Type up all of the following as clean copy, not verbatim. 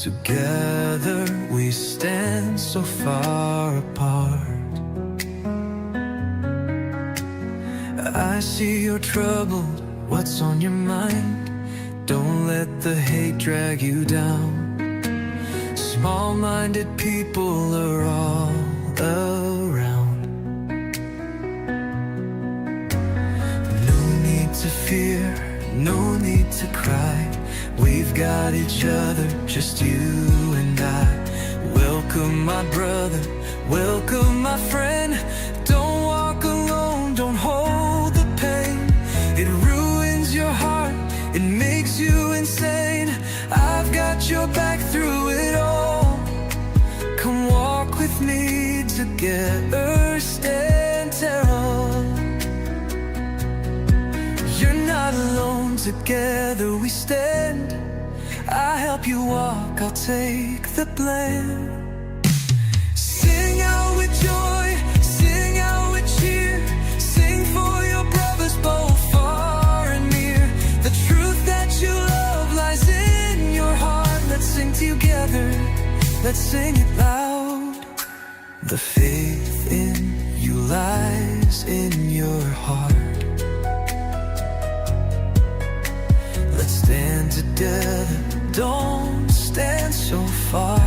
Together we stand so far apart. I see you're troubled, what's on your mind? Don't let the hate drag you down. Small-minded people are all around. No need to fear, no need to cry. We've got each other, just you and I. Welcome my brother, welcome my friend. Don't walk alone, don't hold the pain. It ruins your heart, it makes you insane. I've got your back through it all. Come walk with me together, stand tall. You're not alone, together we stand. I help you walk, I'll take the blame. Sing out with joy, sing out with cheer. Sing for your brothers both far and near. The truth that you love lies in your heart. Let's sing together, let's sing it loud. The faith in you lies in your heart. Let's stand together, don't stand so far.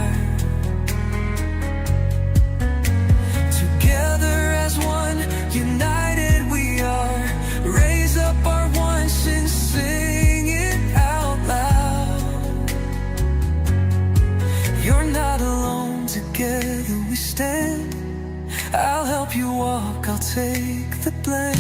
Together as one, united we are. Raise up our voice and sing it out loud. You're not alone, together we stand. I'll help you walk, I'll take the blame.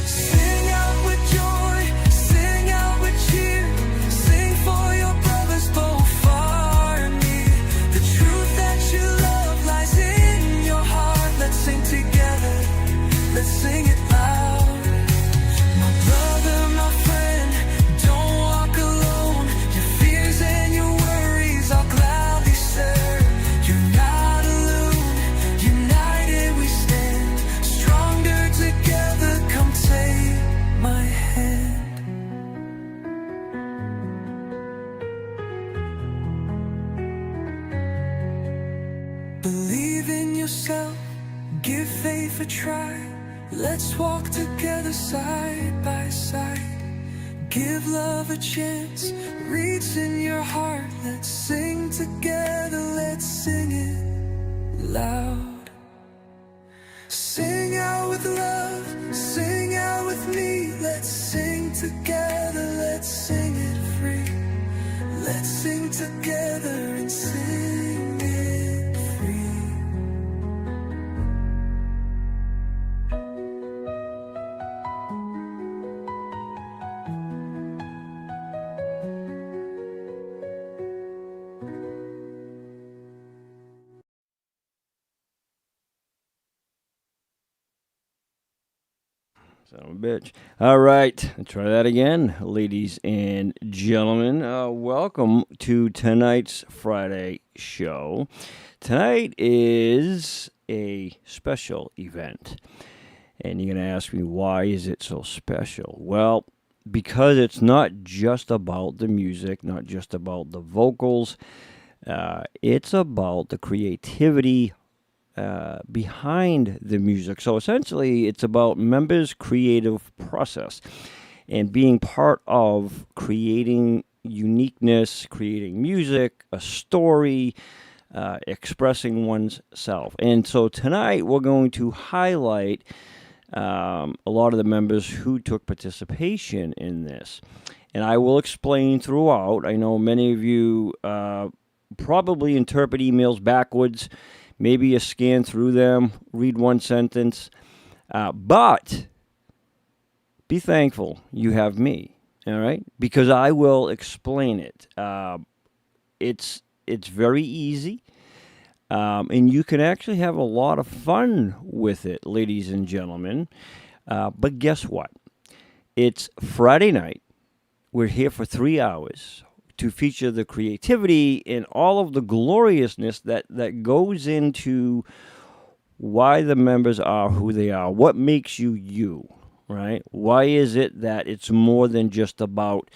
Sing out with joy, sing out with cheer. Sing for your brothers both far and near. The truth that you love lies in your heart. Let's sing together, let's sing it loud. My brother, my friend, don't walk alone. Your fears and your worries I'll gladly share. You're not alone, united we stand. Stronger together, come take my hand. Believe in yourself, give faith a try. Let's walk together side by side. Give love a chance, reach in your heart. Let's sing together, let's sing it loud. Sing out with love, sing out with me. Let's sing together, let's sing it free. Let's sing together and sing it free. Son of a bitch. All right, let's try that again, ladies and gentlemen. Welcome to tonight's Friday show. Tonight is a special event, and you're going to ask me, why is it so special? Well, because it's not just about the music, not just about the vocals. It's about the creativity behind the music. So essentially, it's about members' creative process and being part of creating uniqueness, creating music, a story, expressing one's self. And so tonight, we're going to highlight a lot of the members who took participation in this. And I will explain throughout. I know many of you probably interpret emails backwards. Maybe you scan through them, read one sentence, but be thankful you have me, all right? Because I will explain it. It's very easy, and you can actually have a lot of fun with it, ladies and gentlemen. But guess what? It's Friday night. We're here for 3 hours to feature the creativity and all of the gloriousness that goes into why the members are who they are. What makes you you, right? Why is it that it's more than just about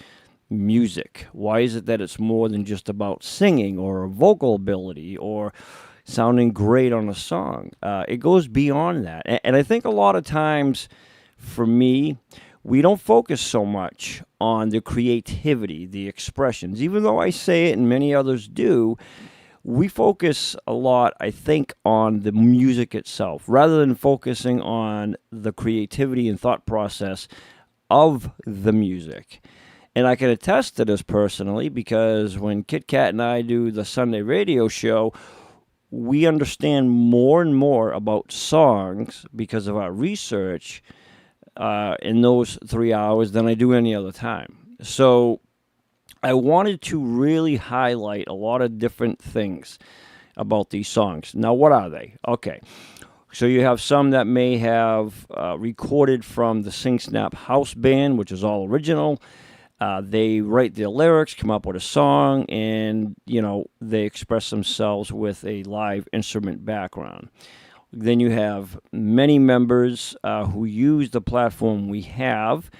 music? Why is it that it's more than just about singing or vocal ability or sounding great on a song? It goes beyond that. And I think a lot of times, for me, we don't focus so much on the creativity, the expressions. Even though I say it and many others do, we focus a lot, I think, on the music itself, rather than focusing on the creativity and thought process of the music. And I can attest to this personally because when Kit Kat and I do the Sunday radio show, we understand more and more about songs because of our research in those 3 hours than I do any other time. So I wanted to really highlight a lot of different things about these songs. Now, what are they? Okay. So you have some that may have recorded from the Sing Snap House Band, which is all original. They write their lyrics, come up with a song, and, they express themselves with a live instrument background. Then you have many members who use the platform we have,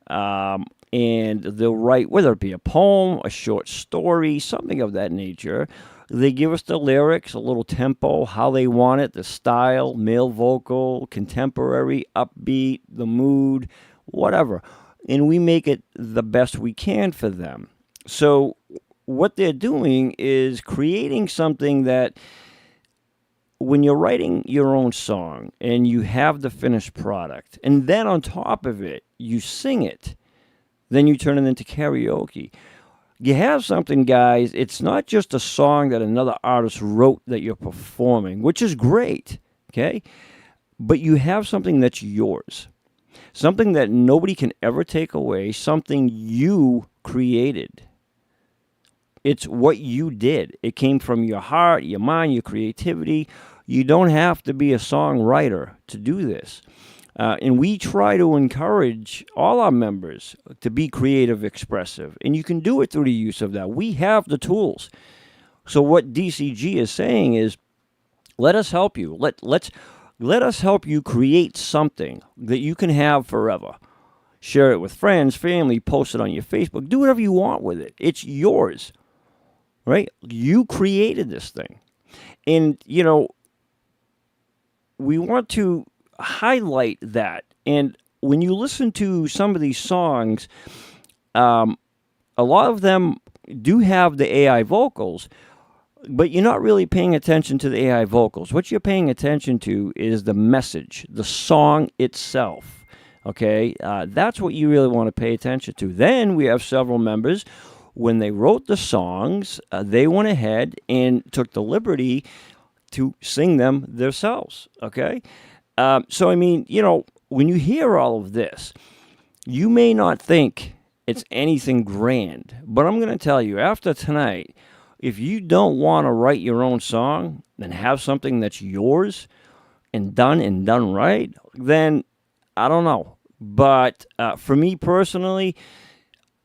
and they'll write, whether it be a poem, a short story, something of that nature. They give us the lyrics, a little tempo, how they want it, the style, male vocal, contemporary, upbeat, the mood, whatever. And we make it the best we can for them. So what they're doing is creating something that when you're writing your own song and you have the finished product, and then on top of it, you sing it, then you turn it into karaoke. You have something, guys, it's not just a song that another artist wrote that you're performing, which is great, okay? But you have something that's yours. Something that nobody can ever take away, something you created. It's what you did. It came from your heart, your mind, your creativity. You don't have to be a songwriter to do this. And we try to encourage all our members to be creative, expressive. And you can do it through the use of that. We have the tools. So what DCG is saying is, let us help you. Let us help you create something that you can have forever. Share it with friends, family, post it on your Facebook. Do whatever you want with it. It's yours, right? You created this thing. And, we want to highlight that. And when you listen to some of these songs, a lot of them do have the AI vocals, but you're not really paying attention to the AI vocals. What you're paying attention to is the message, the song itself, okay? That's what you really want to pay attention to. Then we have several members, when they wrote the songs, they went ahead and took the liberty to sing them themselves, okay? So, when you hear all of this, you may not think it's anything grand, but I'm going to tell you, after tonight, if you don't want to write your own song and have something that's yours and done right, then I don't know. But for me personally,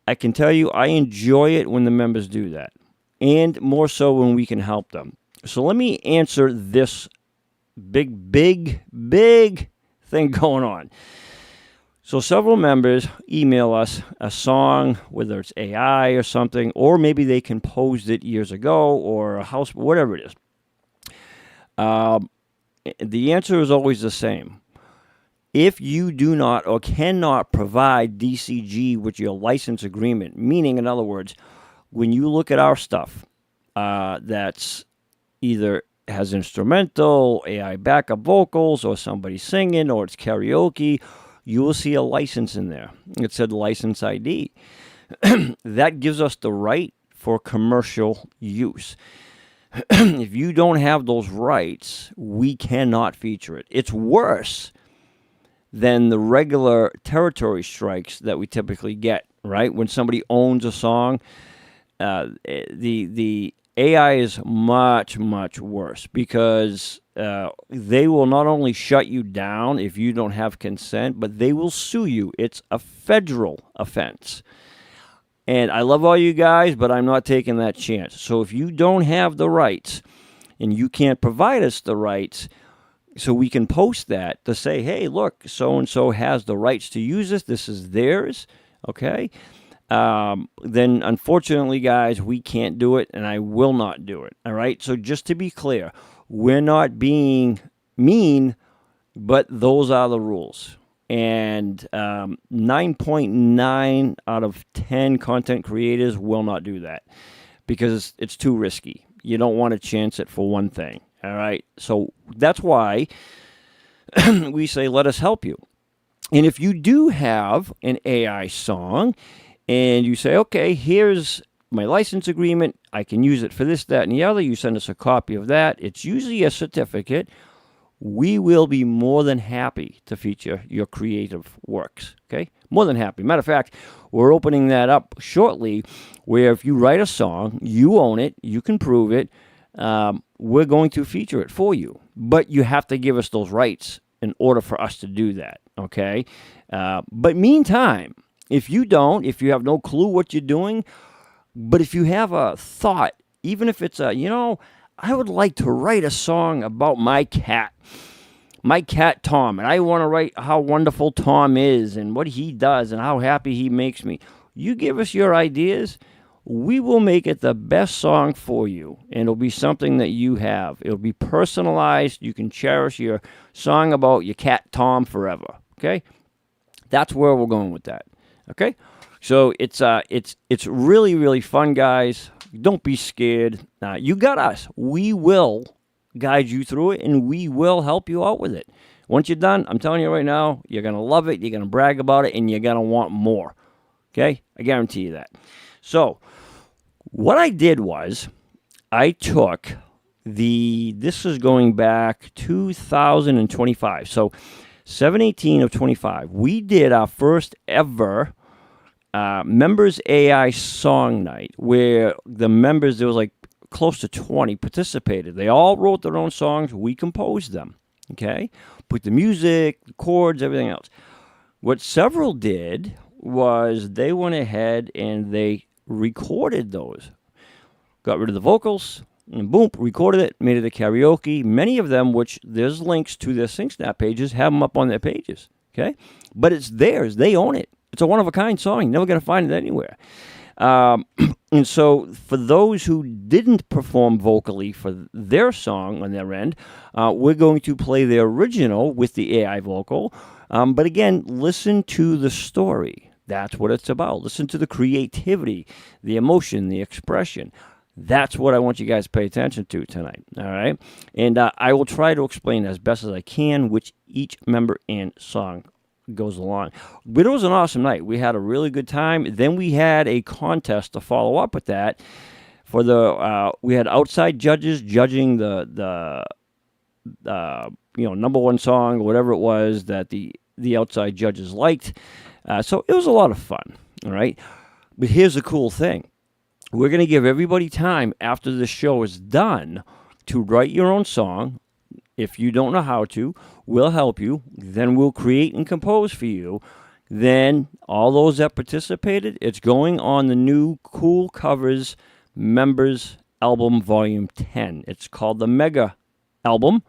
I can tell you I enjoy it when the members do that, and more so when we can help them. So let me answer this big thing going on. So several members email us a song, whether it's AI or something, or maybe they composed it years ago, or a house, whatever it is. The answer is always the same. If you do not or cannot provide DCG with your license agreement, meaning, in other words, when you look at our stuff that's either has instrumental, AI backup vocals, or somebody singing, or it's karaoke, you will see a license in there. It said license ID. That gives us the right for commercial use. If you don't have those rights, we cannot feature it. It's worse than the regular territory strikes that we typically get, right? When somebody owns a song, the AI is much worse because they will not only shut you down if you don't have consent, but they will sue you. It's a federal offense. And I love all you guys, but I'm not taking that chance. So if you don't have the rights and you can't provide us the rights, so we can post that to say, hey, look, so-and-so has the rights to use this. This is theirs, okay? then unfortunately, guys, we can't do it, and I will not do it. All right. So just to be clear, we're not being mean, but those are the rules. And 9.9 out of 10 content creators will not do that because it's too risky. You don't want to chance it for one thing. All right. So that's why we say, let us help you. And if you do have an AI song and you say, okay, here's my license agreement, I can use it for this, that, and the other, you send us a copy of that. It's usually a certificate. We will be more than happy to feature your creative works, okay? More than happy. Matter of fact, we're opening that up shortly where if you write a song, you own it, you can prove it, we're going to feature it for you. But you have to give us those rights in order for us to do that, okay? But meantime, if you don't, if you have no clue what you're doing, but if you have a thought, even if it's I would like to write a song about my cat Tom, and I want to write how wonderful Tom is and what he does and how happy he makes me. You give us your ideas, we will make it the best song for you, and it'll be something that you have. It'll be personalized. You can cherish your song about your cat Tom forever, okay? That's where we're going with that, okay? So it's really, really fun, guys. Don't be scared. You got us. We will guide you through it, and we will help you out with it. Once you're done, I'm telling you right now, you're going to love it, you're going to brag about it, and you're going to want more. Okay? I guarantee you that. So what I did was I took this is going back 2025. So 7/18 of 25. We did our first ever members AI song night where the members, there was like close to 20 participated. They all wrote their own songs. We composed them, okay? Put the music, the chords, everything else. What several did was they went ahead and they recorded those. Got rid of the vocals, and boom, recorded it, made it a karaoke. Many of them, which there's links to their SingSnap pages, have them up on their pages, okay? But it's theirs. They own it. It's a one-of-a-kind song. You're never going to find it anywhere. And so for those who didn't perform vocally for their song on their end, we're going to play the original with the AI vocal. But again, listen to the story. That's what it's about. Listen to the creativity, the emotion, the expression. That's what I want you guys to pay attention to tonight, all right? And I will try to explain as best as I can which each member and song goes along. But it was an awesome night. We had a really good time. Then we had a contest to follow up with that. For we had outside judges judging the number one song or whatever it was that the outside judges liked. So it was a lot of fun. All right. But here's the cool thing. We're going to give everybody time after the show is done to write your own song. If you don't know how to, we'll help you. Then we'll create and compose for you. Then all those that participated, it's going on the new Cool Covers Members Album Volume 10. It's called the Mega Album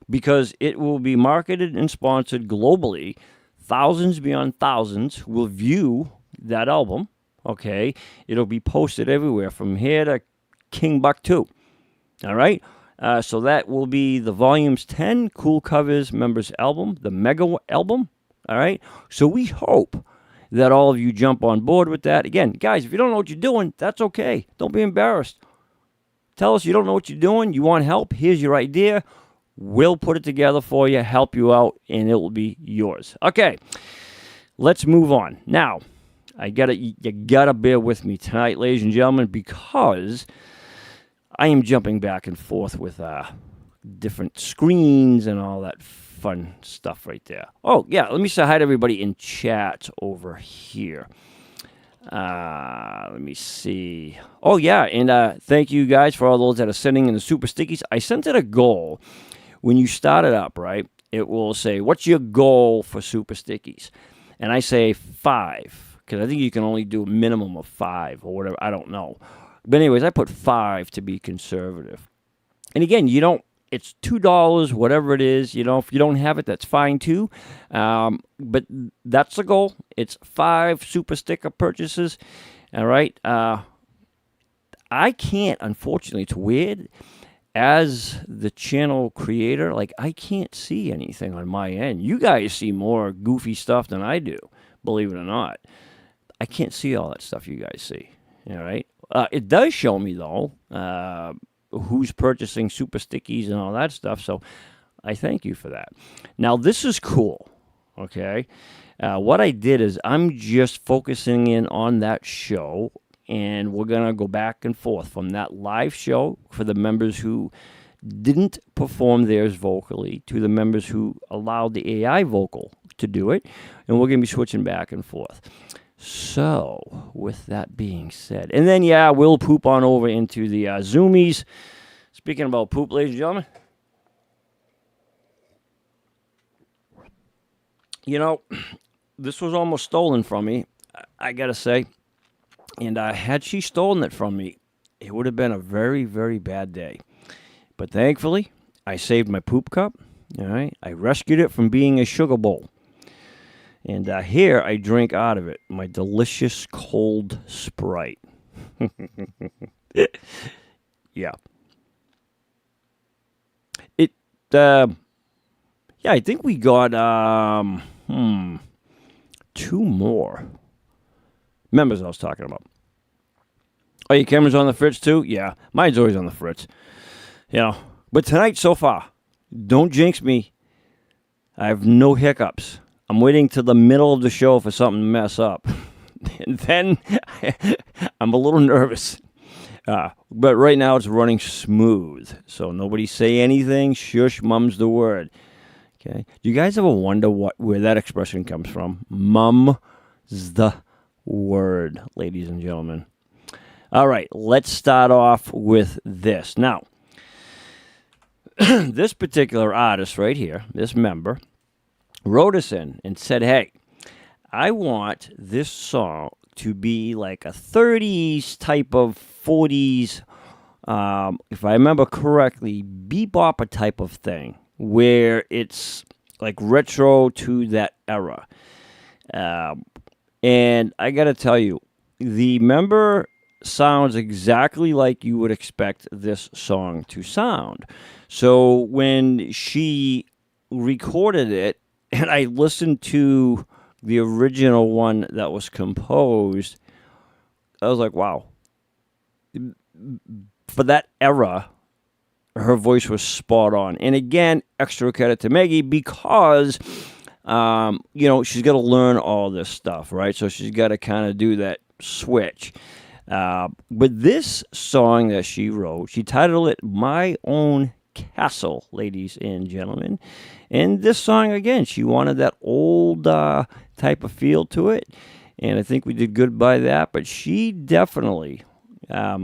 because it will be marketed and sponsored globally. Thousands beyond thousands will view that album, okay? It'll be posted everywhere from here to Timbuktu, all right? So that will be the Volumes 10 Cool Covers Members Album, the Mega Album, all right? So we hope that all of you jump on board with that. Again, guys, if you don't know what you're doing, that's okay. Don't be embarrassed. Tell us you don't know what you're doing, you want help, here's your idea. We'll put it together for you, help you out, and it will be yours. Okay, let's move on. Now, you gotta bear with me tonight, ladies and gentlemen, because I am jumping back and forth with different screens and all that fun stuff right there. Oh, yeah, let me say hi to everybody in chat over here. Let me see. Oh, yeah, and thank you guys for all those that are sending in the Super Stickies. I sent it a goal. When you start it up, right, it will say, what's your goal for Super Stickies? And I say 5, because I think you can only do a minimum of 5 or whatever. I don't know. But anyways, I put 5 to be conservative. And again, you don't It's $2, whatever it is. You know, if you don't have it, that's fine too. But that's the goal. It's 5 super sticker purchases. All right. I can't, unfortunately, it's weird. As the channel creator, like, I can't see anything on my end. You guys see more goofy stuff than I do, believe it or not. I can't see all that stuff you guys see. All right. It does show me, though, who's purchasing super stickies and all that stuff. So I thank you for that. Now, this is cool. Okay. What I did is I'm just focusing in on that show, and we're going to go back and forth from that live show for the members who didn't perform theirs vocally to the members who allowed the AI vocal to do it. And we're going to be switching back and forth. So, with that being said, and then, yeah, we'll poop on over into the Zoomies. Speaking about poop, ladies and gentlemen, you know, this was almost stolen from me, I gotta say. And had she stolen it from me, it would have been a very, very bad day. But thankfully, I saved my poop cup. All right, I rescued it from being a sugar bowl. And here I drink out of it my delicious cold Sprite. Yeah. Yeah, I think we got 2 more members I was talking about. Oh, your camera's on the fritz too? Yeah, mine's always on the fritz. You know, but tonight so far, don't jinx me. I have no hiccups. I'm waiting till the middle of the show for something to mess up. And then I'm a little nervous. But right now it's running smooth. So nobody say anything. Shush, mum's the word. Okay. Do you guys ever wonder where that expression comes from? Mum's the word, ladies and gentlemen. All right. Let's start off with this. Now, this particular artist right here, this member, wrote us in and said, hey, I want this song to be like a 30s type of 40s, if I remember correctly, bebop type of thing, where it's like retro to that era. And I got to tell you, the member sounds exactly like you would expect this song to sound. So when she recorded it, and I listened to the original one that was composed, I was like, wow. For that era, her voice was spot on. And again, extra credit to Maggie because, you know, she's got to learn all this stuff, right? So she's got to kind of do that switch. But this song that she wrote, she titled it My Own Castle, ladies and gentlemen. And this song, again, she wanted that old type of feel to it. And I think we did good by that. But she definitely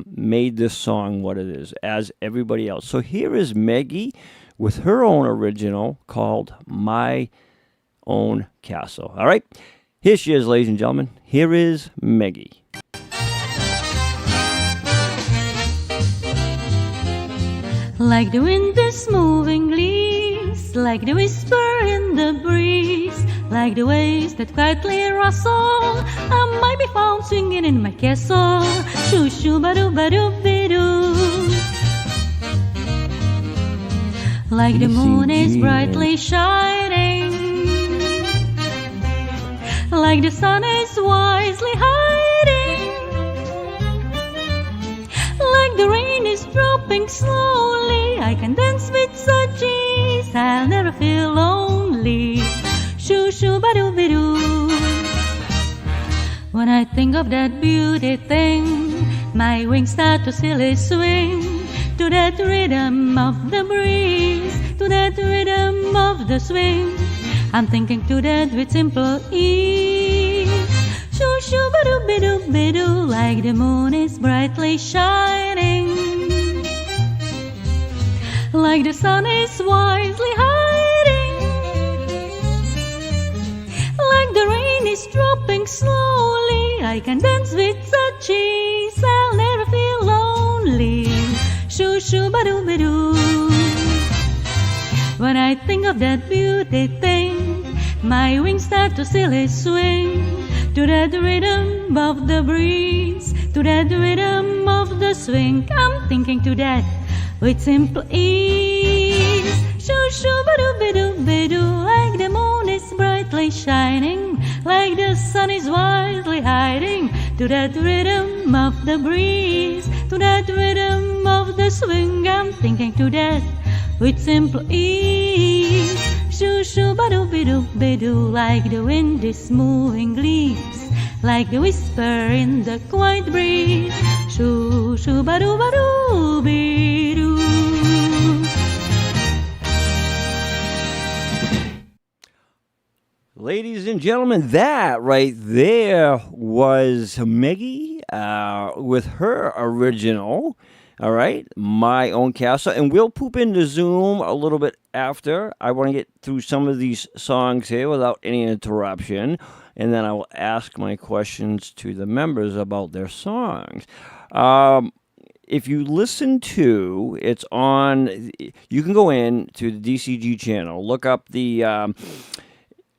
made this song what it is, as everybody else. So here is Maggie with her own original called My Own Castle. All right? Here she is, ladies and gentlemen. Here is Maggie. Like the wind is moving leaves, like the whisper in the breeze, like the waves that quietly rustle, I might be found swinging in my castle. Shoo shoo ba doo be doo. Like the moon is brightly shining, like the sun is wisely hiding, like the rain is dropping slowly, I can dance with such ease, I'll never feel lonely. Shoo shoo ba doo be doo. When I think of that beauty thing, my wings start to silly swing to that rhythm of the breeze, to that rhythm of the swing. I'm thinking to that with simple ease. Shoo shoo ba doo be doo, like the moon is brightly shining, like the sun is wisely hiding, like the rain is dropping slowly, I can dance with such ease, I'll never feel lonely. Shoo shoo ba doo be doo. When I think of that beauty thing, my wings start to silly swing to that rhythm of the breeze, to that rhythm of the swing. I'm thinking to that with simple ease. Shoo shoo ba doo ba doo ba doo, like the moon is brightly shining, like the sun is wisely hiding. To that rhythm of the breeze, to that rhythm of the swing. I'm thinking to that with simple ease. Shoo shoo ba doo ba doo ba doo, like the wind is moving leaves, like the whisper in the quiet breeze. Shoo shoo ba doo ba doo ba doo. Ladies and gentlemen, that right there was Meggie with her original, all right, My Own Castle. And we'll poop into Zoom a little bit after. I want to get through some of these songs here without any interruption. And then I will ask my questions to the members about their songs. If you listen to, it's on, you can go in to the DCG channel, look up the...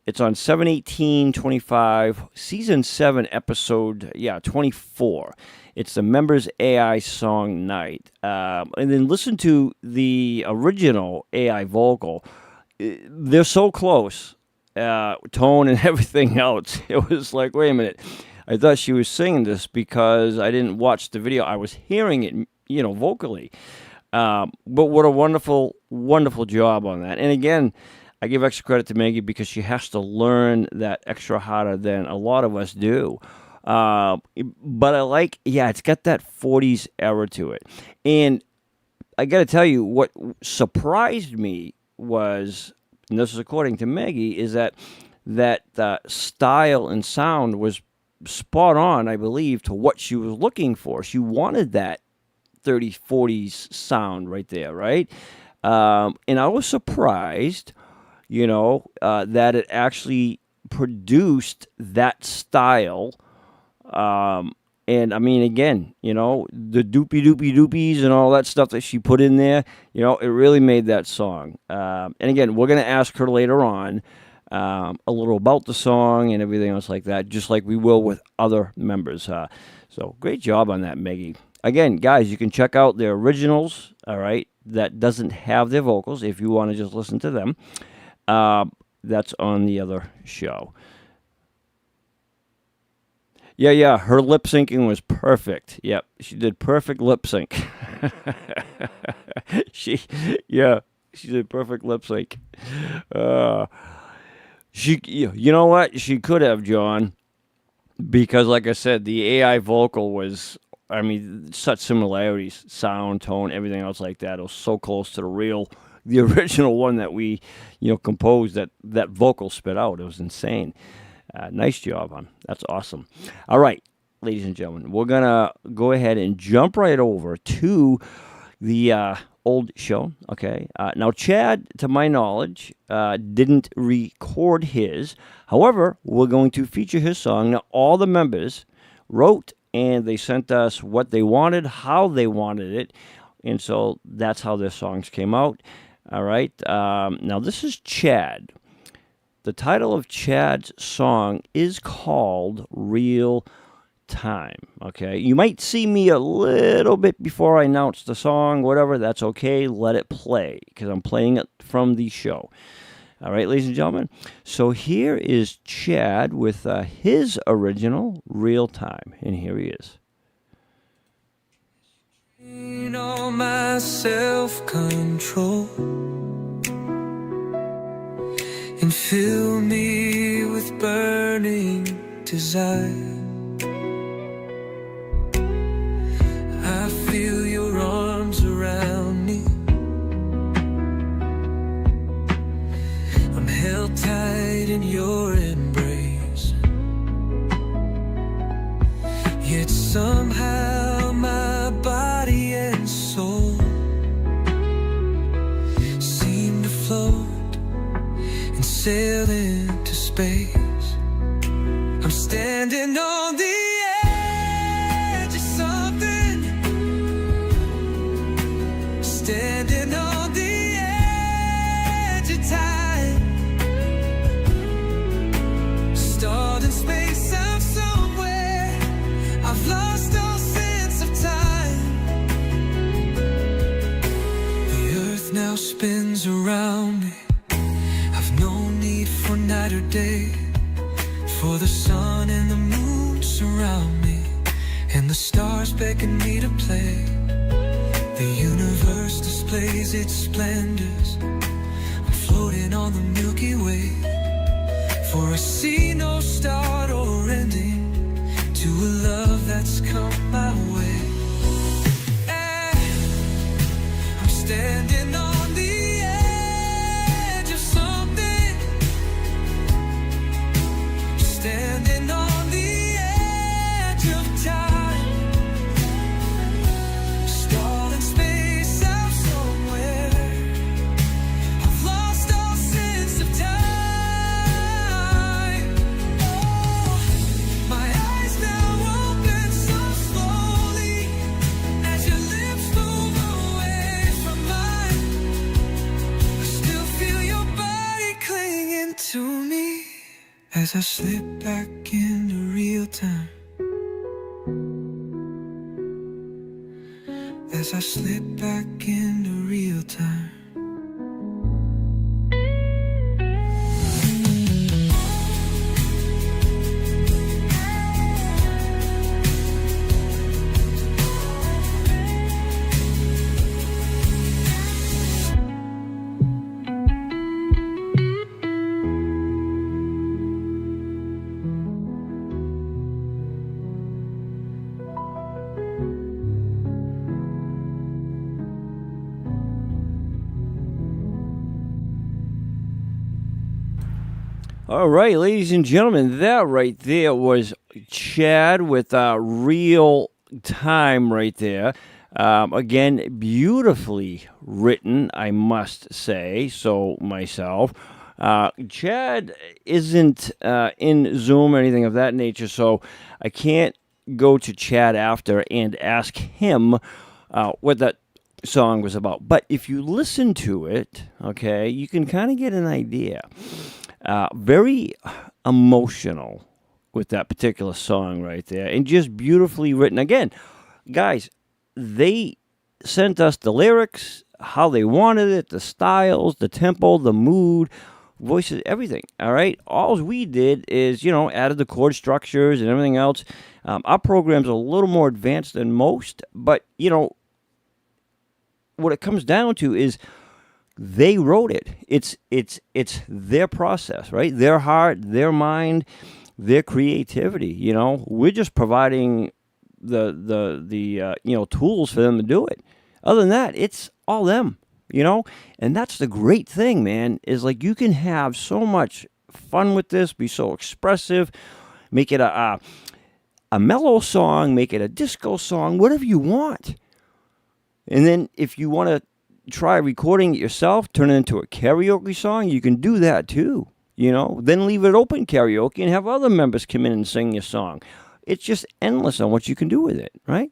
it's on 7/18/25, season 7, episode 24. It's the members AI song night, and then listen to the original AI vocal. They're so close, tone and everything else. It was like, wait a minute, I thought she was singing this because I didn't watch the video. I was hearing it, vocally. But what a wonderful, wonderful job on that. And again, I give extra credit to Maggie because she has to learn that extra harder than a lot of us do. But I like, it's got that 40s era to it. And I got to tell you, what surprised me was, and this is according to Maggie, is that style and sound was spot on, I believe, to what she was looking for. She wanted that 30s, 40s sound right there, right? And I was surprised, that it actually produced that style. And I mean, again, the doopies and all that stuff that she put in there, it really made that song. And again, we're going to ask her later on a little about the song and everything else like that, just like we will with other members. So great job on that, Maggie. Again, guys, you can check out their originals, all right, that doesn't have their vocals if you want to just listen to them. That's on the other show. Yeah, her lip syncing was perfect. Yep, she did perfect lip sync. she did perfect lip sync. You know what? She could have, John, because like I said, the AI vocal was, such similarities, sound, tone, everything else like that. It was so close to the original one that we, composed, that vocal spit out. It was insane. Nice job, hon. That's awesome. All right, ladies and gentlemen, we're going to go ahead and jump right over to the old show, okay? Now, Chad, to my knowledge, didn't record his. However, we're going to feature his song. Now, all the members wrote, and they sent us what they wanted, how they wanted it, and so that's how their songs came out. All right. Now, this is Chad. The title of Chad's song is called Real Time. Okay. You might see me a little bit before I announce the song, whatever. That's okay. Let it play because I'm playing it from the show. All right, ladies and gentlemen. So here is Chad with his original Real Time. And here he is. All my self-control and fill me with burning desire. I feel your arms around me. I'm held tight in your embrace. Yet somehow my body and soul seem to float and sail into space. I'm standing on the edge of something, standing on the brighter day. For the sun and the moon surround me, and the stars beckon me to play. The universe displays its splendors. I'm floating on the Milky Way. For I see no start or ending to a love that's come my way. And I'm standing on the edge of something, standing on the edge of time, stalled in space out somewhere. I've lost all sense of time. Oh, my eyes now open so slowly as your lips move away from mine. I still feel your body clinging to me as I slip back into real time. As I slip back into real time. All right, ladies and gentlemen, that right there was Chad with Real Time right there. Again, beautifully written, I must say so myself. Chad isn't in Zoom or anything of that nature, so I can't go to Chad after and ask him what that song was about. But if you listen to it, okay, you can kind of get an idea. Very emotional with that particular song right there, and just beautifully written. Again, guys, they sent us the lyrics, how they wanted it, the styles, the tempo, the mood, voices, everything. All right, all we did is, added the chord structures and everything else. Our program's a little more advanced than most, but what it comes down to is they wrote it. It's their process, right? Their heart, their mind, their creativity. We're just providing the tools for them to do it. Other than that, it's all them. And that's the great thing, man. Is like you can have so much fun with this, be so expressive, make it a mellow song, make it a disco song, whatever you want. And then if you want to try recording it yourself, turn it into a karaoke song, you can do that too, then leave it open karaoke and have other members come in and sing your song. It's just endless on what you can do with it, right?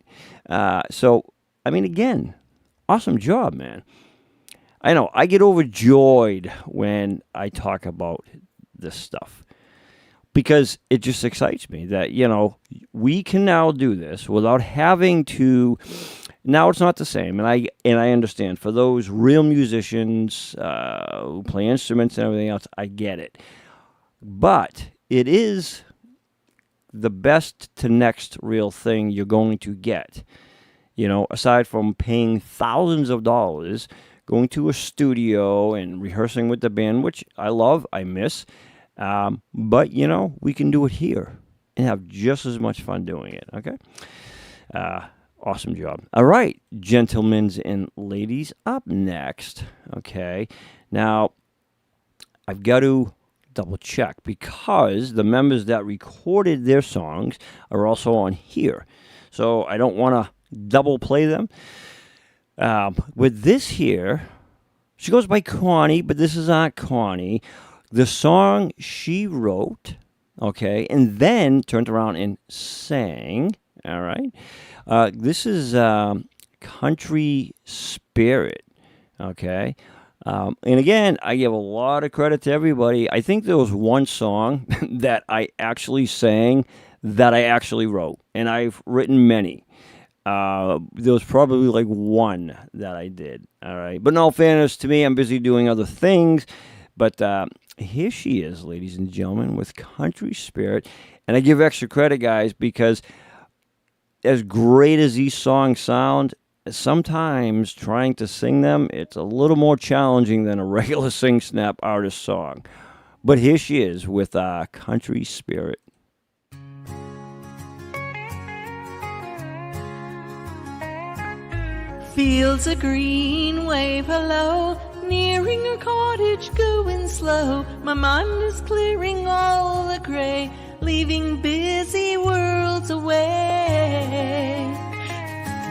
So, again, awesome job, man. I know, I get overjoyed when I talk about this stuff because it just excites me that, we can now do this without having to. Now it's not the same, and I understand. For those real musicians who play instruments and everything else, I get it. But it is the best to next real thing you're going to get. Aside from paying thousands of dollars, going to a studio and rehearsing with the band, which I love, I miss. But, we can do it here and have just as much fun doing it, okay? Awesome job. All right, gentlemen and ladies, up next, okay? Now, I've got to double check because the members that recorded their songs are also on here. So I don't want to double play them. With this here, she goes by Connie, but this is not Connie. The song she wrote, okay, and then turned around and sang, all right? This is Country Spirit, okay? And again, I give a lot of credit to everybody. I think there was one song that I actually sang that I actually wrote, and I've written many. There was probably like one that I did, all right? But in all fairness, to me, I'm busy doing other things. But here she is, ladies and gentlemen, with Country Spirit. And I give extra credit, guys, because as great as these songs sound, sometimes trying to sing them, it's a little more challenging than a regular Sing Snap artist song. But here she is with Country Spirit. Fields of green wave hello, nearing her cottage going slow. My mind is clearing all the gray, leaving busy worlds away.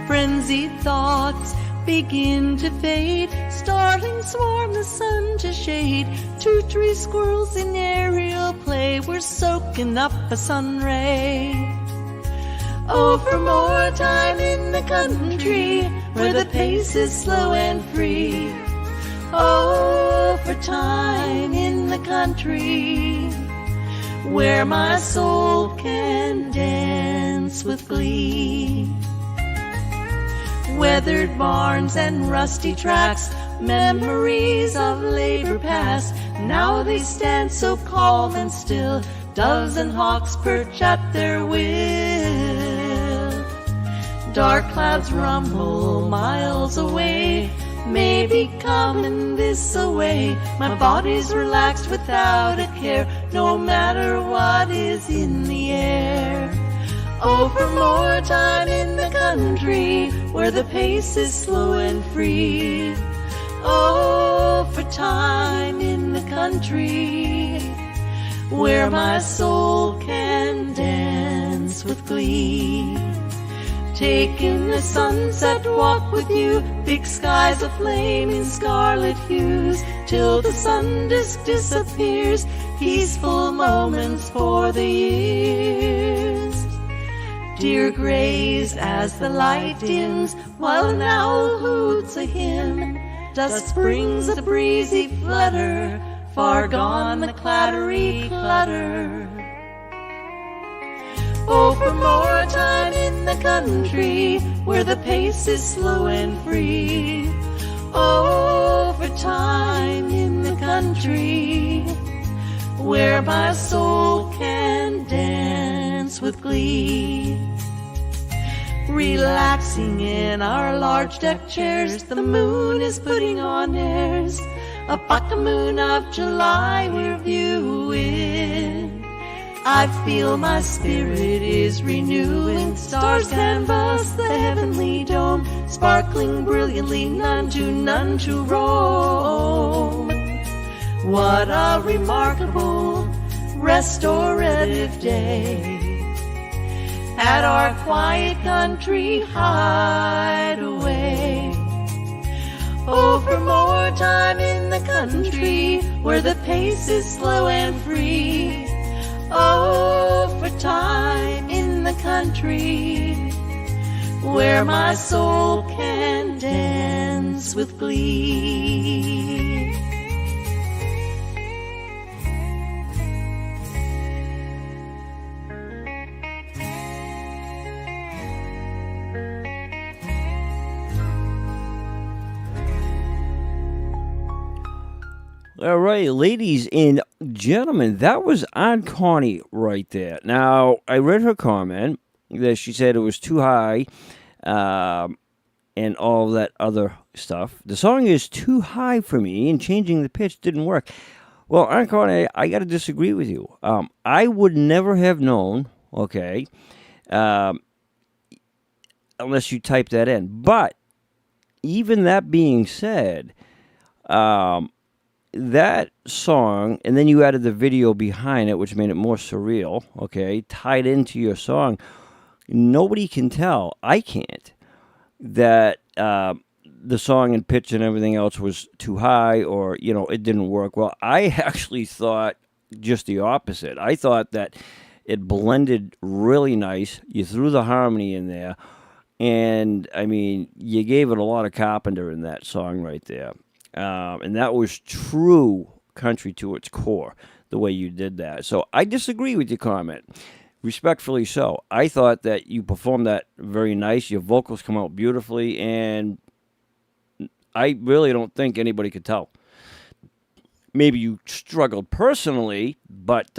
Frenzied thoughts begin to fade, starlings swarm the sun to shade. 2-3 squirrels in aerial play were soaking up a sun ray. Oh, for more time in the country, where the pace is slow and free. Oh, for time in the country, where my soul can dance with glee. Weathered barns and rusty tracks, memories of labor past, now they stand so calm and still, doves and hawks perch at their will. Dark clouds rumble miles away, maybe coming this away. My body's relaxed without a care, no matter what is in the air. Oh, for more time in the country, where the pace is slow and free. Oh, for time in the country, where my soul can dance with glee. Taking a sunset walk with you, big skies aflame in scarlet hues, till the sun disk disappears, peaceful moments for the years. Deer graze as the light dims, while an owl hoots a hymn. Dusk brings a breezy flutter, far gone the clattery clutter. Oh, for more time in the country, where the pace is slow and free. Oh, for time in the country, where my soul can dance with glee. Relaxing in our large deck chairs, the moon is putting on airs. A bucka moon of July we're viewing. I feel my spirit is renewing. Stars canvas the heavenly dome, sparkling brilliantly, none to roam. What a remarkable restorative day at our quiet country hideaway. Oh, for more time in the country, where the pace is slow and free. Oh, for time in the country, where my soul can dance with glee. All right, ladies and gentlemen, that was Aunt Connie right there. Now, I read her comment that she said it was too high and all that other stuff. The song is too high for me, and changing the pitch didn't work. Well, Aunt Connie, I got to disagree with you. I would never have known, okay, unless you type that in. But even that being said, that song, and then you added the video behind it, which made it more surreal, okay, tied into your song. Nobody can tell, I can't, that the song and pitch and everything else was too high or, it didn't work well. I actually thought just the opposite. I thought that it blended really nice. You threw the harmony in there, and, you gave it a lot of Carpenter in that song right there. And that was true country to its core, the way you did that. So I disagree with your comment, respectfully so. I thought that you performed that very nice. Your vocals come out beautifully, and I really don't think anybody could tell. maybe you struggled personally, but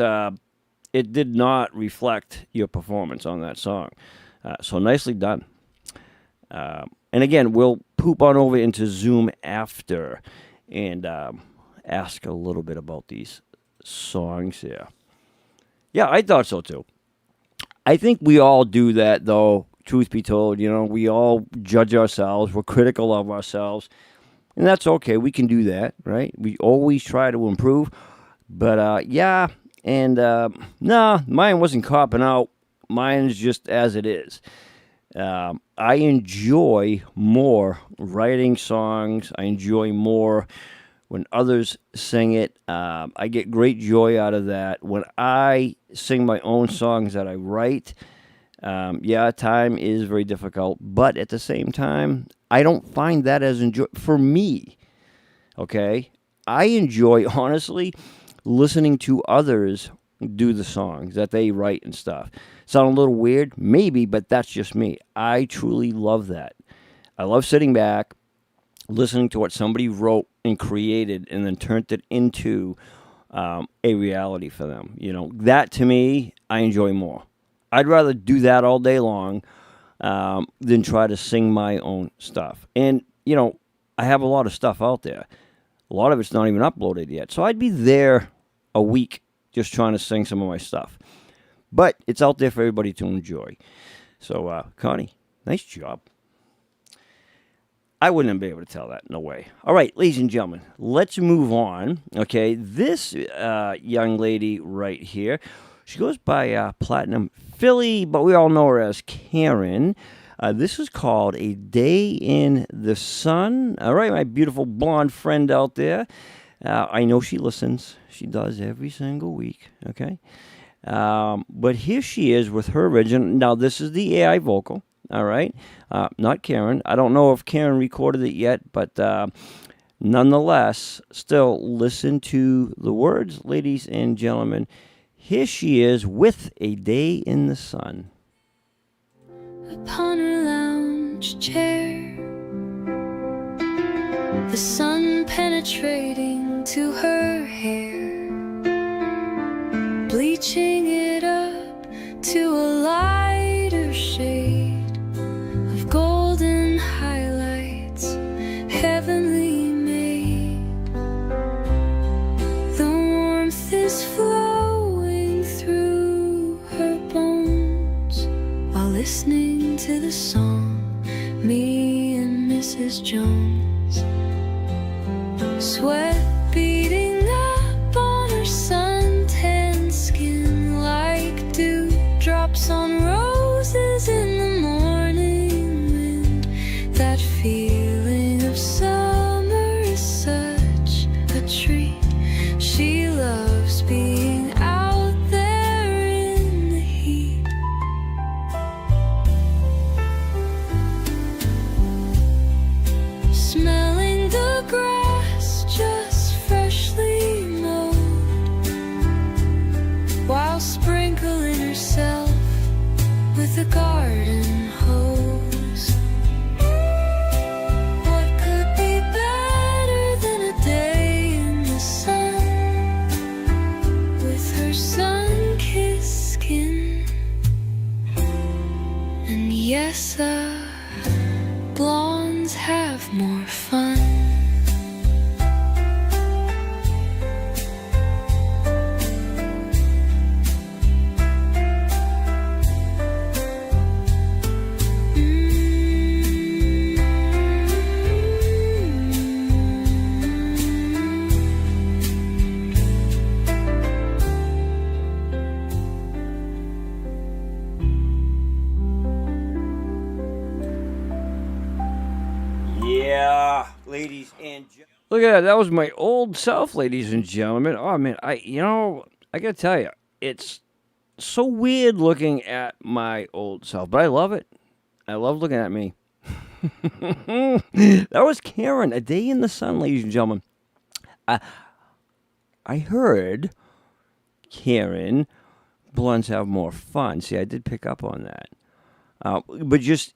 it did not reflect your performance on that song. So nicely done. And again, we'll poop on over into Zoom after and ask a little bit about these songs here. Yeah, I thought so too. I think we all do that, though, truth be told. You know, we all judge ourselves. We're critical of ourselves. And that's okay. We can do that, right? We always try to improve. But, yeah, and, no, mine wasn't copping out. Mine is just as it is. I enjoy more writing songs. I enjoy more when others sing it. I get great joy out of that. When I sing my own songs that I write, yeah, time is very difficult. But at the same time, I don't find that as enjoy for me. Okay? I enjoy, honestly, listening to others do the songs that they write and stuff. Sound a little weird? Maybe, but that's just me. I truly love that. I love sitting back, listening to what somebody wrote and created and then turned it into a reality for them. You know, that to me, I enjoy more. I'd rather do that all day long than try to sing my own stuff. And, you know, I have a lot of stuff out there. A lot of it's not even uploaded yet. So I'd be there a week just trying to sing some of my stuff. But it's out there for everybody to enjoy. So, Connie, nice job. I wouldn't be able to tell that. No way. All right, ladies and gentlemen, let's move on. Okay, this young lady right here, she goes by Platinum Philly, but we all know her as Karen. This is called A Day in the Sun. All right, my beautiful blonde friend out there. I know she listens. She does every single week, okay? But here she is with her original. Now, this is the AI vocal, all right? Not Karen. I don't know if Karen recorded it yet, but nonetheless, still listen to the words, ladies and gentlemen. Here she is with A Day in the Sun. Upon her lounge chair, the sun penetrating to her hair, bleaching it up to a lighter shade of golden highlights, heavenly made. The warmth is flowing through her bones while listening to the song, me and Mrs. Jones. Sweat beating up on her suntan skin like dew drops on roses in the morning wind. That feeling of summer is such a treat. She loves being out there in the heat. Smelling the grass just freshly mowed, while sprinkling herself with a garden hose. What could be better than a day in the sun with her sun-kissed skin? And yes, blondes have more fun. Yeah, ladies and gentlemen. Look at that. That was my old self, ladies and gentlemen. Oh, man, I got to tell you, it's so weird looking at my old self, but I love it. I love looking at me. That was Karen, A Day in the Sun, ladies and gentlemen. I heard, Karen, blondes have more fun. See, I did pick up on that. But just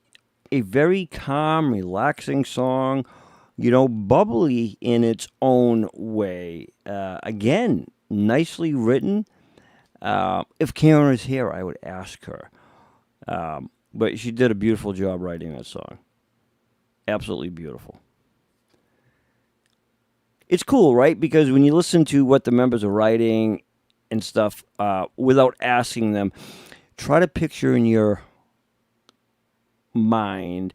a very calm, relaxing song, bubbly in its own way. Again, nicely written. If Karen is here, I would ask her. But she did a beautiful job writing that song. Absolutely beautiful. It's cool, right? Because when you listen to what the members are writing and stuff, without asking them, try to picture in your mind,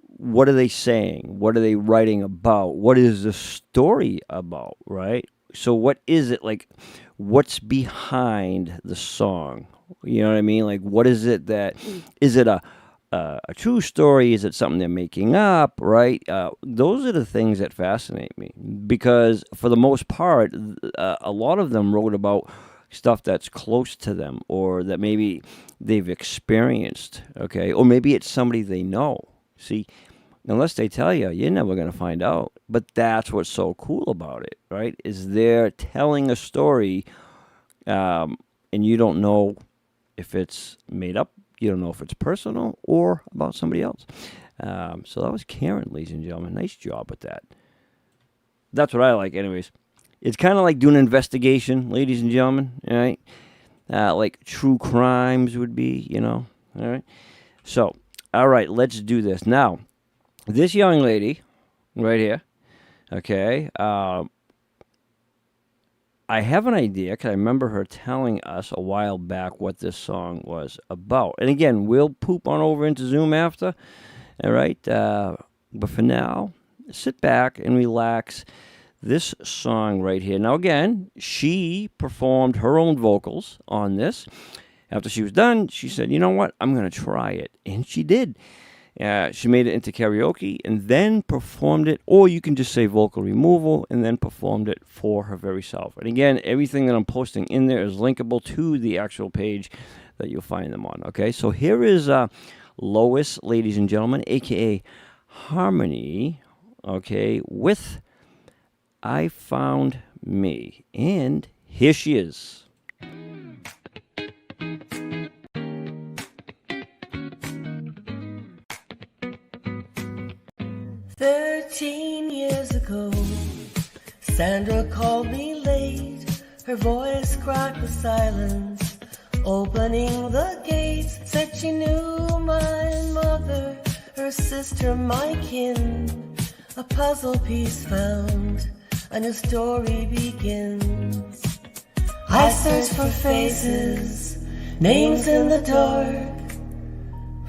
what are they saying? What are they writing about? What is the story about, right? So what is it like? What's behind the song? You know what I mean? Like, what is it that, is it a true story? Is it something they're making up, right? Those are the things that fascinate me, because for the most part, a lot of them wrote about stuff that's close to them, or that maybe they've experienced, okay? Or maybe it's somebody they know. See, unless they tell you, you're never going to find out. But that's what's so cool about it, right? Is they're telling a story, and you don't know if it's made up. You don't know if it's personal or about somebody else. So that was Karen, ladies and gentlemen. Nice job with that. That's what I like, anyways. It's kind of like doing an investigation, ladies and gentlemen, all right? Like true crimes would be, all right? So, all right, let's do this. Now, this young lady right here, okay, I have an idea, because I remember her telling us a while back what this song was about. And again, we'll poop on over into Zoom after, all right? But for now, sit back and relax. This song right here. Now, again, she performed her own vocals on this. After she was done, she said, you know what? I'm going to try it. And she did. She made it into karaoke and then performed it, or you can just say vocal removal and then performed it for her very self. And again, everything that I'm posting in there is linkable to the actual page that you'll find them on. Okay, so here is Lois, ladies and gentlemen, aka Harmony, okay, with I Found Me. And here she is. 13 years ago, Sandra called me late. Her voice cracked the silence, opening the gates. Said she knew my mother, her sister, my kin. A puzzle piece found, a new story begins. I searched for faces, names in the dark,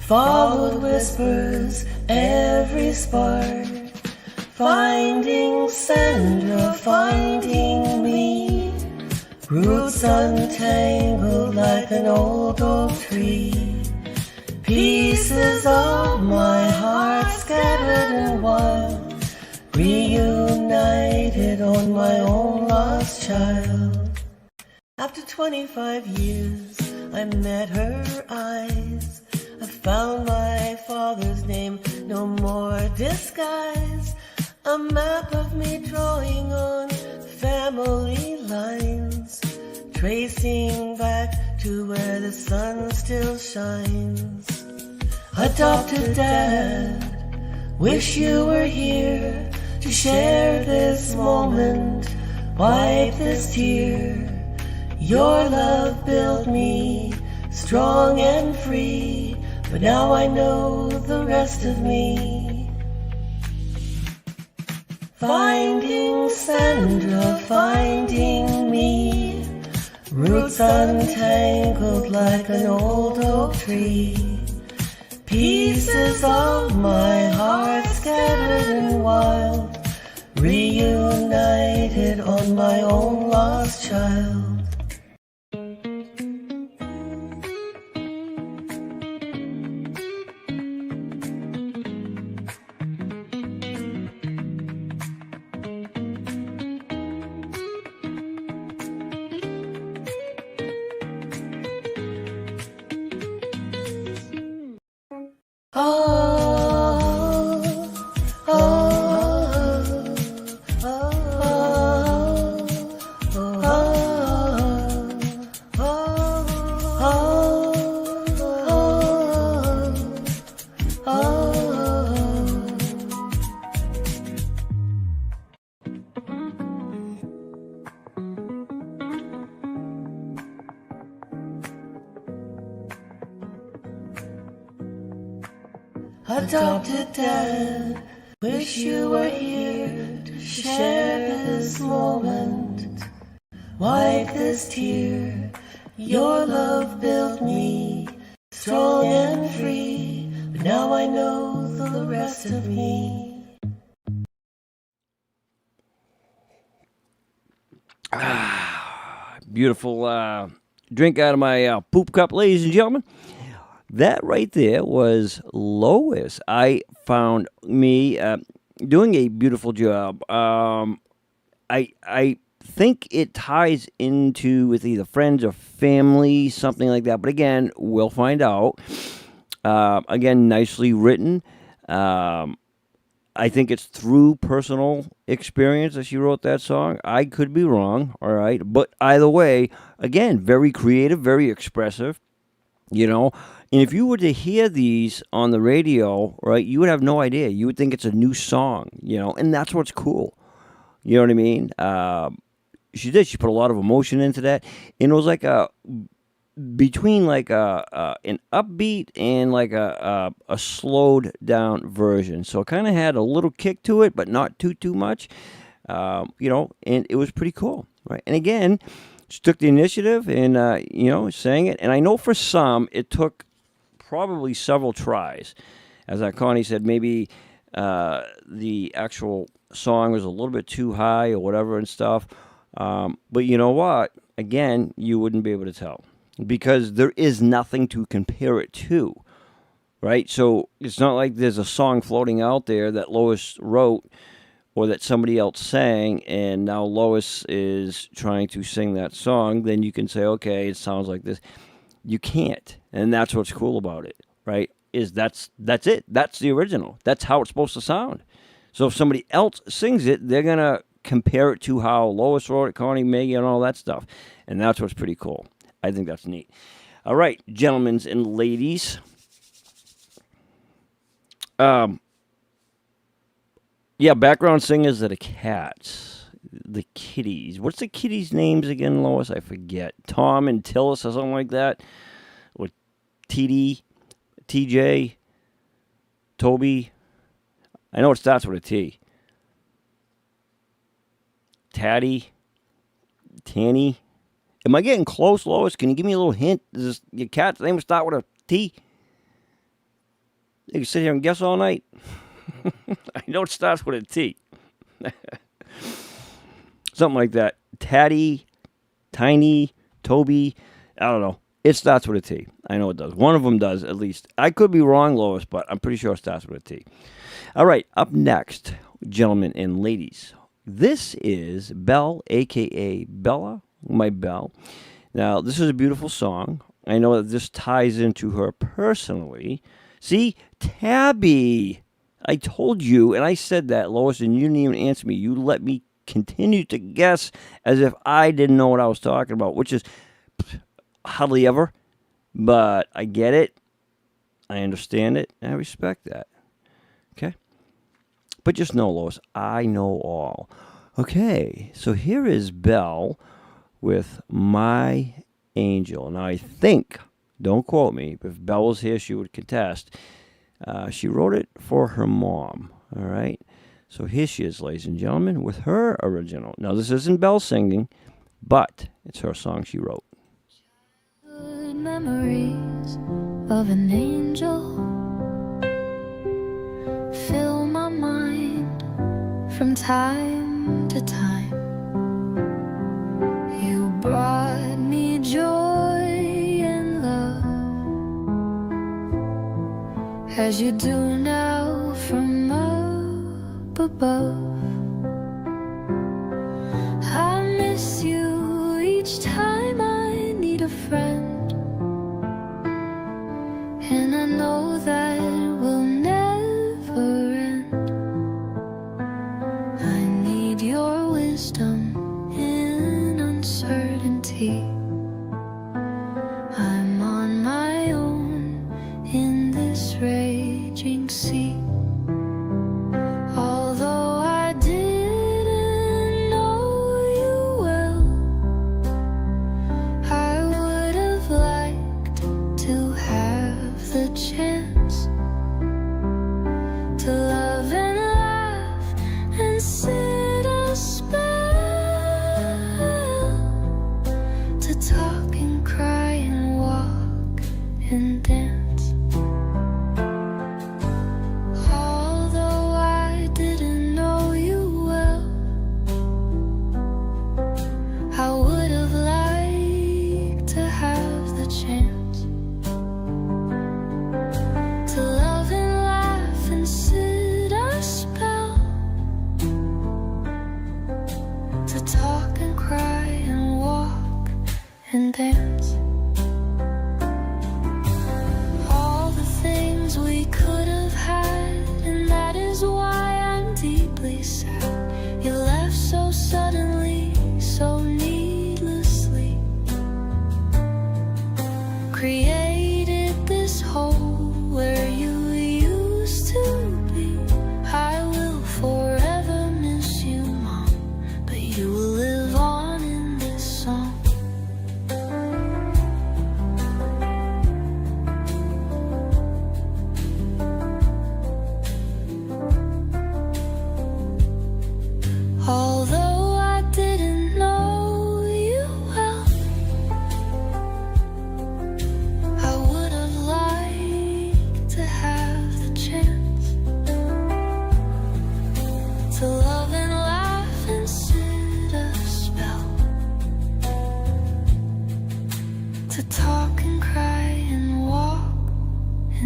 followed whispers, every spark. Finding Sandra, finding me, roots untangled like an old oak tree. Pieces of my heart scattered and wild, reunited on my own lost child. After 25 years, I met her eyes. I found my father's name, no more disguise. A map of me drawing on family lines, tracing back to where the sun still shines. Adopted dad, wish you were here to share this moment, wipe this tear. Your love built me strong and free, but now I know the rest of me. Finding Sandra, finding me, roots untangled like an old oak tree. Pieces of my heart scattered and wild, reunited on my own lost child. Adopted dad, wish you were here to share this moment. Wipe this tear, your love built me strong and free, but now I know the rest of me. Beautiful drink out of my poop cup, ladies and gentlemen. That right there was Lois. I found me doing a beautiful job. I think it ties into with either friends or family, something like that. But again, we'll find out. Again, nicely written. I think it's through personal experience that she wrote that song. I could be wrong, all right? But either way, again, very creative, very expressive, you know. And if you were to hear these on the radio, right, you would have no idea. You would think it's a new song, you know, and that's what's cool. You know what I mean? She did. She put a lot of emotion into that. And it was like between like an upbeat and like a slowed down version. So it kind of had a little kick to it, but not too much, you know, and it was pretty cool, right? And again, she took the initiative and, you know, sang it. And I know for some, it took probably several tries. As Connie said, maybe the actual song was a little bit too high or whatever and stuff. But you know what? Again, you wouldn't be able to tell because there is nothing to compare it to, right? So it's not like there's a song floating out there that Lois wrote or that somebody else sang, and now Lois is trying to sing that song. Then you can say, okay, it sounds like this. You can't, and that's what's cool about it, right? Is that's it. That's the original. That's how it's supposed to sound. So if somebody else sings it, they're gonna compare it to how Lois wrote it, Connie, Maggie, and all that stuff, and that's what's pretty cool. I think that's neat. All right, gentlemen and ladies. Yeah, background singers are the cats, the kitties. What's the kitties' names again, Lois? I forget. Tom and Tillis or something like that. Or TD, TJ, Toby. I know it starts with a T. Tatty, Tanny. Am I getting close, Lois? Can you give me a little hint? Does your cat's name start with a T? You can sit here and guess all night. I know it starts with a T. Something like that. Tatty, Tiny, Toby. I don't know. It starts with a T. I know it does. One of them does, at least. I could be wrong, Lois, but I'm pretty sure it starts with a T. All right. Up next, gentlemen and ladies. This is Belle, a.k.a. Bella, my Belle. Now, this is a beautiful song. I know that this ties into her personally. See, Tabby. I told you, and I said that, Lois, and you didn't even answer me. You let me continue to guess as if I didn't know what I was talking about, which is hardly ever. But I get it. I understand it. And I respect that. Okay? But just know, Lois, I know all. Okay, so here is Belle with My Angel. Now, I think, don't quote me, if Belle was here, she would contest. She wrote it for her mom, all right? So here she is, ladies and gentlemen, with her original. Now, this isn't Belle singing, but it's her song she wrote. Good memories of an angel fill my mind from time to time. You brought me joy and love, as you do now from up above. I miss you each time I need a friend, and I know that will never end. I need your wisdom in uncertainty. I'm on my own in this raging sea. Although I didn't know you well, I would have liked to have the chance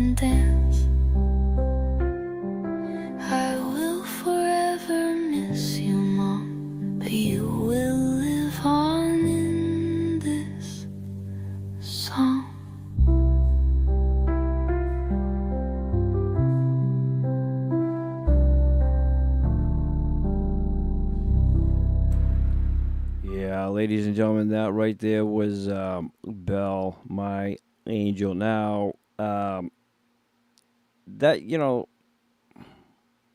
and dance. I will forever miss you, Mom, but you will live on in this song. Yeah, ladies and gentlemen, that right there was Belle, my angel. Now, that,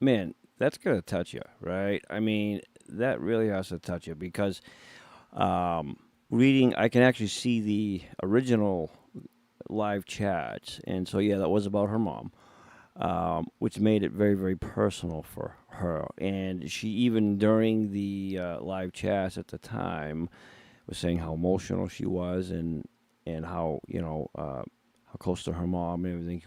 man, that's going to touch you, right? I mean, that really has to touch you because reading, I can actually see the original live chats. And so, yeah, that was about her mom, which made it very, very personal for her. And she, even during the live chats at the time, was saying how emotional she was and how, how close to her mom and everything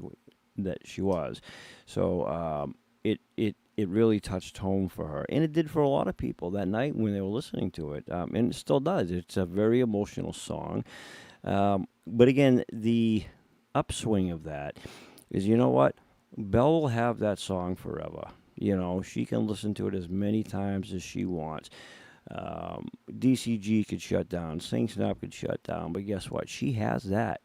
that she was. So it really touched home for her, and it did for a lot of people that night when they were listening to it, and it still does. It's a very emotional song, but again, the upswing of that is, you know what, Belle will have that song forever. She can listen to it as many times as she wants. DCG could shut down, Sing Snap could shut down, but guess what? She has that.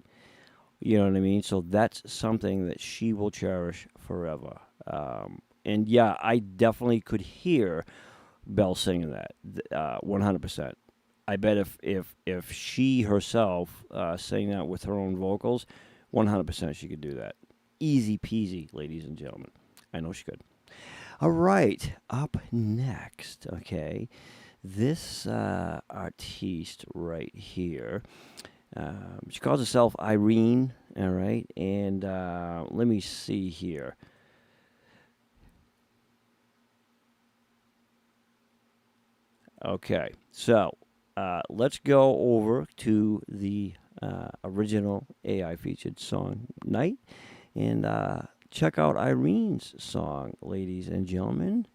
You know what I mean? So that's something that she will cherish forever. And yeah, I definitely could hear Belle singing that 100%. I bet if she herself sang that with her own vocals, 100% she could do that. Easy peasy, ladies and gentlemen. I know she could. All right, up next, okay, this artiste right here. She calls herself Irene, all right? And let me see here. Okay, so let's go over to the original AI-featured song, Night, and check out Irene's song, ladies and gentlemen,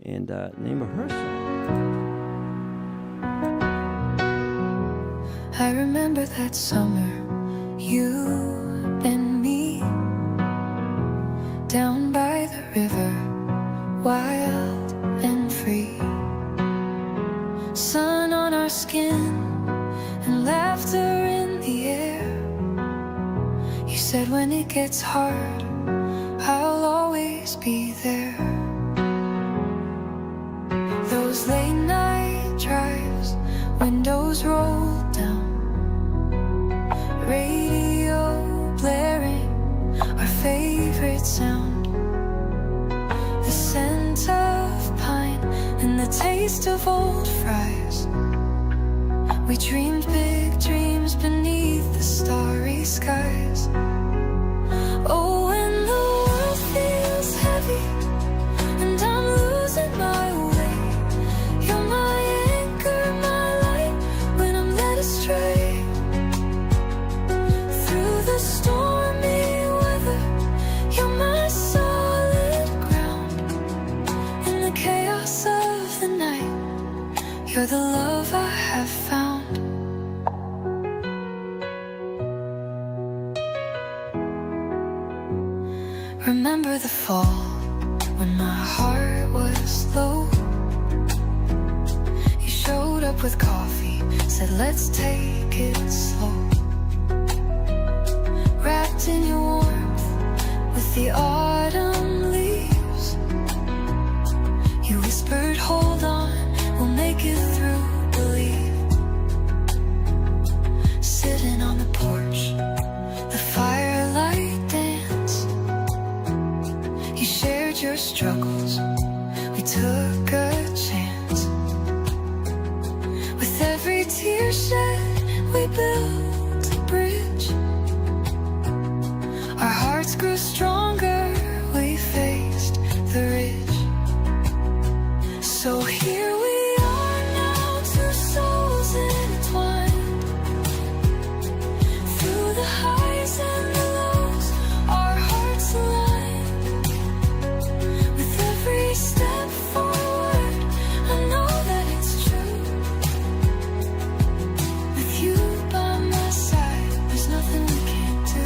and name of her song. I remember that summer, you and me, down by the river, wild and free. Sun on our skin and laughter in the air. You said when it gets hard, I'll always be there. Those late night drives, windows rolled down, radio blaring our favorite sound. The scent of pine and the taste of old fries. We dreamed big dreams beneath the starry skies. Oh, when the world feels heavy and I'm losing my way, you're my anchor, my light when I'm led astray. Through the stormy weather, you're my solid ground. In the chaos of the night, you're the love I have found. Remember the fall when my heart was low. You showed up with coffee, said let's take it slow. Wrapped in your warmth with the autumn leaves. You whispered, hold on, we'll make it through, believe. Sitting on the porch, the firelight dance. You shared your struggles, we took a chance. With every tear shed, we built a bridge. Our hearts grew stronger, we faced the ridge. So here we are now, two souls intertwined. Through the highs and the lows, our hearts aligned. With every step forward, I know that it's true. With you by my side, there's nothing we can't do.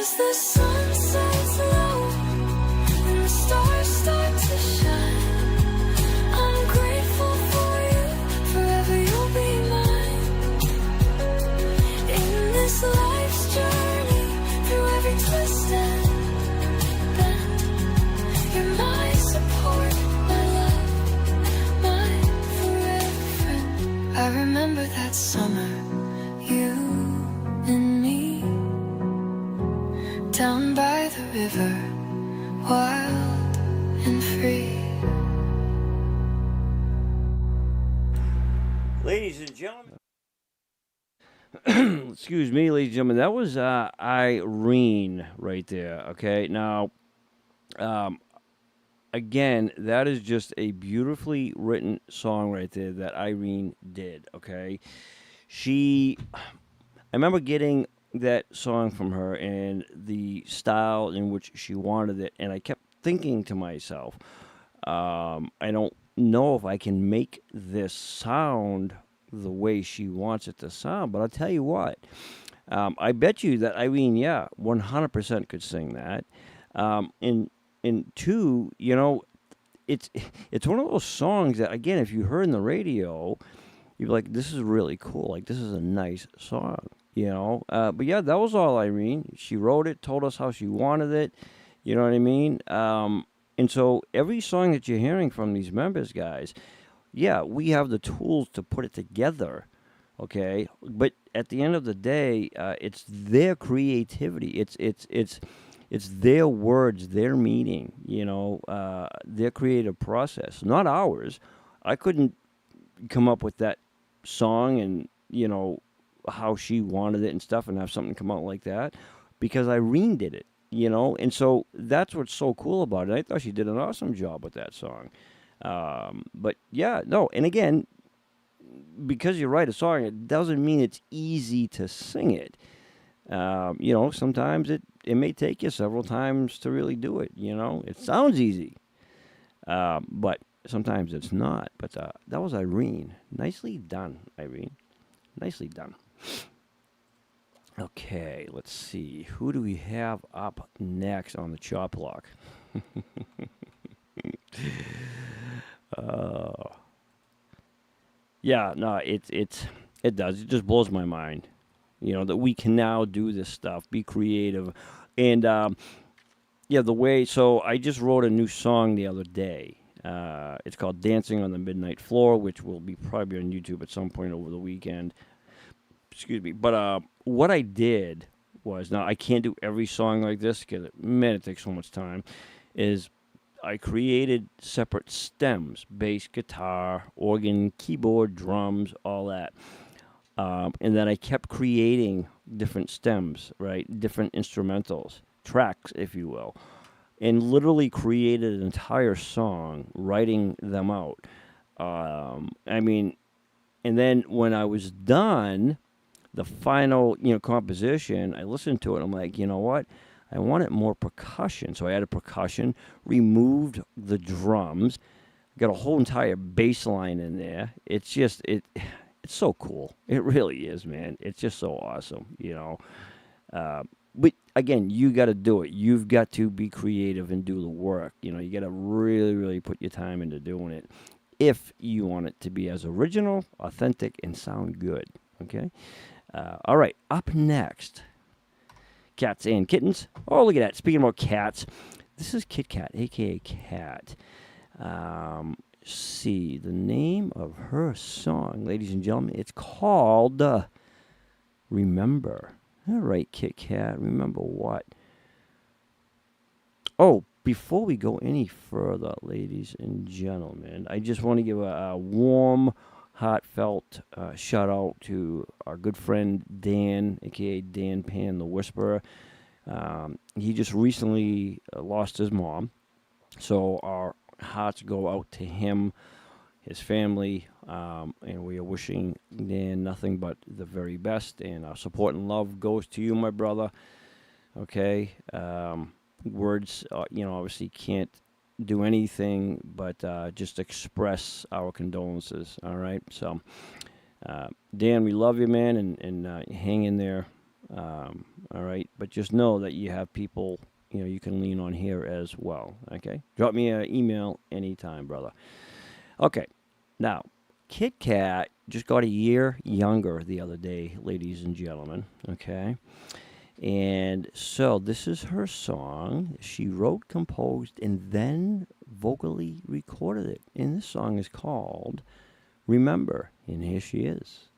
As the sun sets low and the stars start to shine, I'm grateful for you, forever you'll be mine. In this life's journey, through every twist and bend, you're my support, my love, my forever friend. I remember that summer, you and me, down by the river, wild and free. Ladies and gentlemen. Excuse me, ladies and gentlemen. That was Irene right there. Okay. Now, again, that is just a beautifully written song right there that Irene did. Okay. I remember getting that song from her and the style in which she wanted it, and I kept thinking to myself, I don't know if I can make this sound the way she wants it to sound, but I'll tell you what, I bet you that Irene, 100% could sing that. And two, it's one of those songs that, again, if you heard in the radio, you'd be like, this is really cool. Like, this is a nice song, But yeah, that was all Irene. She wrote it, told us how she wanted it. You know what I mean? And so every song that you're hearing from these members, guys, we have the tools to put it together, okay? But at the end of the day, it's their creativity. It's their words, their meaning, their creative process, not ours. I couldn't come up with that song and, how she wanted it and stuff and have something come out like that because Irene did it, And so that's what's so cool about it. I thought she did an awesome job with that song. But yeah, no. And again, because you write a song, it doesn't mean it's easy to sing it. Sometimes it may take you several times to really do it. It sounds easy, but sometimes it's not. But that was Irene. Nicely done, Irene. Nicely done. Okay, let's see. Who do we have up next on the chop block? It does. It just blows my mind, that we can now do this stuff, be creative, and the way. So I just wrote a new song the other day. It's called "Dancing on the Midnight Floor," which will be probably on YouTube at some point over the weekend. Excuse me, but what I did was, now I can't do every song like this because it takes so much time. Is I created separate stems: bass, guitar, organ, keyboard, drums, all that. And then I kept creating different stems, right? Different instrumentals, tracks, if you will, and literally created an entire song, writing them out. And then when I was done, the final, composition, I listened to it. I'm like, you know what? I wanted more percussion. So I added percussion, removed the drums, got a whole entire bass line in there. It's just, it's so cool. It really is, man. It's just so awesome, But again, you got to do it. You've got to be creative and do the work. You got to really, really put your time into doing it if you want it to be as original, authentic, and sound good, okay? All right, up next, Cats and Kittens. Oh, look at that. Speaking about cats, this is Kit Kat, a.k.a. Cat. See, the name of her song, ladies and gentlemen, it's called Remember. All right, Kit Kat, remember what? Oh, before we go any further, ladies and gentlemen, I just want to give a warm, heartfelt shout out to our good friend Dan, a.k.a. Dan Pan, the Whisperer. He just recently lost his mom, so our hearts go out to him, his family, and we are wishing Dan nothing but the very best, and our support and love goes to you, my brother. Okay, words, obviously can't do anything but just express our condolences. All right, so Dan, we love you, man, and hang in there. All right, but just know that you have people, you can lean on here as well. Okay, drop me an email anytime, brother. Okay, now Kit Kat just got a year younger the other day, ladies and gentlemen. Okay, and so this is her song. She wrote, composed, and then vocally recorded it. And this song is called Remember. And here she is.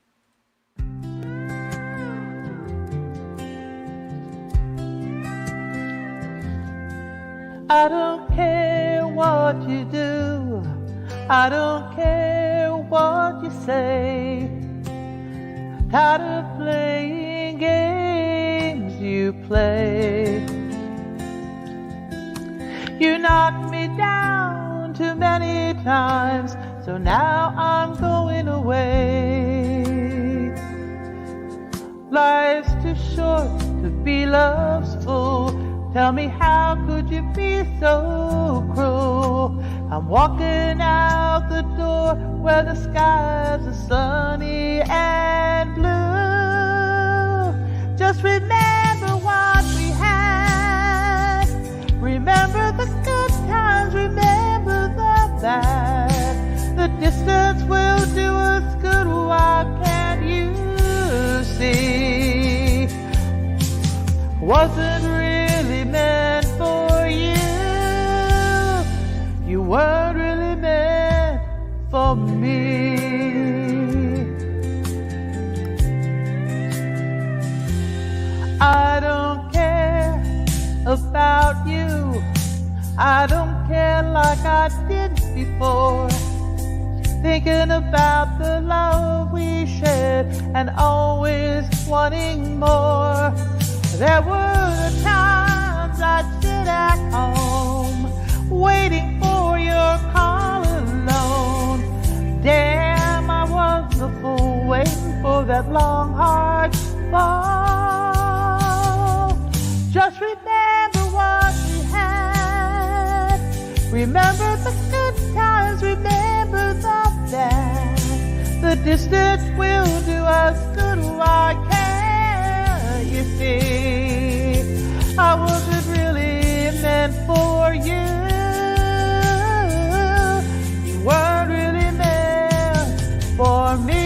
I don't care what you do, I don't care what you say. Tired of playing games you play. You knocked me down too many times, so now I'm going away. Life's too short to be love's fool. Tell me, how could you be so cruel? I'm walking out the door where the skies are sunny and blue. Just remember what we had. Remember the good times, remember the bad. The distance will do us good, why can't you see? Wasn't really meant for you. You weren't really meant for me. I don't care about you. I don't care like I did before. Thinking about the love we shared and always wanting more. There were the times I'd sit at home, waiting for your call alone. Damn, I was a fool, waiting for that long, hard fall. Just remember what we had. Remember the good times, remember the bad. The distance will do us good, why can't you see? I wasn't really meant for you. You weren't really meant for me.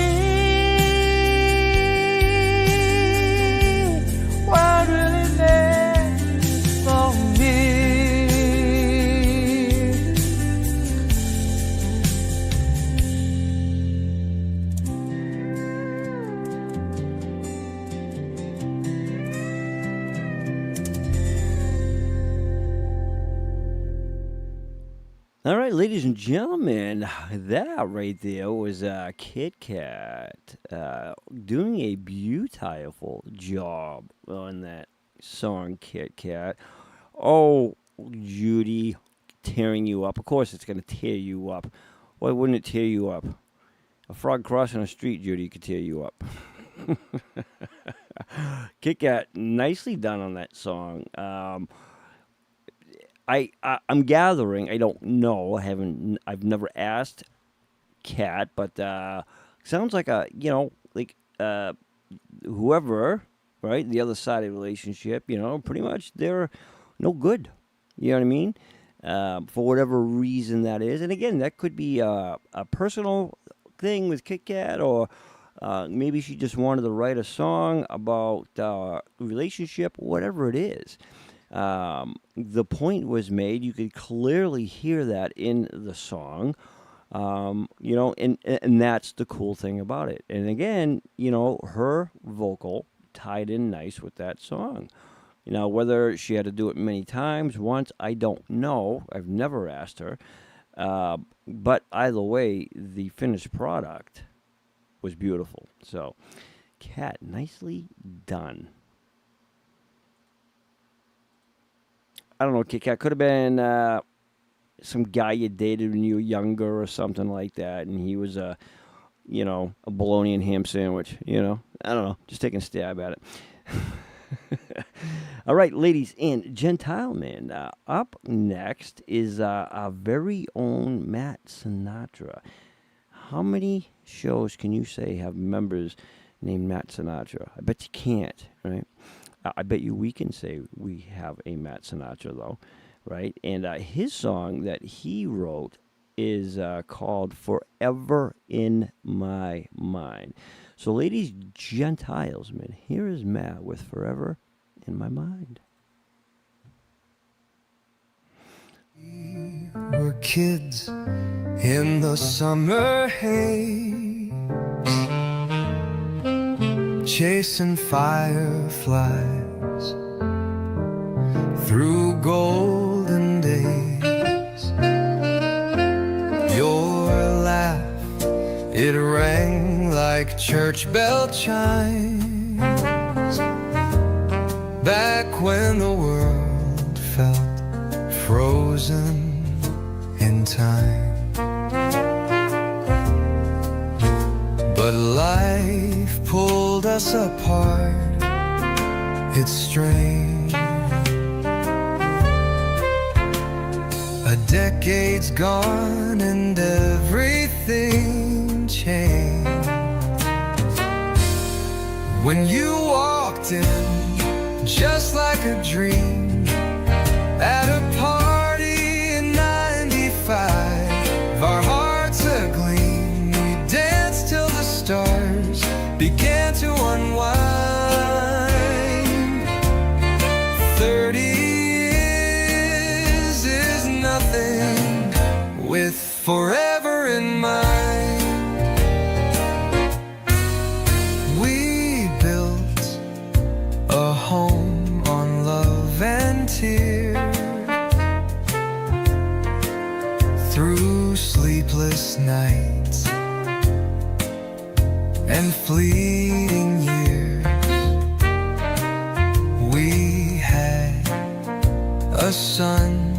Weren't really meant for me. All right, ladies and gentlemen, that right there was Kit Kat doing a beautiful job on that song, Kit Kat. Oh, Judy, tearing you up. Of course it's going to tear you up. Why wouldn't it tear you up? A frog crossing the street, Judy, could tear you up. Kit Kat, nicely done on that song. I'm gathering. I don't know. I've never asked Kat, but sounds like whoever, right, the other side of the relationship, pretty much they're no good. You know what I mean? For whatever reason that is, and again, that could be a personal thing with Kit Kat, or maybe she just wanted to write a song about relationship, whatever it is. The point was made. You could clearly hear that in the song, and that's the cool thing about it. And again, her vocal tied in nice with that song. Whether she had to do it many times, once, I don't know. I've never asked her. But either way, the finished product was beautiful. So, Kat, nicely done. I don't know, Kit Kat. Could have been some guy you dated when you were younger or something like that, and he was a bologna and ham sandwich, I don't know. Just taking a stab at it. All right, ladies and gentlemen, up next is our very own Matt Sinatra. How many shows can you say have members named Matt Sinatra. I bet you can't, right? I bet you we can say we have a Matt Sinatra, though, right? And his song that he wrote is called Forever in My Mind. So, ladies, Gentiles, man, here is Matt with Forever in My Mind. We're kids in the summer haze, chasing fireflies through golden days. Your laugh, it rang like church bell chimes, back when the world felt frozen in time. But life pulled us apart, it's strange. A decade's gone and everything changed. When you walked in, just like a dream, at a party in '95, our hearts agleam. We danced till the stars began to unwind. 30 years is nothing with forever in mind. We built a home on love and tears, through sleepless nights and fleeting years. We had a son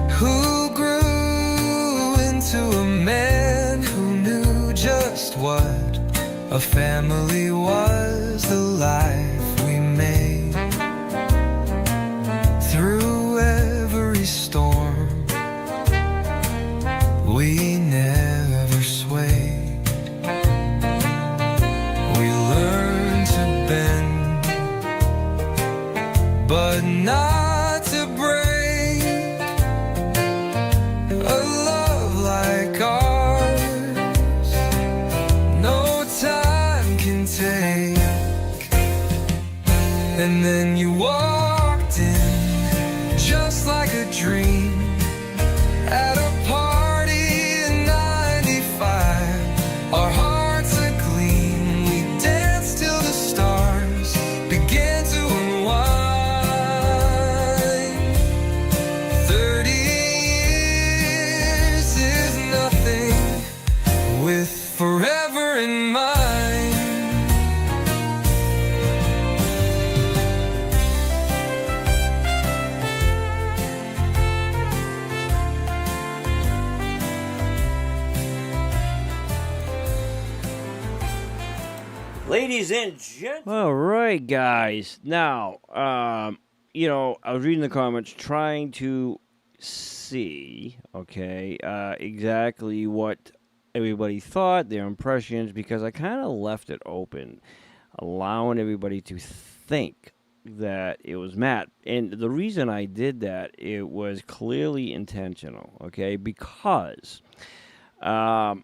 who grew into a man who knew just what a family was, the life we made through every storm. We never swayed. We learned to bend, but not to break. A love like ours, no time can take. And then you walked in, just like a dream, at a party in '95. Our hearts agleam. We danced till the stars began to unwind. 30 years is nothing with forever in mind. Ladies and gentlemen. All right, guys. Now, you know, I was reading the comments trying to see, okay, exactly what everybody thought, their impressions, because I kind of left it open, allowing everybody to think that it was Matt. And the reason I did that, it was clearly intentional, okay, because that,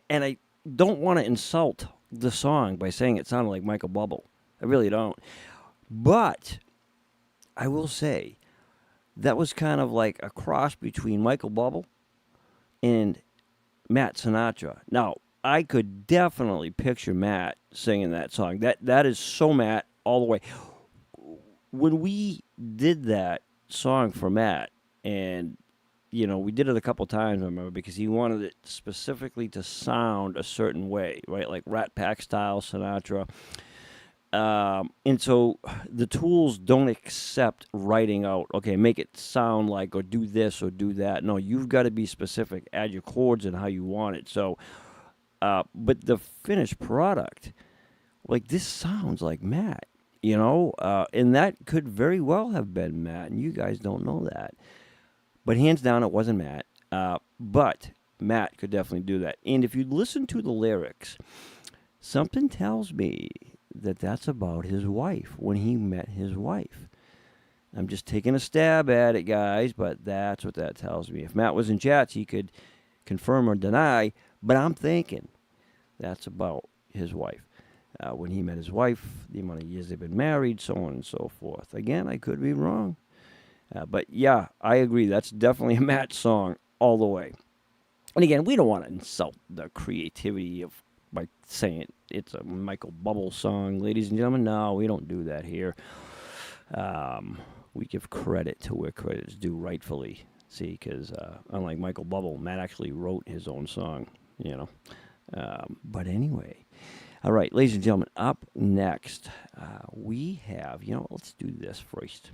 and I don't want to insult the song by saying it sounded like Michael Bublé. I really don't. But I will say that was kind of like a cross between Michael Bublé and Matt Sinatra. Now, I could definitely picture Matt singing that song. That is so Matt all the way. When we did that song for Matt, and you know, we did it a couple times, I remember, because he wanted it specifically to sound a certain way, right? Like Rat Pack style Sinatra. And so the tools don't accept writing out, okay, make it sound like, or do this or do that. No, you've got to be specific, add your chords and how you want it. So, but the finished product, like, this sounds like Matt, you know? And that could very well have been Matt, and you guys don't know that. But hands down, it wasn't Matt. But Matt could definitely do that. And if you listen to the lyrics, something tells me that that's about his wife, when he met his wife. I'm just taking a stab at it, guys, but that's what that tells me. If Matt was in chats, he could confirm or deny, but I'm thinking that's about his wife. When he met his wife, the amount of years they've been married, so on and so forth. Again, I could be wrong. But yeah, I agree. That's definitely a Matt song all the way. And again, we don't want to insult the creativity of by saying it's a Michael Bublé song, ladies and gentlemen. No, we don't do that here. We give credit to where credit is due rightfully. See, because unlike Michael Bublé, Matt actually wrote his own song, you know. But anyway, all right, ladies and gentlemen, up next, we have, let's do this first.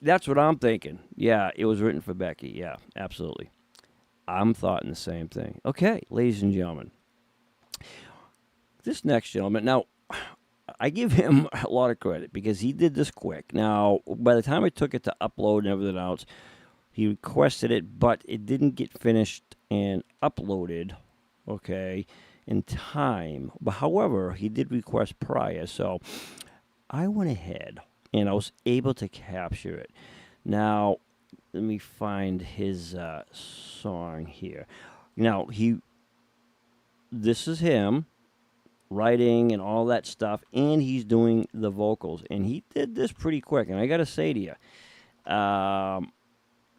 That's what I'm thinking. Yeah, it was written for Becky. Yeah, absolutely. I'm thoughting the same thing. Okay, ladies and gentlemen. This next gentleman, now, I give him a lot of credit because he did this quick. Now, by the time I took it to upload and everything else, he requested it, but it didn't get finished and uploaded, okay, in time. But however, he did request prior, so I went ahead and I was able to capture it. Now, let me find his song here. Now, this is him writing and all that stuff, and he's doing the vocals. And he did this pretty quick, and I got to say to you,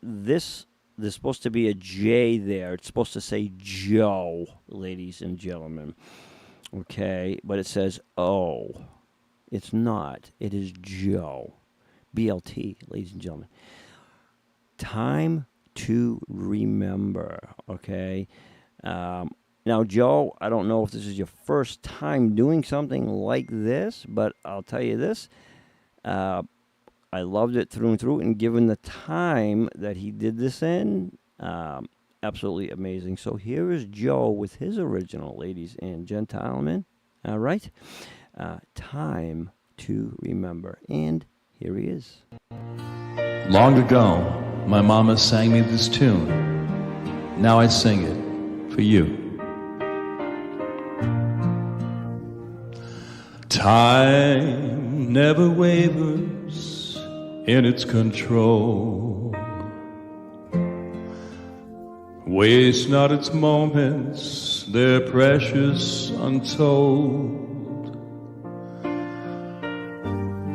there's supposed to be a J there. It's supposed to say Joe, ladies and gentlemen. Okay, but it says O. It's not. It is Joe. BLT, ladies and gentlemen. Time to Remember, okay? Now, Joe, I don't know if this is your first time doing something like this, but I'll tell you this. I loved it through and through, and given the time that he did this in, absolutely amazing. So here is Joe with his original, ladies and gentlemen. All right? Time to Remember. And here he is. Long ago, my mama sang me this tune. Now I sing it for you. Time never wavers in its control. Waste not its moments, they're precious, untold.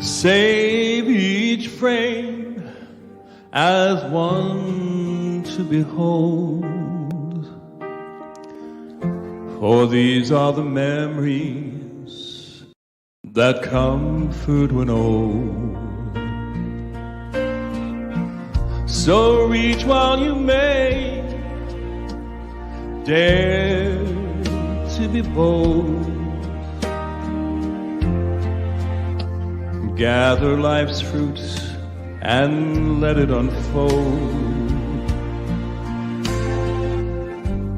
Save each frame as one to behold, for these are the memories that comfort when old. So reach while you may, dare to be bold. Gather life's fruits and let it unfold.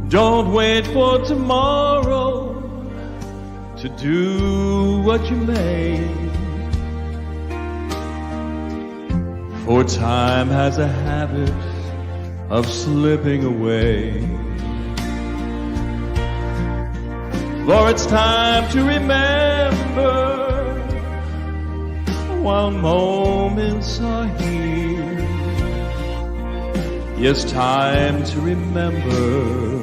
Don't wait for tomorrow to do what you may, for time has a habit of slipping away. For it's time to remember while moments are here. Yes, time to remember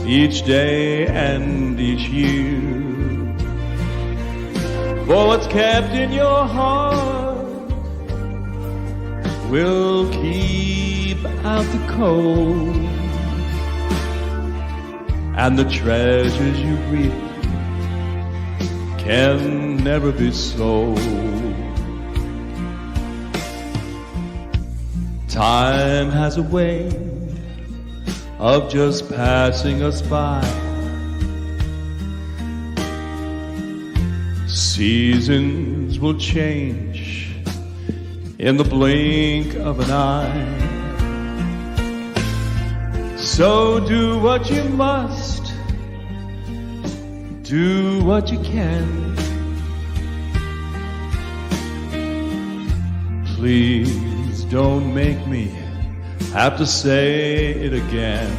each day and each year. For what's kept in your heart will keep out the cold, and the treasures you reap can never be sold. Time has a way of just passing us by. Seasons will change in the blink of an eye. So do what you must, do what you can. Please don't make me have to say it again.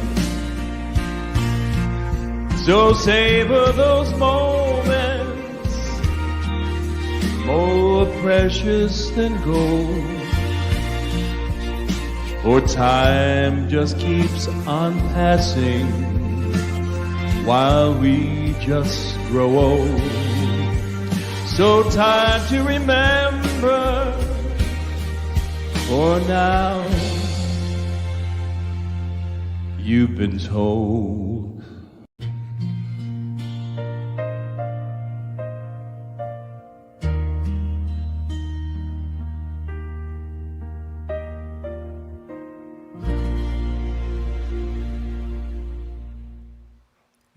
So savor those moments, more precious than gold. For time just keeps on passing while we just grow old. So time to remember, for now you've been told.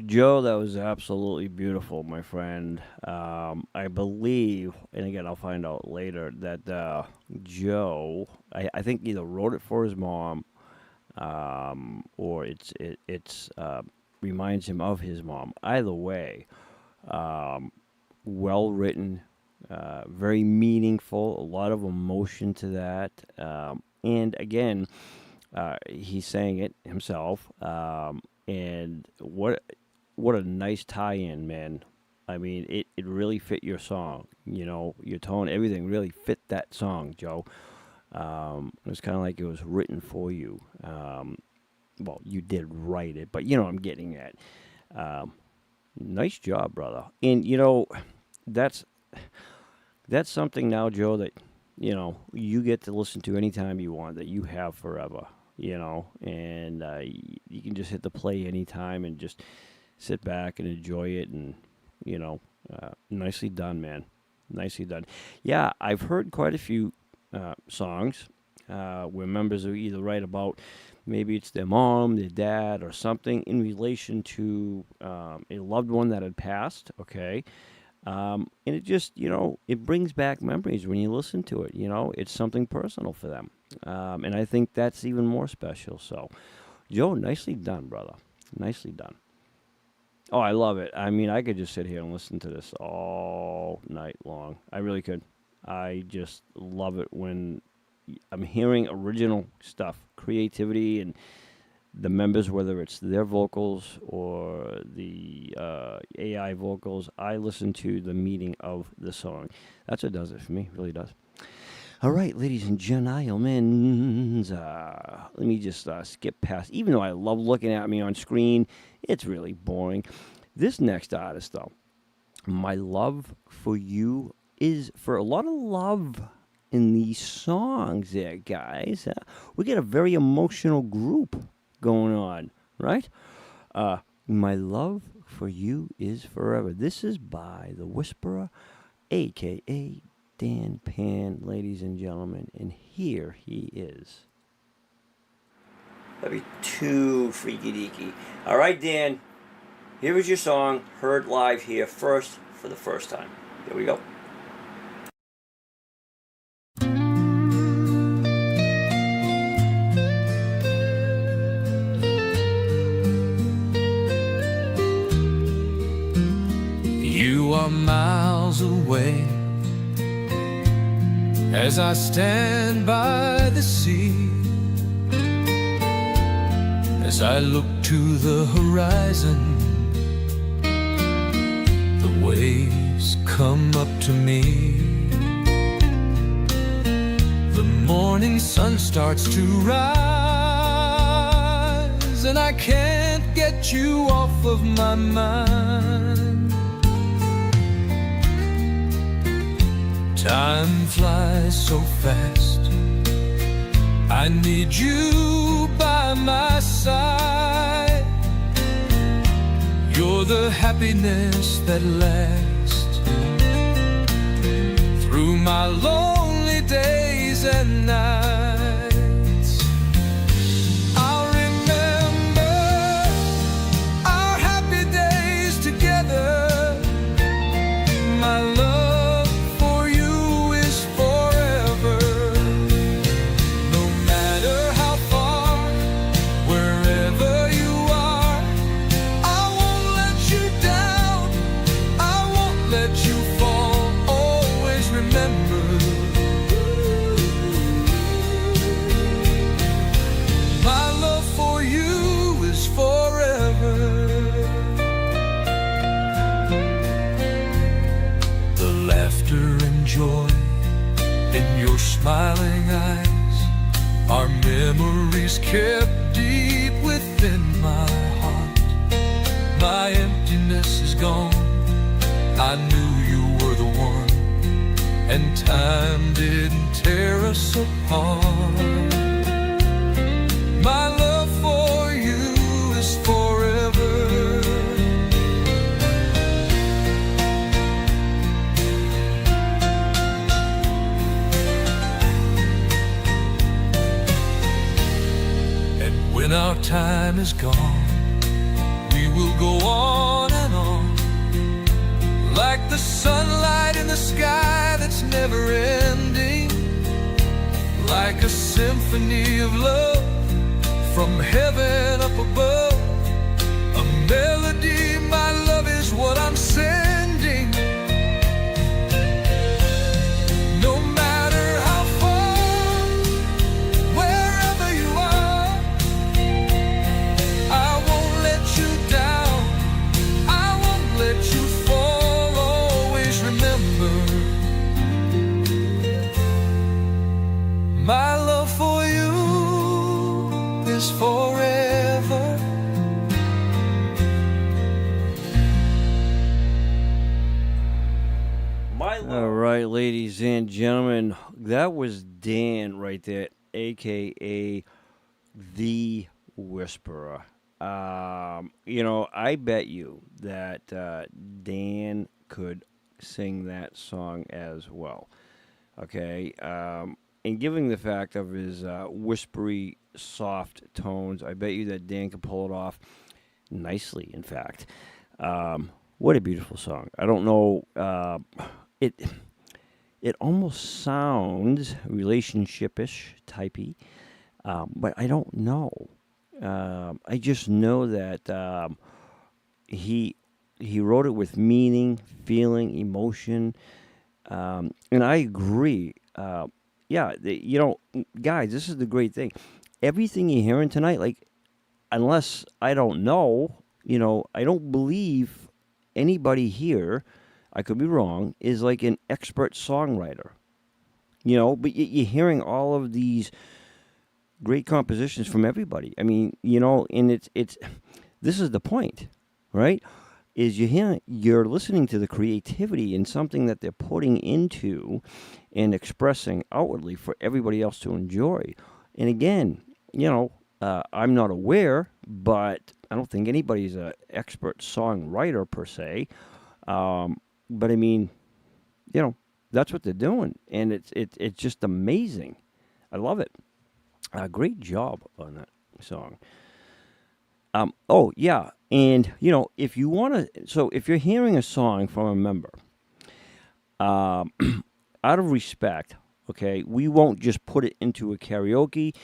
Joe, that was absolutely beautiful, my friend. I believe, and again, I'll find out later, that Joe, I think either wrote it for his mom, or it's reminds him of his mom. Either way, well written, very meaningful, a lot of emotion to that, and again, he's saying it himself, and what a nice tie-in, man. I mean, it really fit your song. You know, your tone, everything really fit that song, Joe. It was kind of like it was written for you. Well, you did write it, but you know what I'm getting at. Nice job, brother. And, you know, that's something now, Joe, that, you know, you get to listen to anytime you want, that you have forever, you know. And you can just hit the play anytime and just sit back and enjoy it, and, you know, nicely done, man. Nicely done. Yeah, I've heard quite a few songs where members are either write about maybe it's their mom, their dad, or something in relation to a loved one that had passed, okay? And it just, you know, it brings back memories when you listen to it, you know? It's something personal for them. And I think that's even more special. So, Joe, nicely done, brother. Nicely done. Oh, I love it. I mean, I could just sit here and listen to this all night long. I really could. I just love it when I'm hearing original stuff, creativity, and the members, whether it's their vocals or the AI vocals. I listen to the meaning of the song. That's what does it for me. It really does. All right, ladies and gentlemen, let me just skip past. Even though I love looking at me on screen, it's really boring. This next artist, though, my love for you is for a lot of love in these songs there, guys. We get a very emotional group going on, right? My love for you is forever. This is by The Whisperer, a.k.a. Dan Pan, ladies and gentlemen, and here he is. That'd be too freaky deaky. All right, Dan, here is your song, heard live here first for the first time. Here we go. You are miles away as I stand by the sea, as I look to the horizon, the waves come up to me. The morning sun starts to rise, and I can't get you off of my mind. Time flies so fast, I need you by my side. You're the happiness that lasts through my lonely days and nights. I'll remember our happy days together. My love laughter and joy in your smiling eyes, our memories kept deep within my heart. My emptiness is gone, I knew you were the one, and time didn't tear us apart. My love for you is forever. And when our time is gone, we will go on and on, like the sunlight in the sky that's never ending, like a symphony of love from heaven up above. A melody, my love, is what I'm sending. No matter how far, wherever you are, I won't let you down, I won't let you fall. Always remember, my love for you is forever. All right, ladies and gentlemen, that was Dan right there, aka the Whisperer. I bet you that Dan could sing that song as well. Okay, and given the fact of his whispery, soft tones, I bet you that Dan can pull it off nicely. In fact, what a beautiful song! I don't know. It almost sounds relationship-ish, typey, but I don't know. I just know that he wrote it with meaning, feeling, emotion, and I agree. Guys, this is the great thing. Everything you're hearing tonight, like, unless I don't know, I don't believe anybody here, I could be wrong, is like an expert songwriter. But you're hearing all of these great compositions from everybody. I mean, and it's this is the point, right? Is you're listening to the creativity in something that they're putting into and expressing outwardly for everybody else to enjoy. And again, I'm not aware, but I don't think anybody's an expert songwriter per se. But I mean, that's what they're doing, and it's just amazing. I love it. Great job on that song. Oh yeah, and if you want to, so if you're hearing a song from a member, out of respect, okay, we won't just put it into a karaoke.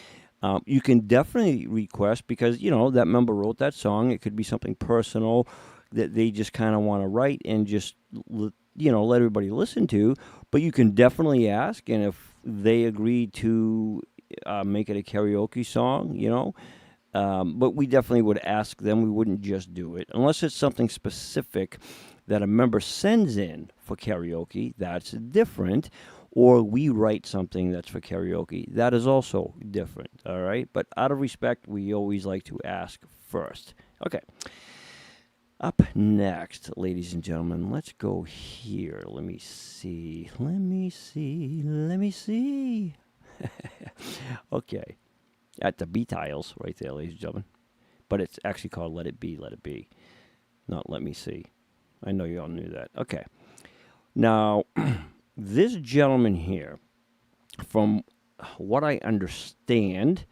You can definitely request, because that member wrote that song. It could be something personal that they just kind of want to write and just let everybody listen to. But you can definitely ask, and if they agree to make it a karaoke song, but we definitely would ask them. We wouldn't just do it unless it's something specific that a member sends in for karaoke. That's different. Or we write something that's for karaoke. That is also different. All right, but out of respect, we always like to ask first. Okay. Up next, ladies and gentlemen, let's go here. Let me see. Okay. At the B tiles right there, ladies and gentlemen. But it's actually called Let It Be, Let It Be. Not Let Me See. I know you all knew that. Okay. Now, this gentleman here, from what I understand,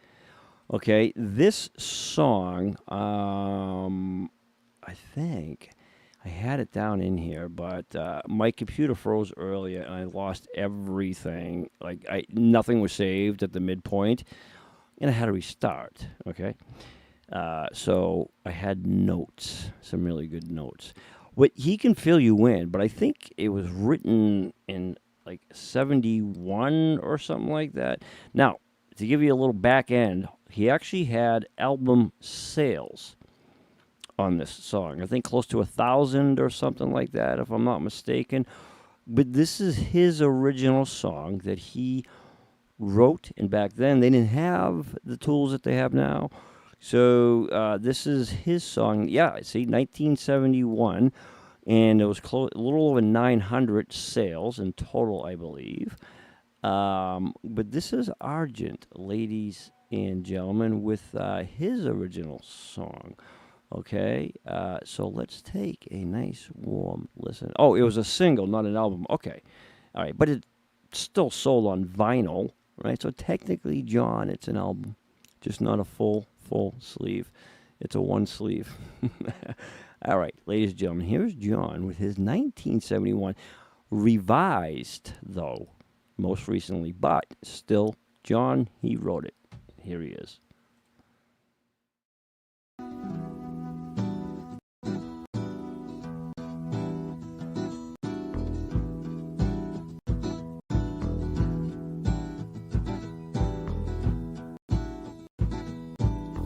okay, this song, I think I had it down in here, but my computer froze earlier and I lost everything. Like, nothing was saved at the midpoint, and I had to restart. Okay, so I had notes, some really good notes. But he can fill you in, but I think it was written in like 71 or something like that. Now, to give you a little back end, he actually had album sales on this song. I think close to 1,000 or something like that, if I'm not mistaken. But this is his original song that he wrote, and back then they didn't have the tools that they have now. So this is his song. Yeah, see, 1971, and it was a little over 900 sales in total, I believe. But this is Argent, ladies and gentlemen, with his original song. Okay, so let's take a nice warm listen. Oh, it was a single, not an album. Okay, all right, but it still sold on vinyl, right? So technically, John, it's an album, just not a full sleeve. It's a one sleeve. All right, ladies and gentlemen, here's John with his 1971 revised, though, most recently, but still, John, he wrote it. Here he is.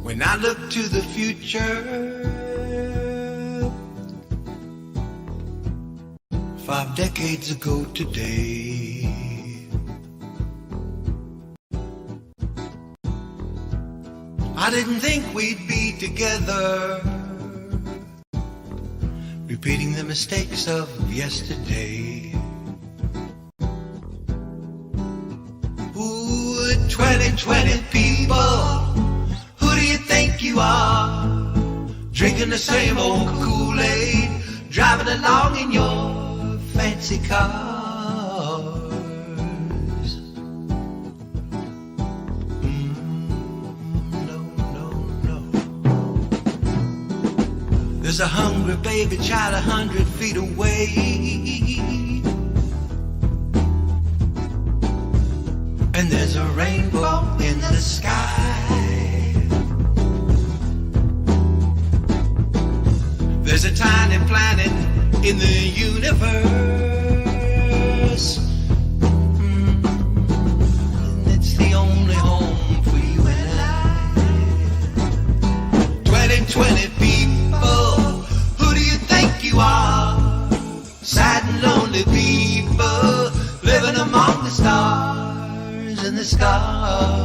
When I look to the future, 5 decades ago today, I didn't think we'd be together, repeating the mistakes of yesterday. Ooh, 2020 people, who do you think you are? Drinking the same old Kool-Aid, driving along in your fancy cars. No, no, no. There's a hungry baby child 100 feet away, and there's a rainbow in the sky. There's a tiny planet in the universe, and it's the only home for you and I. 2020 people, who do you think you are? Sad and lonely people, living among the stars and the scars.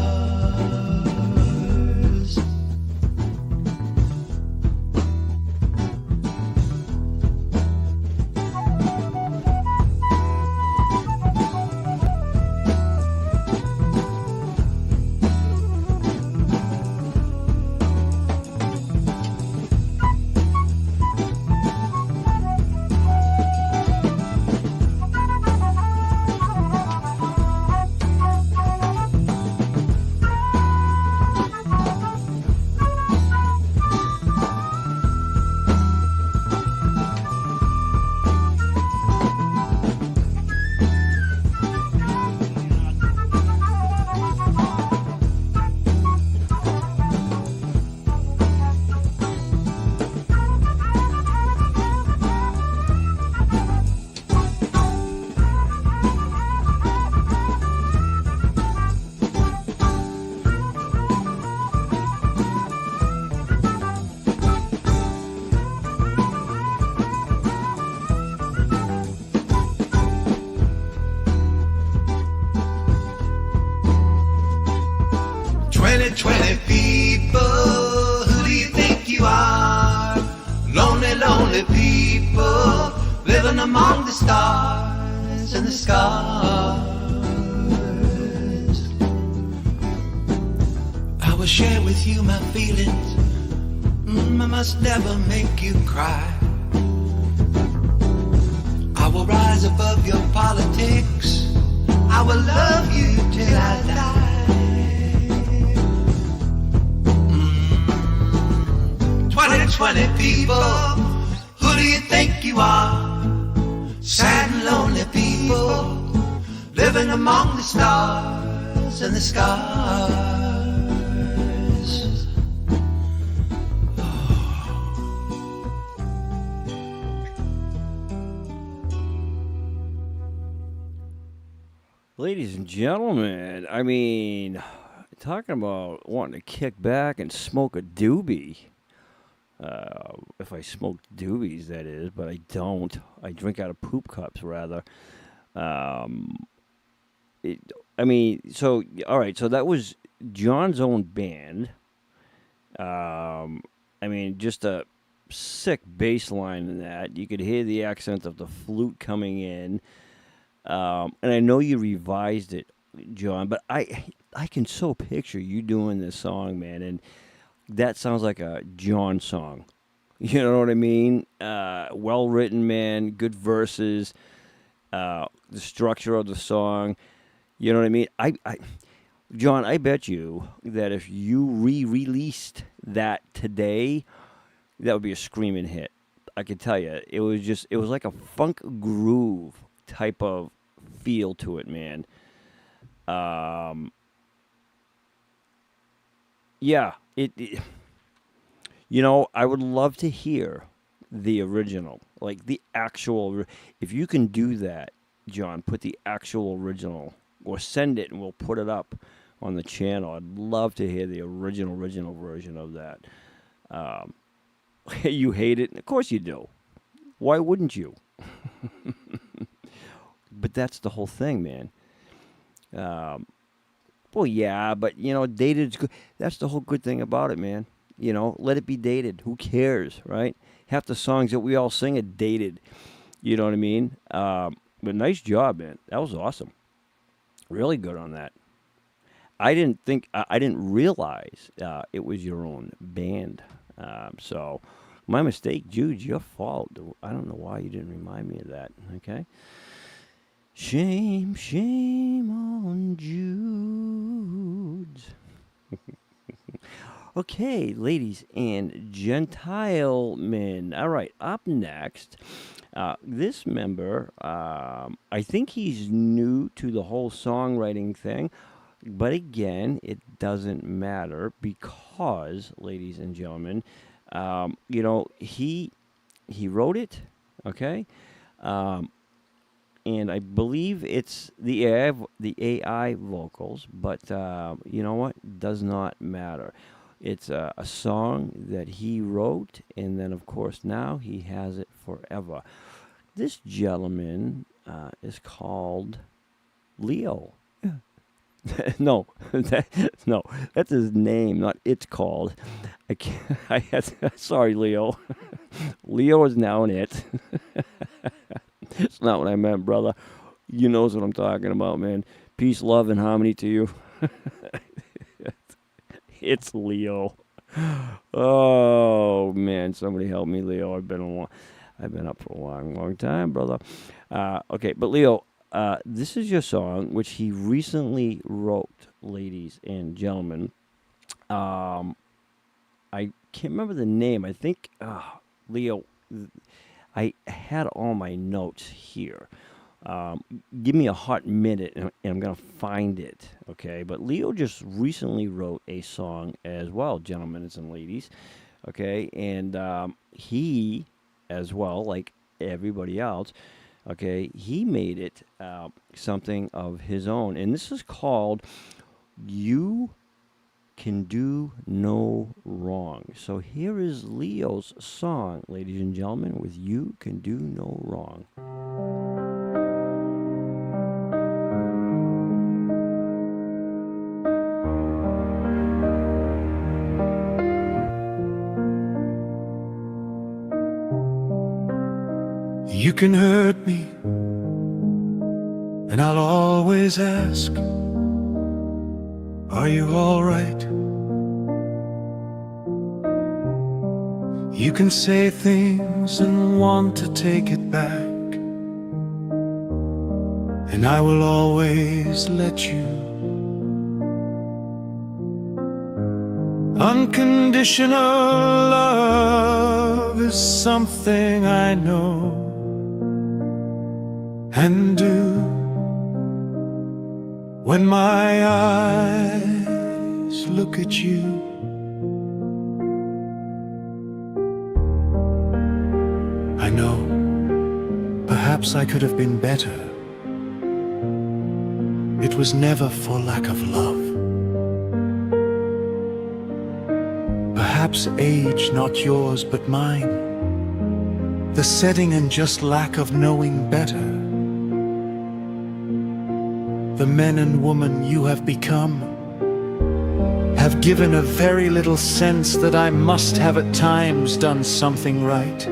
People, who do you think you are? Lonely, lonely people, living among the stars and the scars. I will share with you my feelings, I must never make you cry. I will rise above your politics, I will love you till I die. 20 people, who do you think you are? Sad and lonely people, living among the stars and the scars. Ladies and gentlemen, I mean, talking about wanting to kick back and smoke a doobie. If I smoked doobies, that is, but I don't. I drink out of poop cups, rather. I mean, so all right, so that was John's own band. I mean, just a sick bass line in that. You could hear the accent of the flute coming in. And I know you revised it, John, but I can so picture you doing this song, man, and that sounds like a John song. You know what I mean? Well written, man. Good verses. The structure of the song. You know what I mean? John, I bet you that if you re-released that today, that would be a screaming hit. I can tell you, it was like a funk groove type of feel to it, man. Yeah, you know, I would love to hear the original, like the actual. If you can do that, John, put the actual original or send it and we'll put it up on the channel. I'd love to hear the original version of that. You hate it? Of course you do. Why wouldn't you? But that's the whole thing, man. Well, yeah, but, you know, dated's good. That's the whole good thing about it, man. You know, let it be dated. Who cares, right? Half the songs that we all sing are dated. You know what I mean? But nice job, man. That was awesome. Really good on that. I didn't realize it was your own band. So, my mistake, Jude, your fault. I don't know why you didn't remind me of that, okay? Shame, shame on Jude. Okay, ladies and Gentile men. All right, up next, this member, I think he's new to the whole songwriting thing, but again, it doesn't matter because, ladies and gentlemen, you know, he wrote it, okay? And I believe it's the AI vocals, but you know what? Does not matter. It's a song that he wrote, and then, of course, now he has it forever. This gentleman is called Leo. No, that's his name, not it's called. I can't. Sorry, Leo. Leo is now an it. It's not what I meant, brother. You knows what I'm talking about, man. Peace, love, and harmony to you. It's Leo. Oh man, somebody help me, Leo. I've been up for a long time, brother. Okay, but Leo, this is your song, which he recently wrote, ladies and gentlemen. I can't remember the name. I think Leo. I had all my notes here. Give me a hot minute, and I'm going to find it, okay? But Leo just recently wrote a song as well, gentlemen and ladies, okay? And he, as well, like everybody else, okay, he made it something of his own. And this is called You Can Do No Wrong. So here is Leo's song, ladies and gentlemen, with You Can Do No Wrong. You can hurt me, and I'll always ask, are you all right? You can say things and want to take it back, and I will always let you. Unconditional love is something I know and do. When my eyes look at you, I know perhaps I could have been better. It was never for lack of love. Perhaps age not yours but mine, the setting and just lack of knowing better. The men and women you have become have given a very little sense that I must have at times done something right.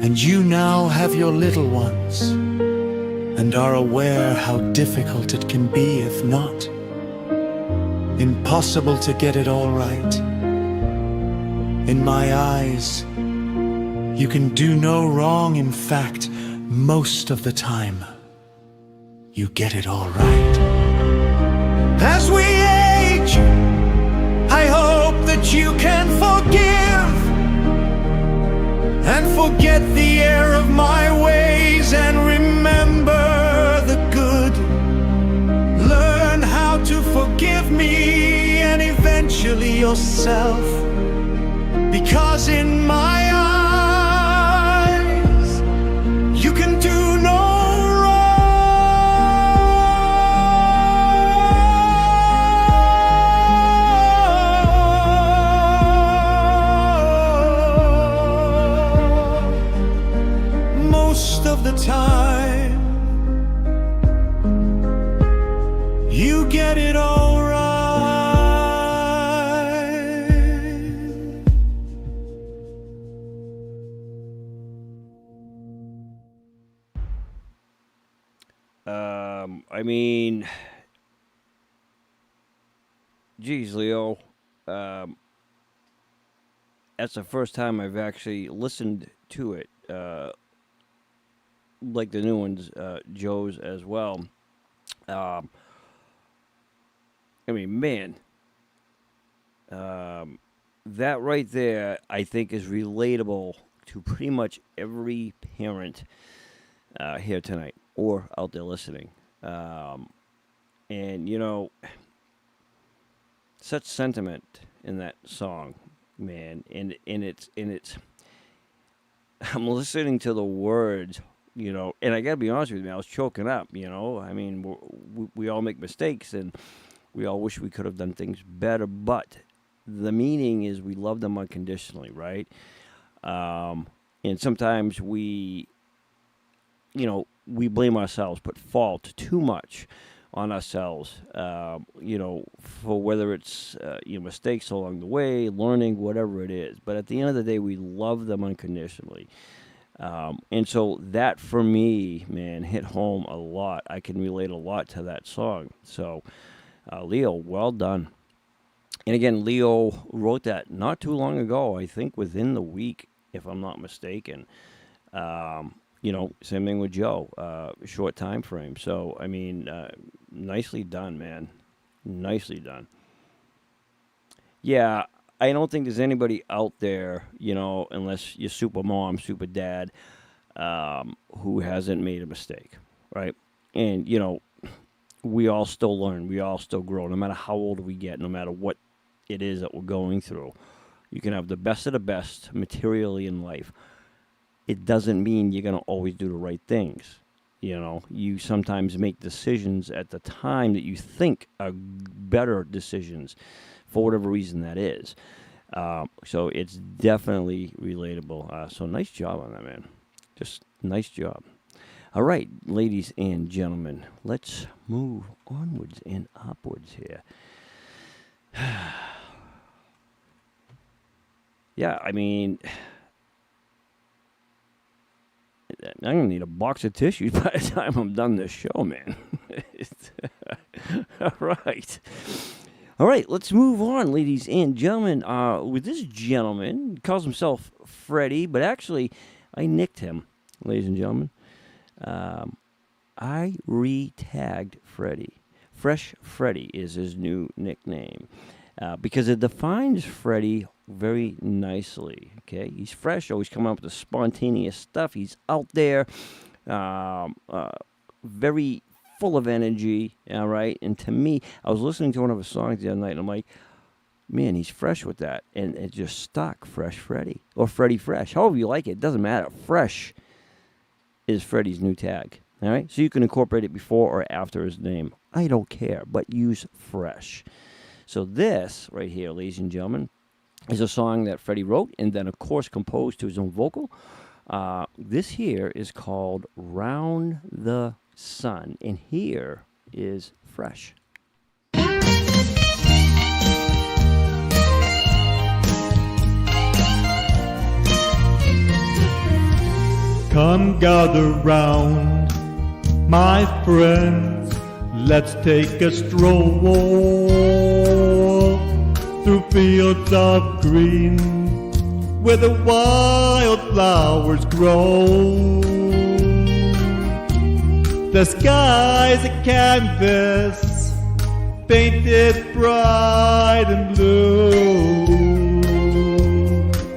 And you now have your little ones, and are aware how difficult it can be, if not impossible, to get it all right. In my eyes, you can do no wrong. In fact, most of the time, you get it all right. As we age, I hope that you can forgive and forget the error of my ways and remember the good. Learn how to forgive me and eventually yourself, because in my eyes you can do no wrong. Most of the time you get it all right. I mean, geez, Leo, that's the first time I've actually listened to it, like the new ones, Joe's as well. I mean, man, that right there, I think, is relatable to pretty much every parent here tonight or out there listening. And, you know, such sentiment in that song, man. And it's I'm listening to the words, you know, and I got to be honest with you, I was choking up, you know. I mean, we all make mistakes, and we all wish we could have done things better, but the meaning is we love them unconditionally, right? And sometimes we, you know, we blame ourselves, put fault too much on ourselves, you know, for whether it's, you know, mistakes along the way, learning, whatever it is. But at the end of the day, we love them unconditionally. And so that, for me, man, hit home a lot. I can relate a lot to that song. So, Leo, well done. And again, Leo wrote that not too long ago, I think within the week, if I'm not mistaken. You know, same thing with Joe, short time frame. So, I mean, nicely done, man. Nicely done. Yeah, I don't think there's anybody out there, you know, unless you're super mom, super dad, who hasn't made a mistake, right? And, you know, we all still learn. We all still grow, no matter how old we get, no matter what it is that we're going through. You can have the best of the best materially in life. It doesn't mean you're going to always do the right things. You know, you sometimes make decisions at the time that you think are better decisions for whatever reason that is. So it's definitely relatable. So nice job on that, man. Just nice job. All right, ladies and gentlemen, let's move onwards and upwards here. Yeah, I mean, I'm going to need a box of tissues by the time I'm done this show, man. All right. All right, let's move on, ladies and gentlemen. With this gentleman, he calls himself Freddie, but actually, I nicked him, ladies and gentlemen. I re-tagged Freddie. Fresh Freddie is his new nickname, because it defines Freddie very nicely. Okay, he's fresh, always coming up with the spontaneous stuff. He's out there, very full of energy. All right, and to me, I was listening to one of his songs the other night, and I'm like, man, he's fresh with that, and it just stuck. Fresh Freddie or Freddie Fresh, however you like it, doesn't matter. Fresh is Freddie's new tag. All right, so you can incorporate it before or after his name. I don't care, but use Fresh. So this right here, ladies and gentlemen, is a song that Freddie wrote and then, of course, composed to his own vocal. This here is called Round the Sun. And here is Fresh. Come gather round, my friends, let's take a stroll through fields of green where the wildflowers grow. The sky's a canvas painted bright and blue.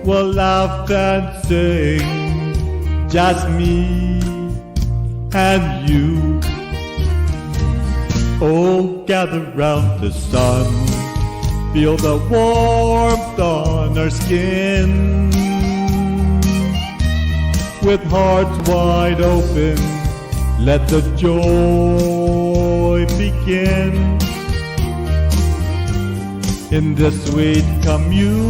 We'll laugh and sing, just me and you. Oh, gather round the sun, feel the warmth on our skin. With hearts wide open, let the joy begin. In this sweet community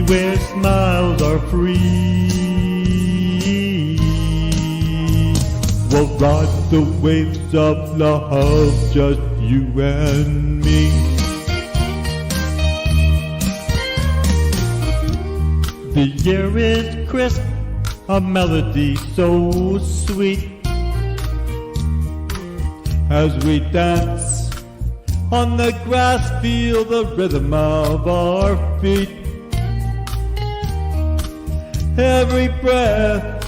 where smiles are free, we'll ride the waves of love, just you and me. The air is crisp, a melody so sweet. As we dance on the grass, feel the rhythm of our feet. Every breath,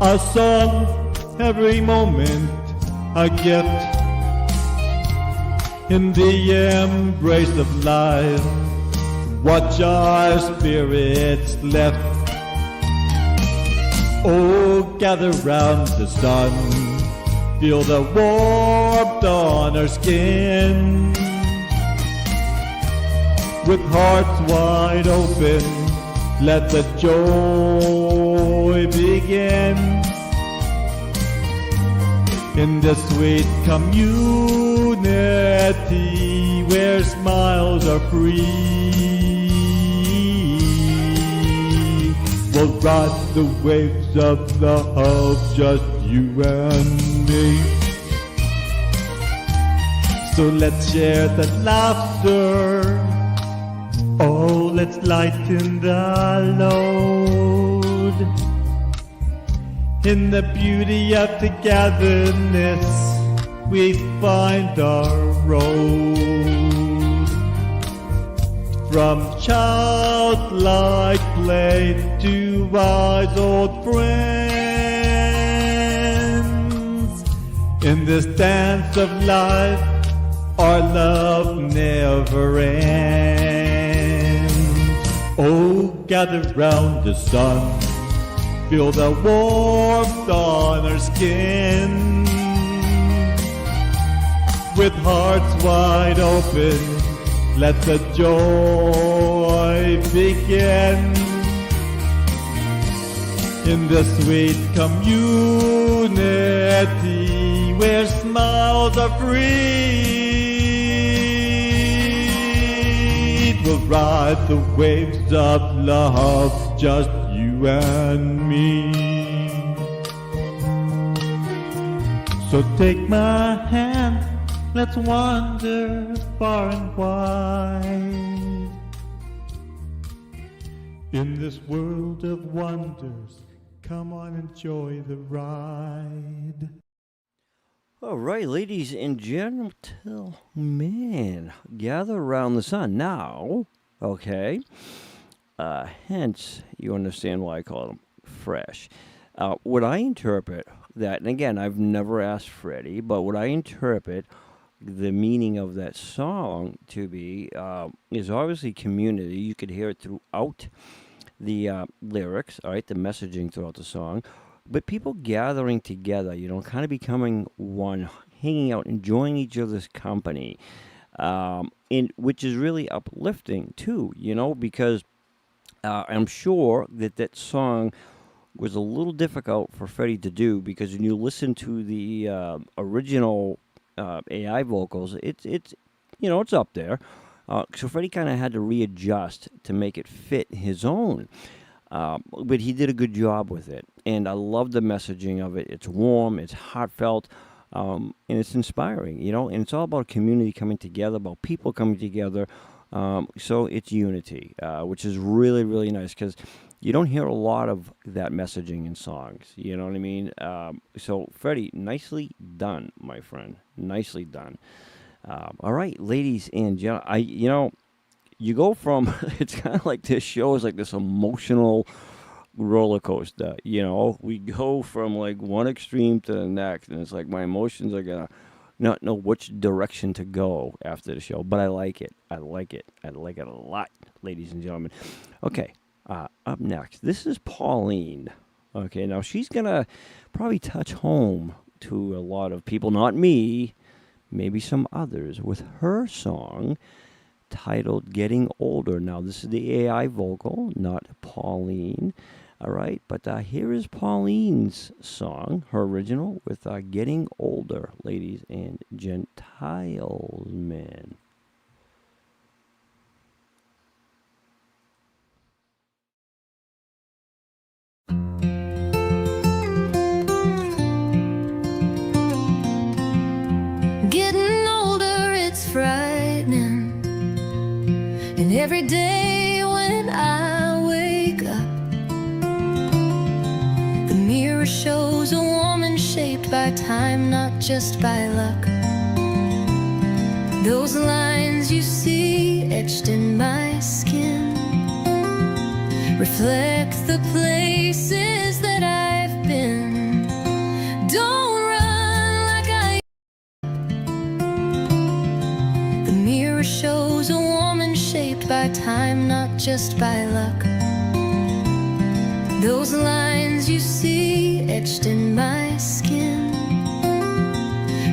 a song, every moment, a gift. In the embrace of life, watch our spirits lift. Oh, gather round the sun, feel the warmth on our skin. With hearts wide open, let the joy begin. In this sweet community where smiles are free, we'll ride the waves of love, just you and me. So let's share the laughter, oh, let's lighten the load. In the beauty of togetherness, we find our road. From childlike play to wise old friends, in this dance of life, our love never ends. Oh, gather round the sun, feel the warmth on our skin. With hearts wide open, let the joy begin. In the sweet community where smiles are free, we'll ride the waves of love, just you and me. So take my hand, let's wander far and wide. In this world of wonders, come on, enjoy the ride. All right, ladies and gentlemen, gather around the sun now, okay? Hence, you understand why I call them fresh. What I interpret that, and again, I've never asked Freddie, but what I interpret the meaning of that song to be is obviously community. You could hear it throughout the lyrics, all right, the messaging throughout the song, but people gathering together, you know, kind of becoming one, hanging out, enjoying each other's company, which is really uplifting too, you know, because I'm sure that song was a little difficult for Freddie to do, because when you listen to the original AI vocals, it's you know, it's up there. So Freddie kind of had to readjust to make it fit his own. But he did a good job with it, and I love the messaging of it. It's warm, it's heartfelt, and it's inspiring, and it's all about community coming together, about people coming together. So it's unity, which is really, really nice, because you don't hear a lot of that messaging in songs. You know what I mean? So, Freddie, nicely done, my friend. Nicely done. All right, ladies and gentlemen, you go from, it's kind of like this show is like this emotional roller coaster. We go from like one extreme to the next, and it's like my emotions are going to not know which direction to go after the show, but I like it. I like it a lot, ladies and gentlemen. Okay, up next, this is Pauline. Okay, now she's going to probably touch home to a lot of people, not me, maybe some others, with her song titled Getting Older. Now, this is the AI vocal, not Pauline. All right, but here is Pauline's song, her original, with Getting Older, ladies and gentlemen. Getting older, it's frightening. And every day when I wake up, the mirror shows a woman shaped by time, not just by luck. Those lines you see etched in my skin reflect the places that I've been. Don't run like I. The mirror shows a woman shaped by time, not just by luck. Those lines you see etched in my skin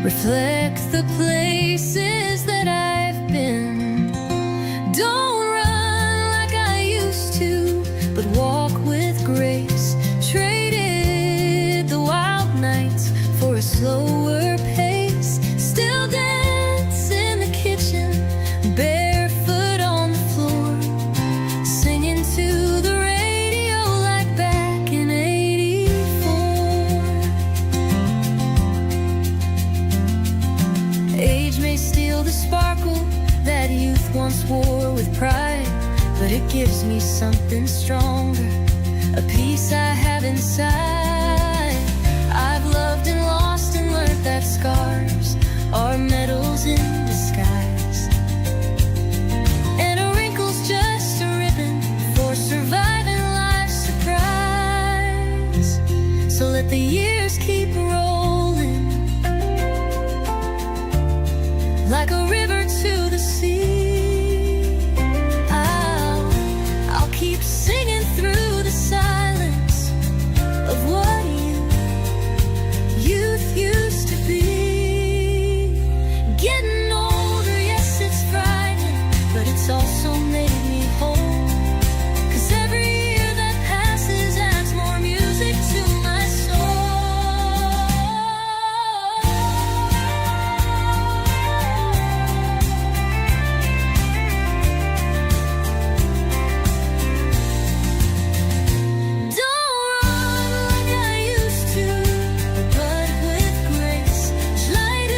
reflect the places that I've been. Don't run like I used to, but walk with grace. Traded the wild nights for a slower pace. Still dance in the kitchen, barefoot on the floor, singing to the radio like back in '84. Age may steal the sparkle that youth once wore with pride, but it gives me something stronger, a peace I have inside. I've loved and lost and learned that scars are medals in disguise, and a wrinkle's just a ribbon for surviving life's surprise. So let the years keep rolling like a river to the sea. I'll keep singing through the silence of what youth used to be. Getting older, yes, it's frightening, but it's also made me whole. 'Cause every year that passes adds more music to my soul. Don't run like I used to, but with grace. Slide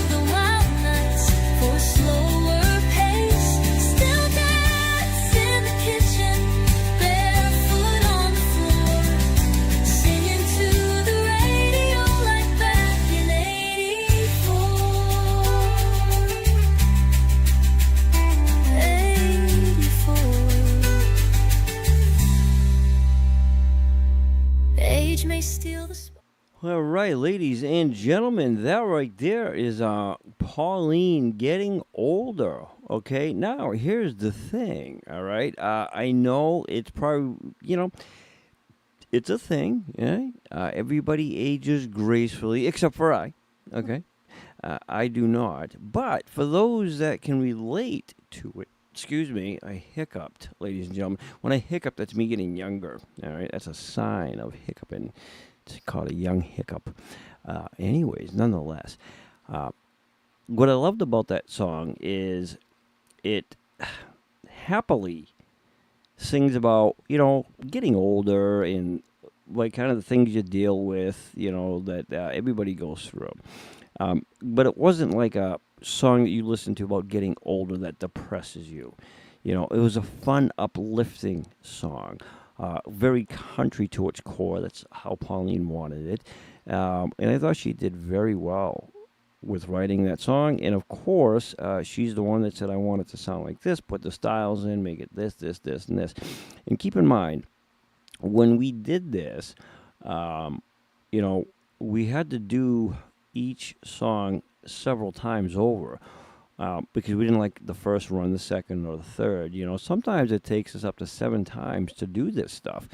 the wild nights for a slower pace. Still dance in the kitchen, barefoot on the floor, singing to the radio like back in '84. Age may steal the spark. All right, ladies and gentlemen, that right there is Pauline Getting Older. Okay, now here's the thing. All right, I know it's probably it's a thing. Yeah, everybody ages gracefully except for I. Okay, I do not. But for those that can relate to it. Excuse me, I hiccuped, ladies and gentlemen. When I hiccup, that's me getting younger. All right, that's a sign of hiccuping. It's called a young hiccup. Anyways, nonetheless, what I loved about that song is it happily sings about, getting older and like kind of the things you deal with, that everybody goes through. But it wasn't like a song that you listen to about getting older that depresses you. It was a fun, uplifting song, very country to its core. That's how Pauline wanted it. And I thought she did very well with writing that song. And of course, she's the one that said, I want it to sound like this, put the styles in, make it this, this, this, and this. And keep in mind, when we did this, we had to do each song several times over. Because we didn't like the first run, the second, or the third. Sometimes it takes us up to 7 times to do this stuff.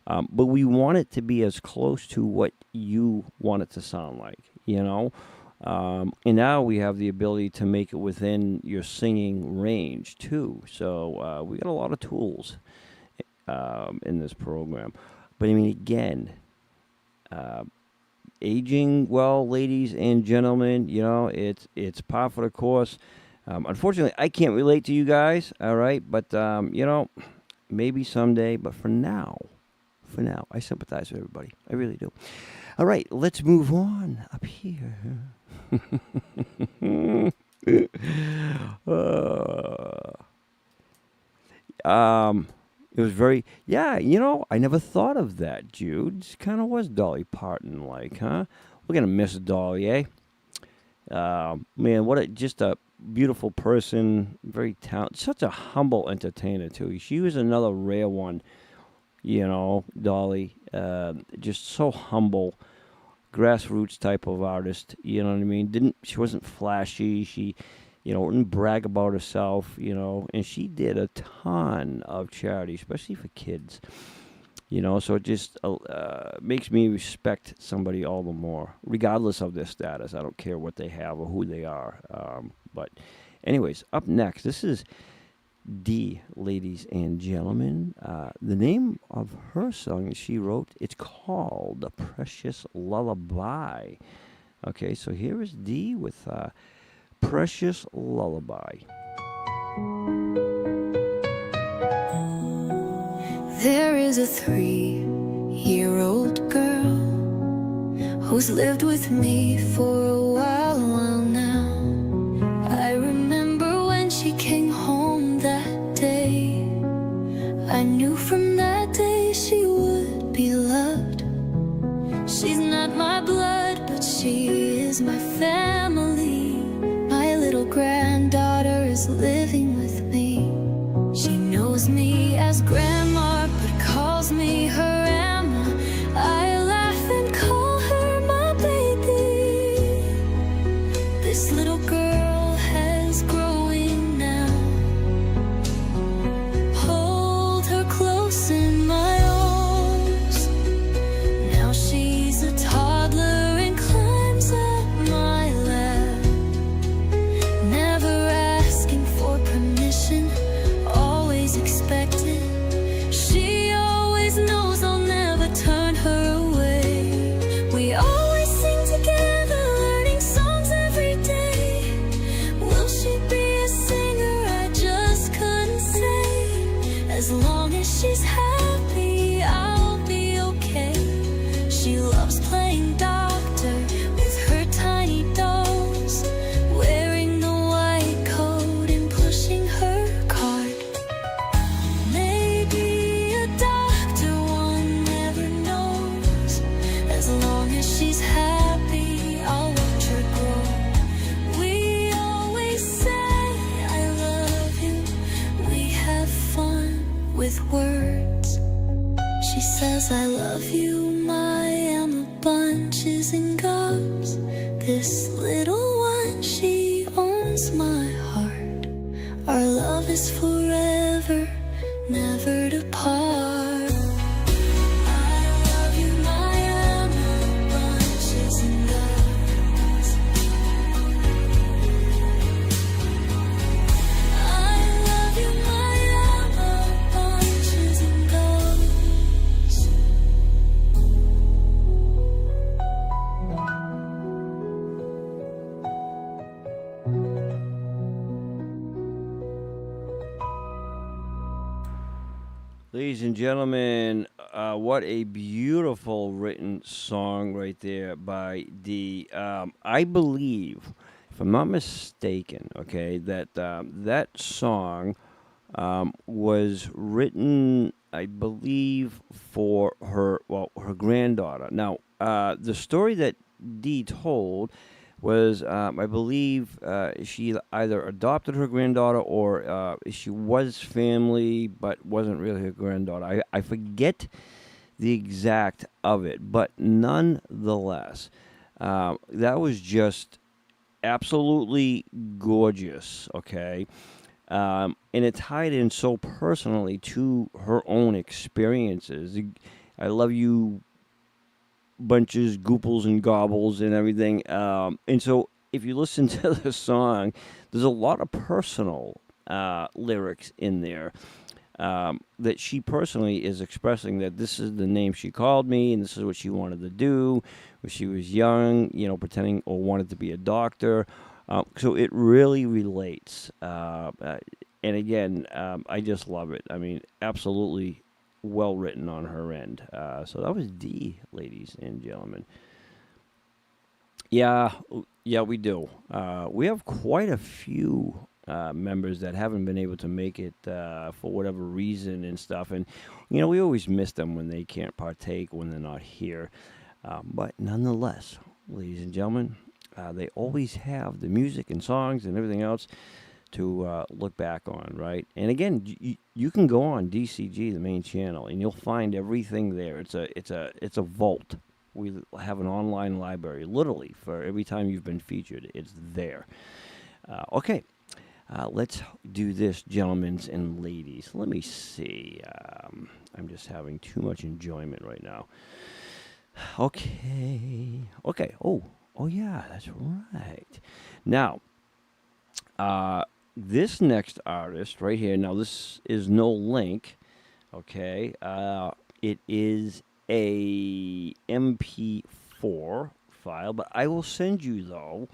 But we want it to be as close to what you want it to sound like, And now we have the ability to make it within your singing range, too. So we got a lot of tools in this program. But, I mean, again, aging well, ladies and gentlemen, it's par for the course. Unfortunately, I can't relate to you guys, all right? But, maybe someday. But for now, I sympathize with everybody. I really do. All right, let's move on up here. It was very, I never thought of that, Jude. It kind of was Dolly Parton-like, huh? We're going to miss Dolly, eh? Man, just a beautiful person, very talented, such a humble entertainer, too. She was another rare one, Dolly. Just so humble, grassroots type of artist, you know what I mean? She wasn't flashy, she wouldn't brag about herself, and she did a ton of charity, especially for kids, so it just makes me respect somebody all the more, regardless of their status. I don't care what they have or who they are. But anyways, up next, this is Dee, ladies and gentlemen. The name of her song that she wrote, it's called The Precious Lullaby. Okay, so here is Dee with Precious Lullaby. There is a 3-year-old girl who's lived with me for a while now. I remember when she came home that day. I knew from that day she would be loved. She's not my blood, but she is my family. My little granddaughter is living with me. She knows me as Grandma, but calls me her Emma. I laugh and call her my baby. This little girl has growing now. Hold her close in my arms. Now she's a toddler and climbs up my lap, never asking for permission, always expected. She always knows I'll never turn her away. We always sing together, learning songs every day. Will she be a singer? I just couldn't say. As long as she's happy, I'll be okay. She loves playing doctor with her tiny dolls, wearing the white coat and pushing her cart. Maybe a doctor, one never knows. As long as she's happy, I'll watch her grow. We always say I love you. We have fun with words. She says I love you, my Emma, bunches and gums. This little one, she owns my heart. Our love is forever, never to part. I love you, my Emma, bunches and gums. I love you, my Emma, bunches and gums. Ladies and gentlemen, what a beautiful written song right there by Dee. I believe, if I'm not mistaken, okay, that that song was written, I believe, for her granddaughter. Now, the story that Dee told was, I believe, she either adopted her granddaughter or she was family but wasn't really her granddaughter. I forget the exact of it, but nonetheless, that was just absolutely gorgeous, okay? And it tied in so personally to her own experiences. I love you bunches, gooples, and gobbles, and everything. And so, if you listen to the song, there's a lot of personal lyrics in there that she personally is expressing that this is the name she called me, and this is what she wanted to do when she was young, pretending or wanted to be a doctor. So it really relates. And again, I just love it. I mean, absolutely well written on her end. So that was D, ladies and gentlemen. Yeah, we do. We have quite a few members that haven't been able to make it for whatever reason and stuff. And, we always miss them when they can't partake, when they're not here. But nonetheless, ladies and gentlemen, they always have the music and songs and everything else to look back on, right? And again, you can go on DCG, the main channel, and you'll find everything there. It's a vault. We have an online library, literally, for every time you've been featured. It's there. Okay, let's do this, gentlemen and ladies. Let me see. I'm just having too much enjoyment right now. Okay. Oh yeah, that's right. Now, this next artist right here, now this is no link, okay? It is a MP4 file, but I will send you, though,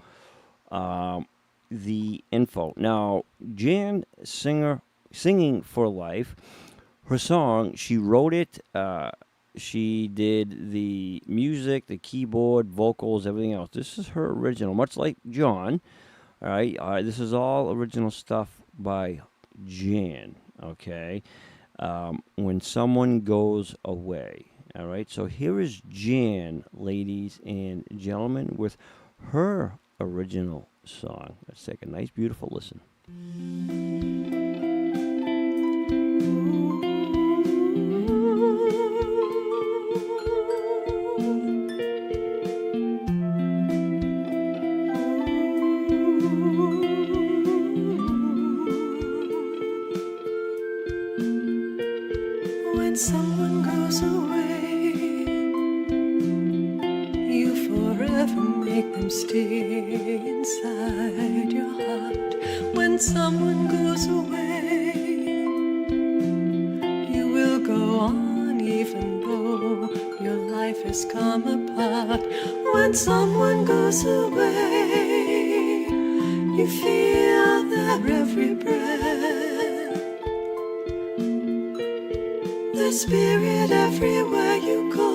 the info. Now, Jan Singing for Life, her song, she wrote it, she did the music, the keyboard, vocals, everything else. This is her original, much like John. All right, this is all original stuff by Jan, okay? When Someone Goes Away, all right? So here is Jan, ladies and gentlemen, with her original song. Let's take a nice, beautiful listen. When someone goes away, you forever make them stay inside your heart. When someone goes away, you will go on even though your life has come apart. When someone goes away, you feel their every breath, their spirit everywhere you go.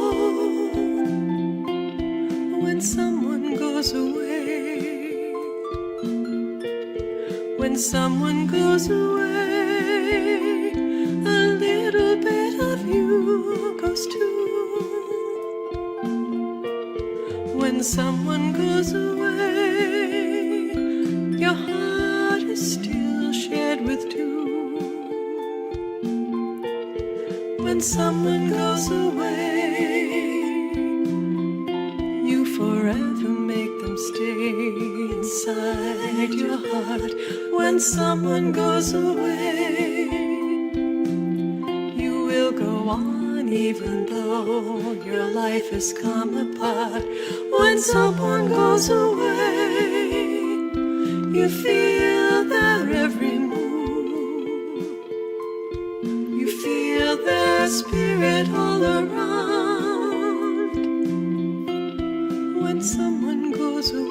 When someone goes away, when someone goes away, a little bit of you goes too. When someone goes away, your heart is still shared with two. When someone goes away, you forever make them stay inside your heart. When someone goes away, you will go on even though your life has come apart. When someone goes away, you feel their every move, you feel their spirit all around. When someone goes away,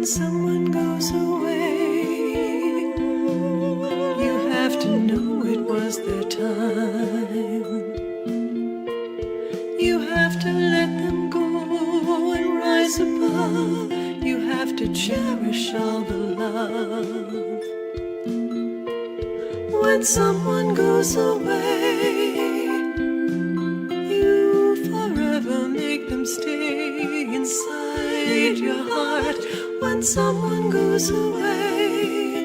when someone goes away, you have to know it was their time. You have to let them go and rise above. You have to cherish all the love. When someone goes away, you forever make them stay inside your heart. When someone goes away,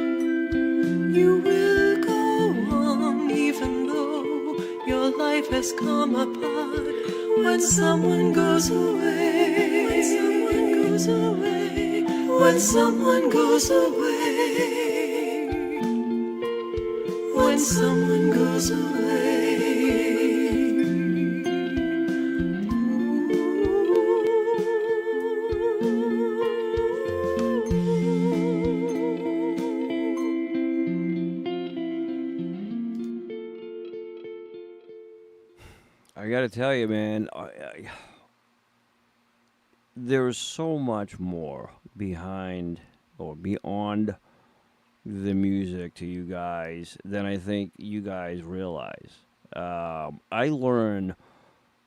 you will go on even though your life has come apart. When someone goes away, when someone goes away, when someone goes away, when someone goes away. I got to tell you, man, there's so much more behind or beyond the music to you guys than I think you guys realize. I learn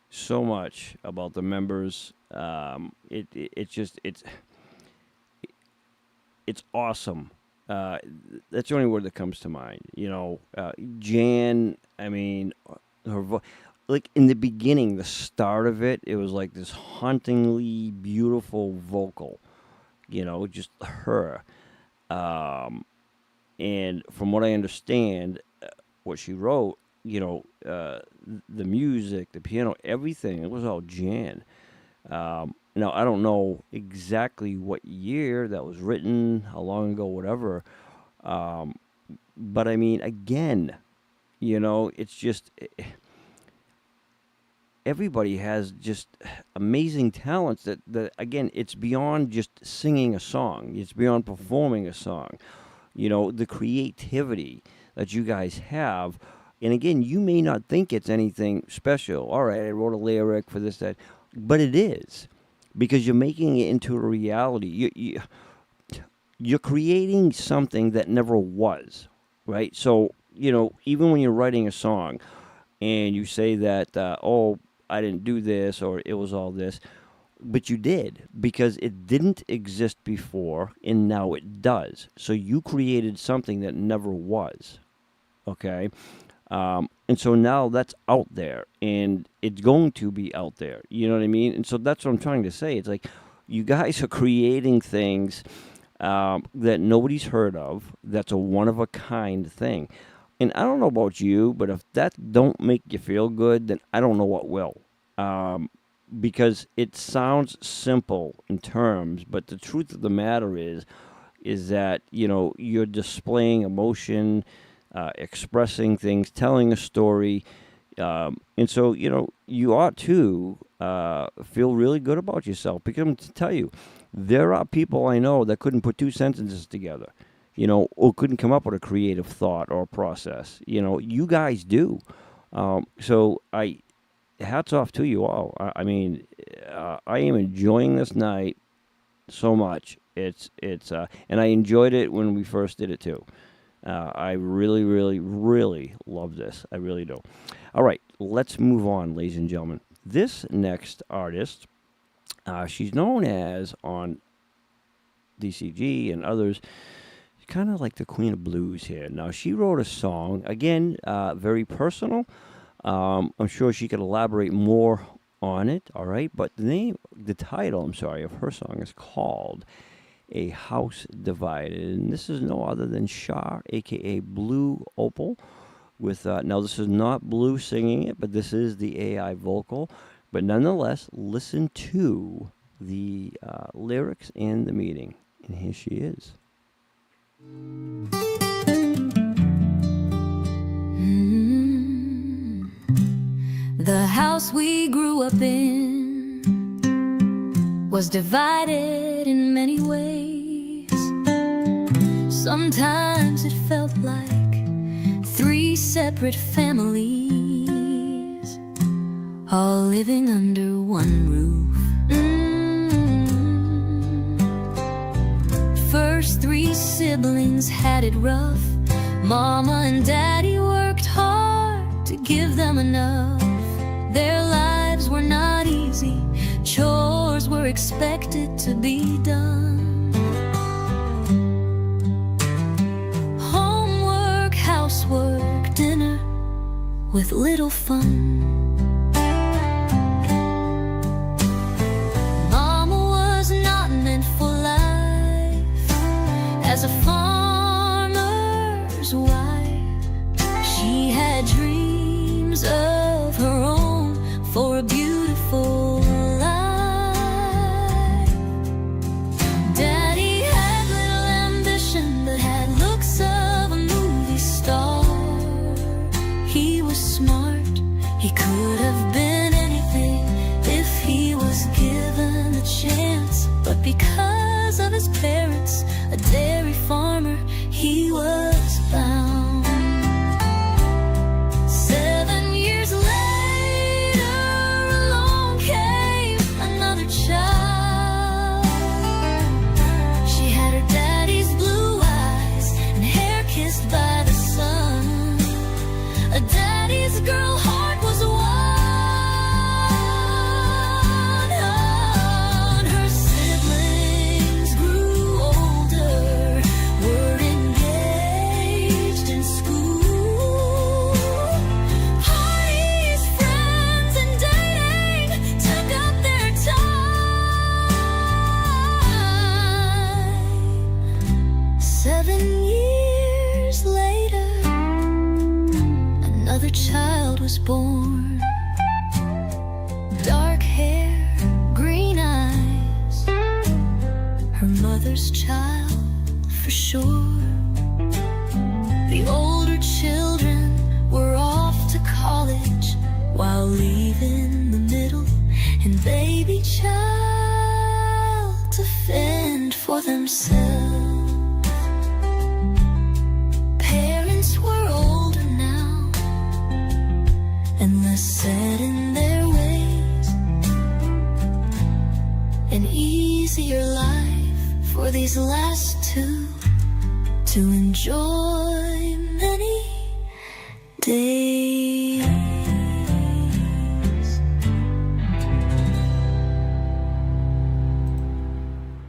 so much about the members. It's awesome. That's the only word that comes to mind. You know, Jan. I mean, like in the beginning, the start of it, it was like this hauntingly beautiful vocal. You know, just her. And from what I understand, what she wrote, you know, the music, the piano, everything, it was all Jan. Now, I don't know exactly what year that was written, how long ago, whatever. But I mean, again, you know, it's just everybody has just amazing talents that again, it's beyond just singing a song. It's beyond performing a song. You know, the creativity that you guys have. And again, you may not think it's anything special. All right, I wrote a lyric for this, that. But it is. Because you're making it into a reality. You're creating something that never was. Right? So, you know, even when you're writing a song and you say that, oh, I didn't do this or it was all this. But you did, because it didn't exist before, and now it does. So you created something that never was, okay? And so now that's out there, and it's going to be out there. You know what I mean? And so that's what I'm trying to say. It's like you guys are creating things that nobody's heard of. That's a one-of-a-kind thing. And I don't know about you, but if that don't make you feel good, then I don't know what will. Because it sounds simple in terms, but the truth of the matter is that, you know, you're displaying emotion, expressing things, telling a story, and so, you know, you ought to feel really good about yourself, because I'm going to tell you, there are people I know that couldn't put two sentences together, you know, or couldn't come up with a creative thought or process. You know, you guys do. So hats off to you all. I mean, I am enjoying this night so much. It's and I enjoyed it when we first did it too. I really, really, really love this. I really do. All right, let's move on, ladies and gentlemen. This next artist, she's known as on DCG and others, kind of like the Queen of Blues here. Now, she wrote a song, again, very personal. I'm sure she could elaborate more on it, all right? But the title of her song is called A House Divided. And this is no other than Shar, a.k.a. Blue Opal. Now, this is not Blue singing it, but this is the AI vocal. But nonetheless, listen to the lyrics and the meaning. And here she is. The house we grew up in was divided in many ways. Sometimes it felt like 3 separate families, all living under one roof. first three siblings had it rough. Mama and Daddy worked hard to give them enough. Their lives were not easy, chores were expected to be done. Homework, housework, dinner with little fun. Mama was not meant for life as a farmer's wife. She had dreams of her own for a beautiful life. Daddy had little ambition but had looks of a movie star. He was smart, he could have been anything if he was given a chance. But because of his parents, a dairy farmer, he was bound. 7 years later, along came another child. She had her daddy's blue eyes and hair kissed by the sun. A daddy's girl heart was won. Her siblings grew older, were engaged in school. Parties, friends, and dating took up their time. 7 years later, another child was born. Dark hair, green eyes, her mother's child for sure. The older children were off to college, while leaving the middle and baby child to fend for themselves. Parents were older now and less set in their ways. An easier life for these last two to enjoy many days.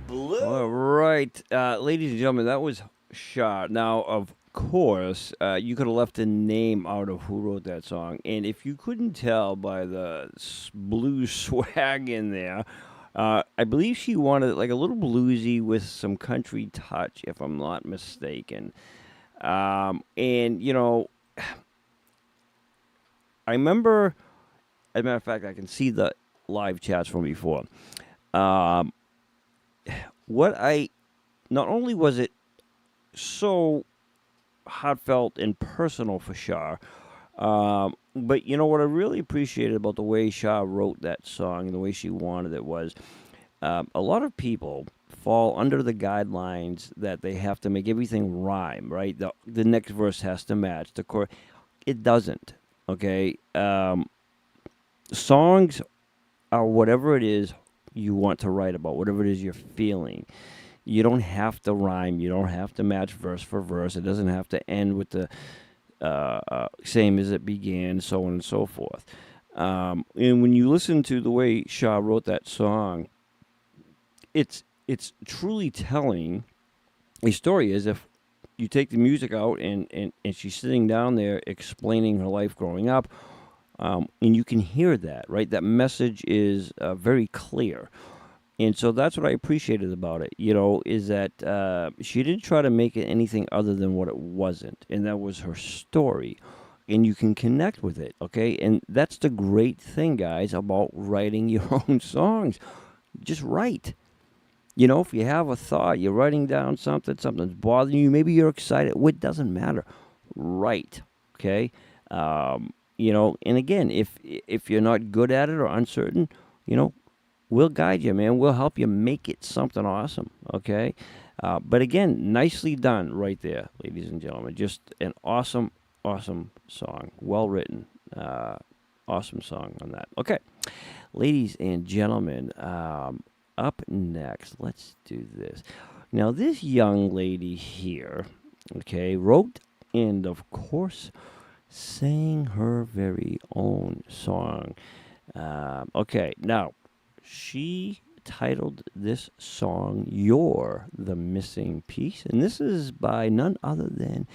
All right, ladies and gentlemen, that was Shah. Now, of course, you could have left a name out of who wrote that song, and if you couldn't tell by the blues swag in there, I believe she wanted like a little bluesy with some country touch, if I'm not mistaken. And you know, I remember, as a matter of fact, I can see the live chats from before. Not only was it so heartfelt and personal for Shah, but you know what I really appreciated about the way Shah wrote that song and the way she wanted it was, a lot of people fall under the guidelines that they have to make everything rhyme, right? The next verse has to match the chorus. It doesn't, okay? Songs are whatever it is you want to write about, whatever it is you're feeling. You don't have to rhyme. You don't have to match verse for verse. It doesn't have to end with the same as it began, so on and so forth. And when you listen to the way Shah wrote that song, it's truly telling a story as if you take the music out and she's sitting down there explaining her life growing up, and you can hear that, right? That message is very clear. And so that's what I appreciated about it, you know, is that she didn't try to make it anything other than what it wasn't. And that was her story. And you can connect with it, okay? And that's the great thing, guys, about writing your own songs. Just write. You know, if you have a thought, you're writing down something's bothering you, maybe you're excited. It doesn't matter. Write, okay? You know, and again, if you're not good at it or uncertain, you know, we'll guide you, man. We'll help you make it something awesome, okay? But again, nicely done right there, ladies and gentlemen. Just an awesome, awesome song. Well written. Awesome song on that. Okay, ladies and gentlemen, up next, let's do this. Now, this young lady here, okay, wrote and, of course, sang her very own song. Okay, now, she titled this song You're the Missing Piece, and this is by none other than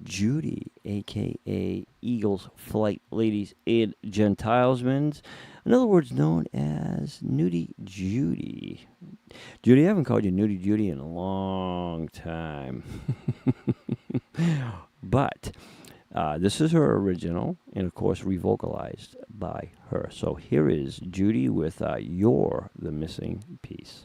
Judy, aka Eagles Flight Ladies and Gentilesmen, in other words, known as Nudie Judy. Judy, I haven't called you Nudie Judy in a long time. But this is her original, and of course, revocalized by her. So here is Judy with You're the Missing Piece.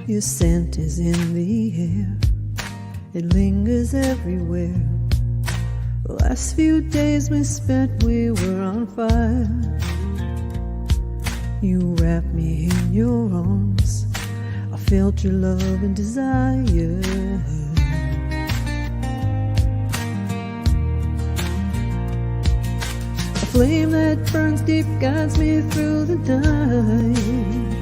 Your scent is in the air, it lingers everywhere. The last few days we spent, we were on fire. You wrapped me in your arms, I felt your love and desire. A flame that burns deep guides me through the night.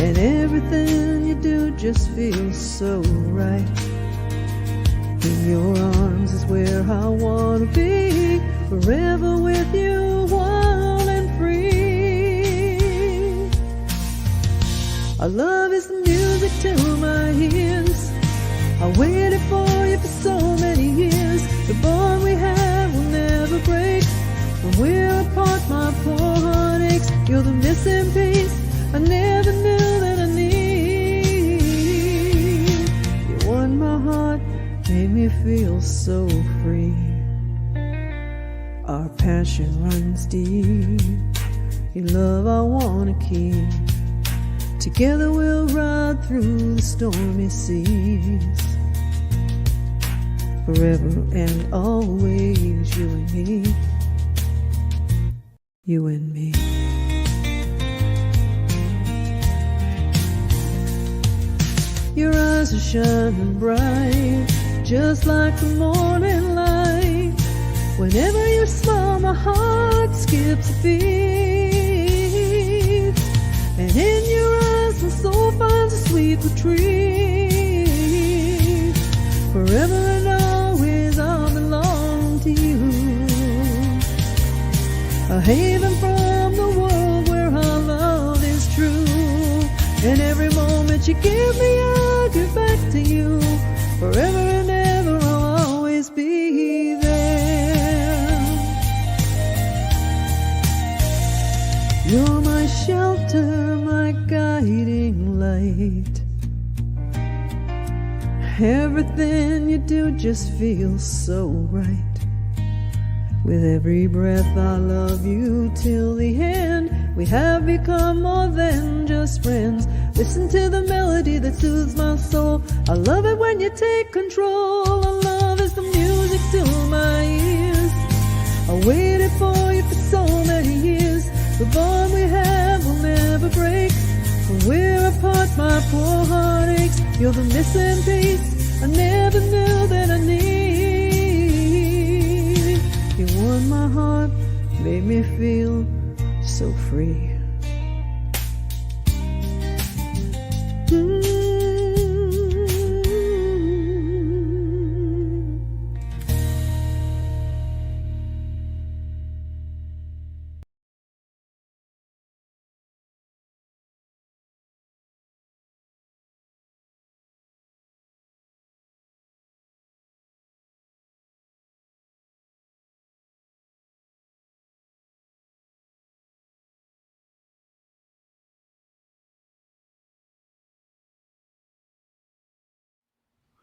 And everything you do just feels so right. In your arms is where I want to be, forever with you, wild and free. Our love is the music to my ears. I waited for you for so many years. The bond we have will never break. When we're apart, my poor heart aches. You're the missing piece I never knew that I need. You won my heart, made me feel so free. Our passion runs deep, your love I wanna keep. Together we'll ride through the stormy seas. Forever and always, you and me. You and me. Your eyes are shining bright, just like the morning light. Whenever you smile, my heart skips a beat. And in your eyes, my soul finds a sweet retreat. Forever and always, I'll belong to you. A haven from the world where our love is true. And every moment you give me, I'll give back to you. Forever and ever, I'll always be there. You're my shelter, my guiding light. Everything you do just feels so right. With every breath I love you till the end. We have become more than just friends. Listen to the melody that soothes my soul. I love it when you take control. Our love is the music to my ears. I waited for you for so many years. The bond we have will never break. When we're apart, my poor heart aches. You're the missing piece I never knew that I need. You won my heart, made me feel so free.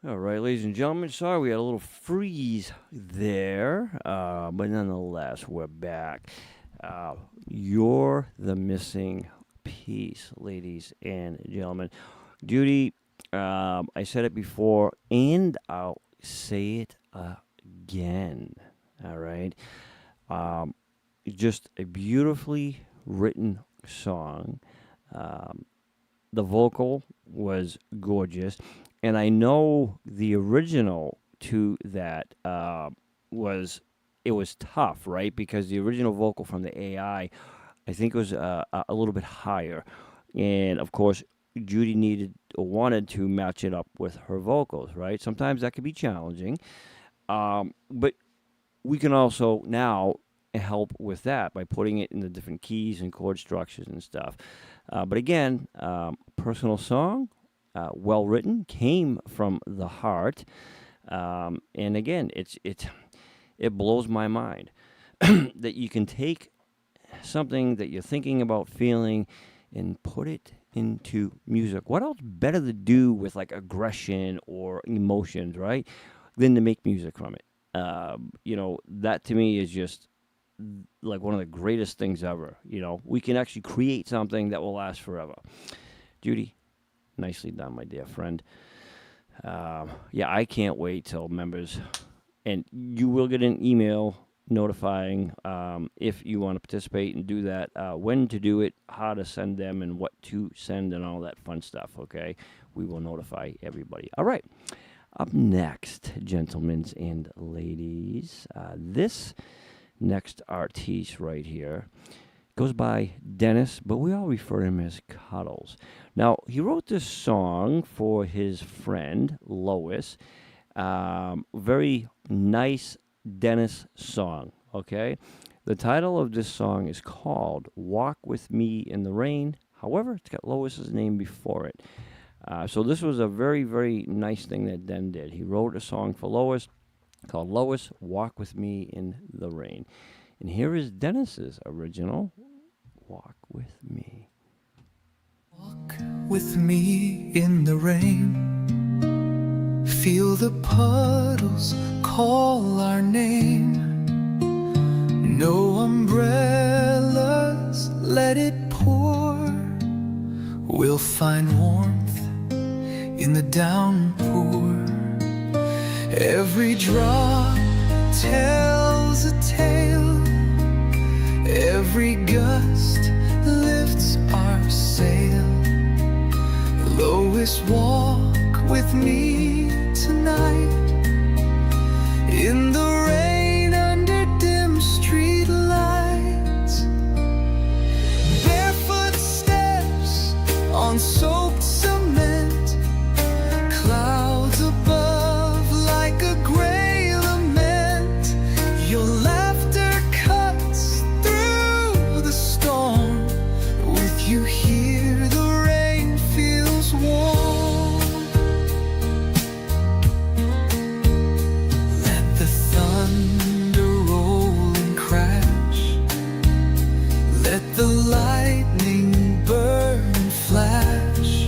All right, ladies and gentlemen, sorry we had a little freeze there, but nonetheless, we're back. You're the missing piece, ladies and gentlemen. Judy, I said it before, and I'll say it again. All right, just a beautifully written song. The vocal was gorgeous. And I know the original to that was it was tough, right? Because the original vocal from the AI, I think, was a little bit higher, and of course, Judy needed or wanted to match it up with her vocals, right? Sometimes that could be challenging, but we can also now help with that by putting it in the different keys and chord structures and stuff. But again, personal song, well written, came from the heart, and again, it blows my mind that you can take something that you're thinking about feeling and put it into music. What else better to do with like aggression or emotions, right, than to make music from it? That to me is just like one of the greatest things ever. We can actually create something that will last forever. Judy, nicely done, my dear friend. I can't wait till members, and you will get an email notifying if you want to participate and do that, when to do it, how to send them, and what to send, and all that fun stuff, okay? We will notify everybody. All right. Up next, gentlemen and ladies, this next artiste right here goes by Dennis, but we all refer to him as Cuddles. Now, he wrote this song for his friend, Lois. Very nice Dennis song, okay? The title of this song is called Walk With Me in the Rain. However, it's got Lois's name before it. So this was a very, very nice thing that Den did. He wrote a song for Lois called Lois, Walk With Me in the Rain. And here is Dennis's original, Walk With Me. Walk with me in the rain. Feel the puddles call our name. No umbrellas, let it pour. We'll find warmth in the downpour. Every drop tells a tale. Every gust lifts our sail. Lois, walk with me tonight. In the rain under dim street lights. Barefoot steps on soaked cement. Clouds above like a gray lament. Your laughter cuts through the storm. With you here the rain feels warm. Let the thunder roll and crash. Let the lightning burn and flash.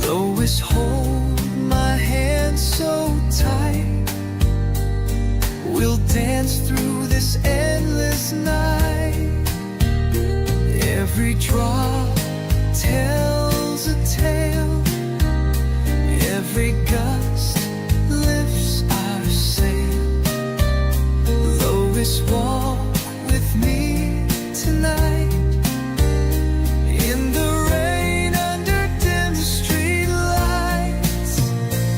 Lois, hold my hand so tight. We'll dance through this endless night. Every drop tells a tale. Every gust lifts our sail. Lois, walk with me tonight. In the rain under dim street lights.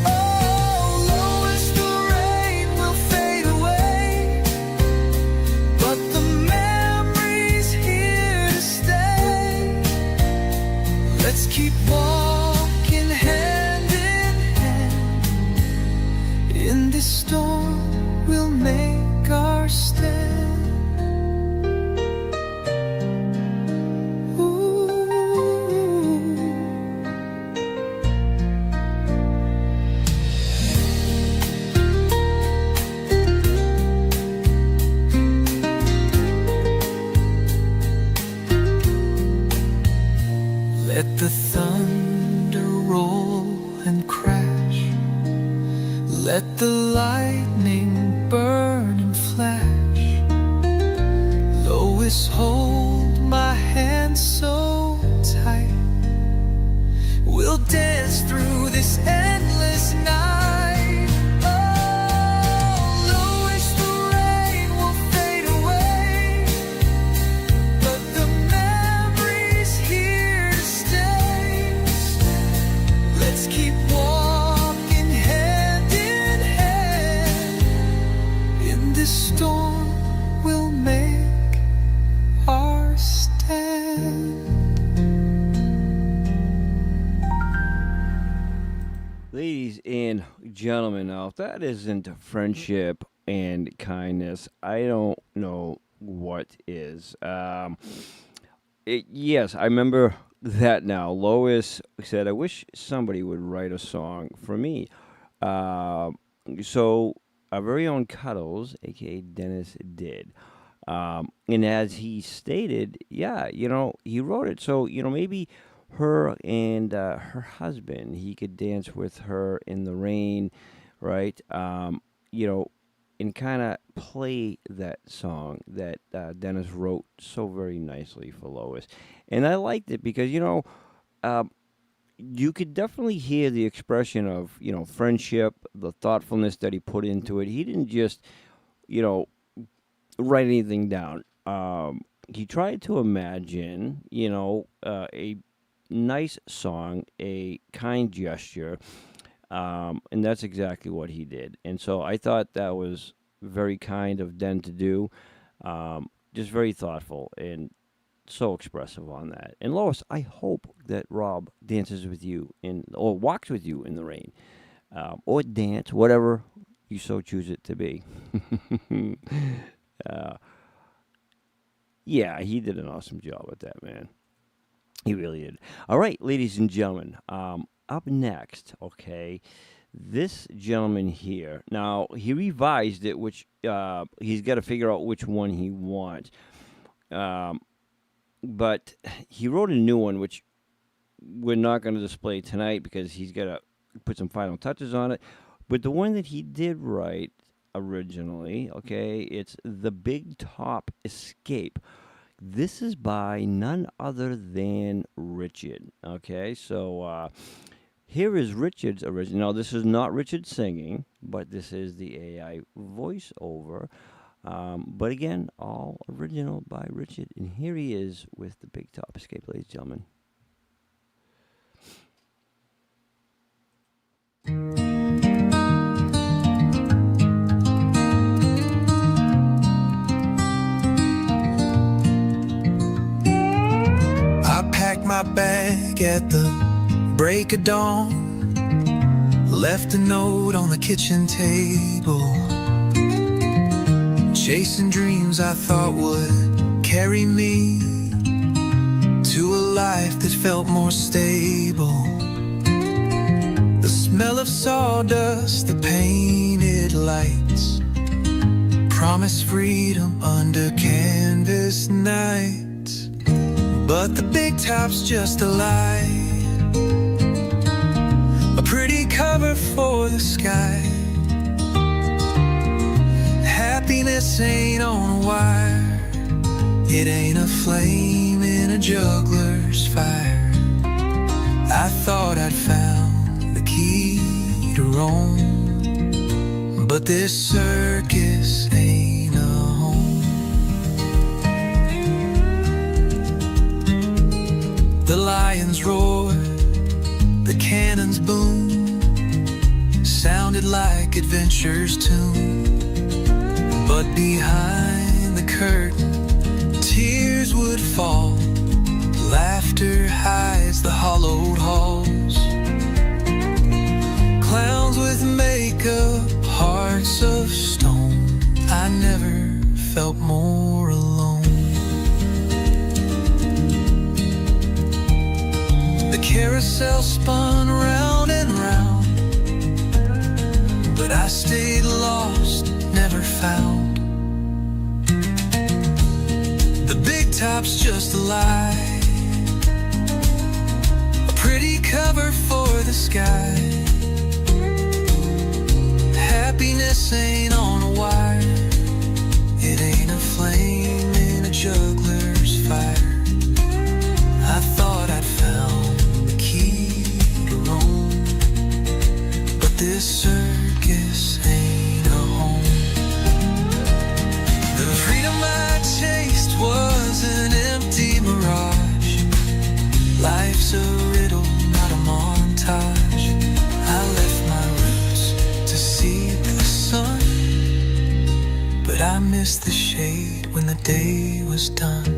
Oh, Lois, the rain will fade away, but the memory's here to stay. Let's keep walking hand in hand. this storm will make our stand. Ladies and gentlemen, now if that isn't friendship and kindness, I don't know what is. Yes, I remember that now. Lois said, I wish somebody would write a song for me. So our very own Cuddles, aka Dennis, did. And as he stated, yeah, he wrote it. So, maybe her and her husband, he could dance with her in the rain, right? And kind of play that song that Dennis wrote so very nicely for Lois. And I liked it because, you could definitely hear the expression of, friendship, the thoughtfulness that he put into it. He didn't just, write anything down. He tried to imagine, a nice song, a kind gesture, and that's exactly what he did. And so I thought that was very kind of Den to do, just very thoughtful and so expressive on that. And Lois, I hope that Rob dances with you or walks with you in the rain, or dance, whatever you so choose it to be. Yeah, he did an awesome job with that, man. He really did. All right, ladies and gentlemen, up next, okay, this gentleman here. Now, he revised it, which he's got to figure out which one he wants. But he wrote a new one, which we're not going to display tonight because he's got to put some final touches on it. But the one that he did write originally, okay, it's The Big Top Escape. This is by none other than Richard, okay? So here is Richard's original. Now, this is not Richard singing, but this is the AI voiceover. But again, all original by Richard. And here he is with The Big Top Escape, ladies and gentlemen. I packed my bag at the break of dawn, left a note on the kitchen table, chasing dreams I thought would carry me to a life that felt more stable. The smell of sawdust, the painted lights, promised freedom under canvas nights. But the big top's just a lie, a pretty cover for the sky. Happiness ain't on a wire, it ain't a flame in a juggler's fire. I thought I'd found the key to Rome, but this circus ain't a home. The lions roared, the cannons boomed, sounded like adventure's tune. But behind the curtain, tears would fall, laughter hides the hollowed halls. Clowns with makeup, hearts of stone, I never felt more alone. The carousel spun round and round, but I stayed lost, never found. The big top's just a lie, a pretty cover for the sky. Happiness ain't on a wire, it ain't a flame in a juggler's fire. I thought I'd found the key to Rome, but this circus ain't a home. The freedom I chased was an empty mirage. Life's a riddle, not a montage. I left my roots to see the sun but I missed the shade when the day was done.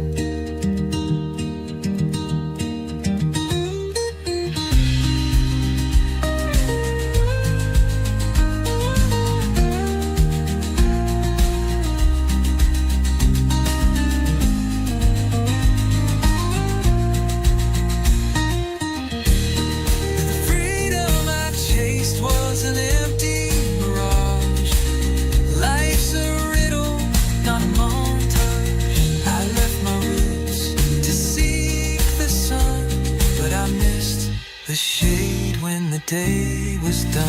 The shade when the day was done.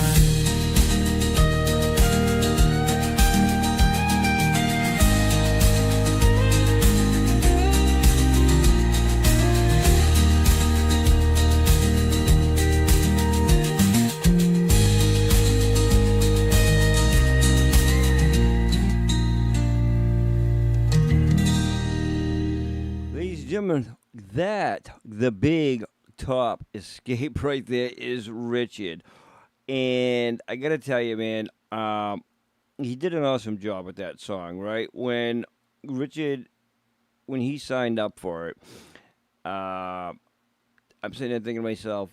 Ladies and gentlemen, the big top escape right there is Richard. And I gotta tell you, man, he did an awesome job with that song, right? When he signed up for it, I'm sitting there thinking to myself,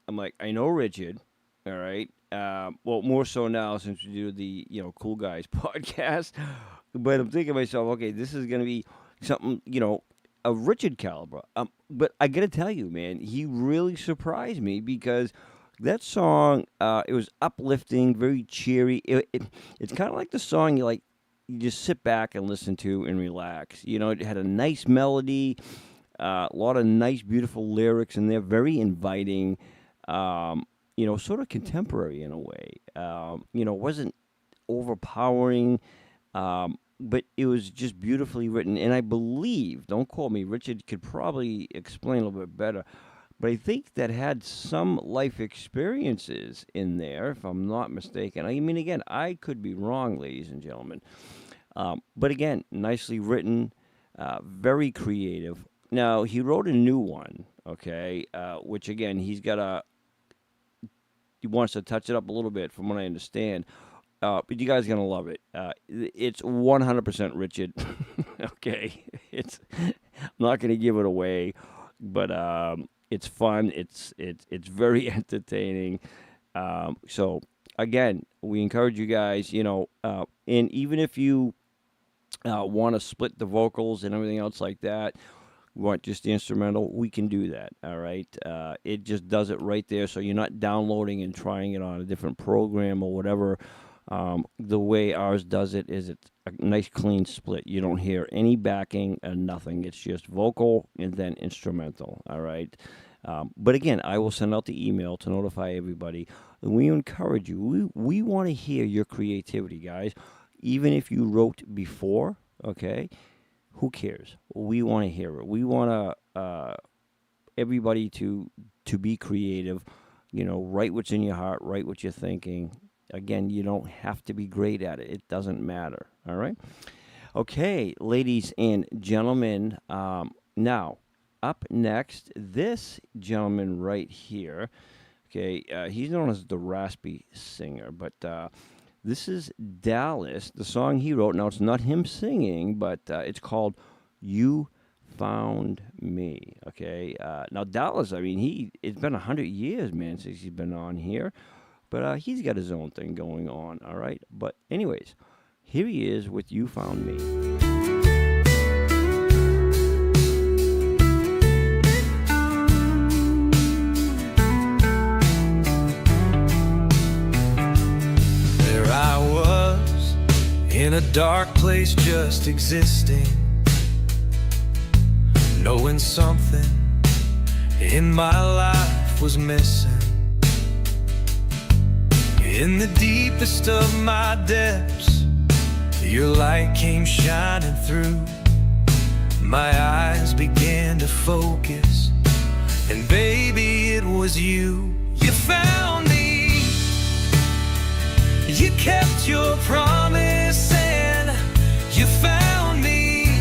I'm like, I know Richard, all right? Well, more so now since we do the, Cool Guys podcast. But I'm thinking to myself, okay, this is gonna be something, a Richard caliber. But I gotta tell you, man, he really surprised me because that song, it was uplifting, very cheery. It's kind of like the song you just sit back and listen to and relax. It had a nice melody, a lot of nice, beautiful lyrics in there, very inviting. Sort of contemporary in a way. Wasn't overpowering. But it was just beautifully written, and I believe, don't quote me, Richard could probably explain a little bit better, but I think that had some life experiences in there, if I'm not mistaken. I mean, again, I could be wrong, ladies and gentlemen. But again, nicely written, very creative. Now, he wrote a new one, okay, which, again, he wants to touch it up a little bit, from what I understand. But you guys are going to love it. It's 100% Richard. Okay. I'm not going to give it away, but it's fun. It's very entertaining. So, again, we encourage you guys, and even if you want to split the vocals and everything else like that, want just the instrumental, we can do that, all right? It just does it right there, so you're not downloading and trying it on a different program or whatever. The way ours does it is it's a nice clean split. You don't hear any backing and nothing. It's just vocal and then instrumental, all right? But again, I will send out the email to notify everybody. And we encourage you. We want to hear your creativity, guys. Even if you wrote before, okay, who cares? We want to hear it. We want everybody to be creative, write what's in your heart, write what you're thinking. Again, you don't have to be great at it. It doesn't matter, all right? Okay, ladies and gentlemen, now, up next, this gentleman right here, okay, he's known as the Raspy Singer, but this is Dallas, the song he wrote. Now, it's not him singing, but it's called You Found Me, okay? Now, Dallas, I mean, it's been 100 years, man, since he's been on here. But he's got his own thing going on, all right? But anyways, here he is with You Found Me. There I was, in a dark place just existing, knowing something in my life was missing. In the deepest of my depths, your light came shining through. My eyes began to focus, and baby, it was you. You found me. You kept your promise, and you found me.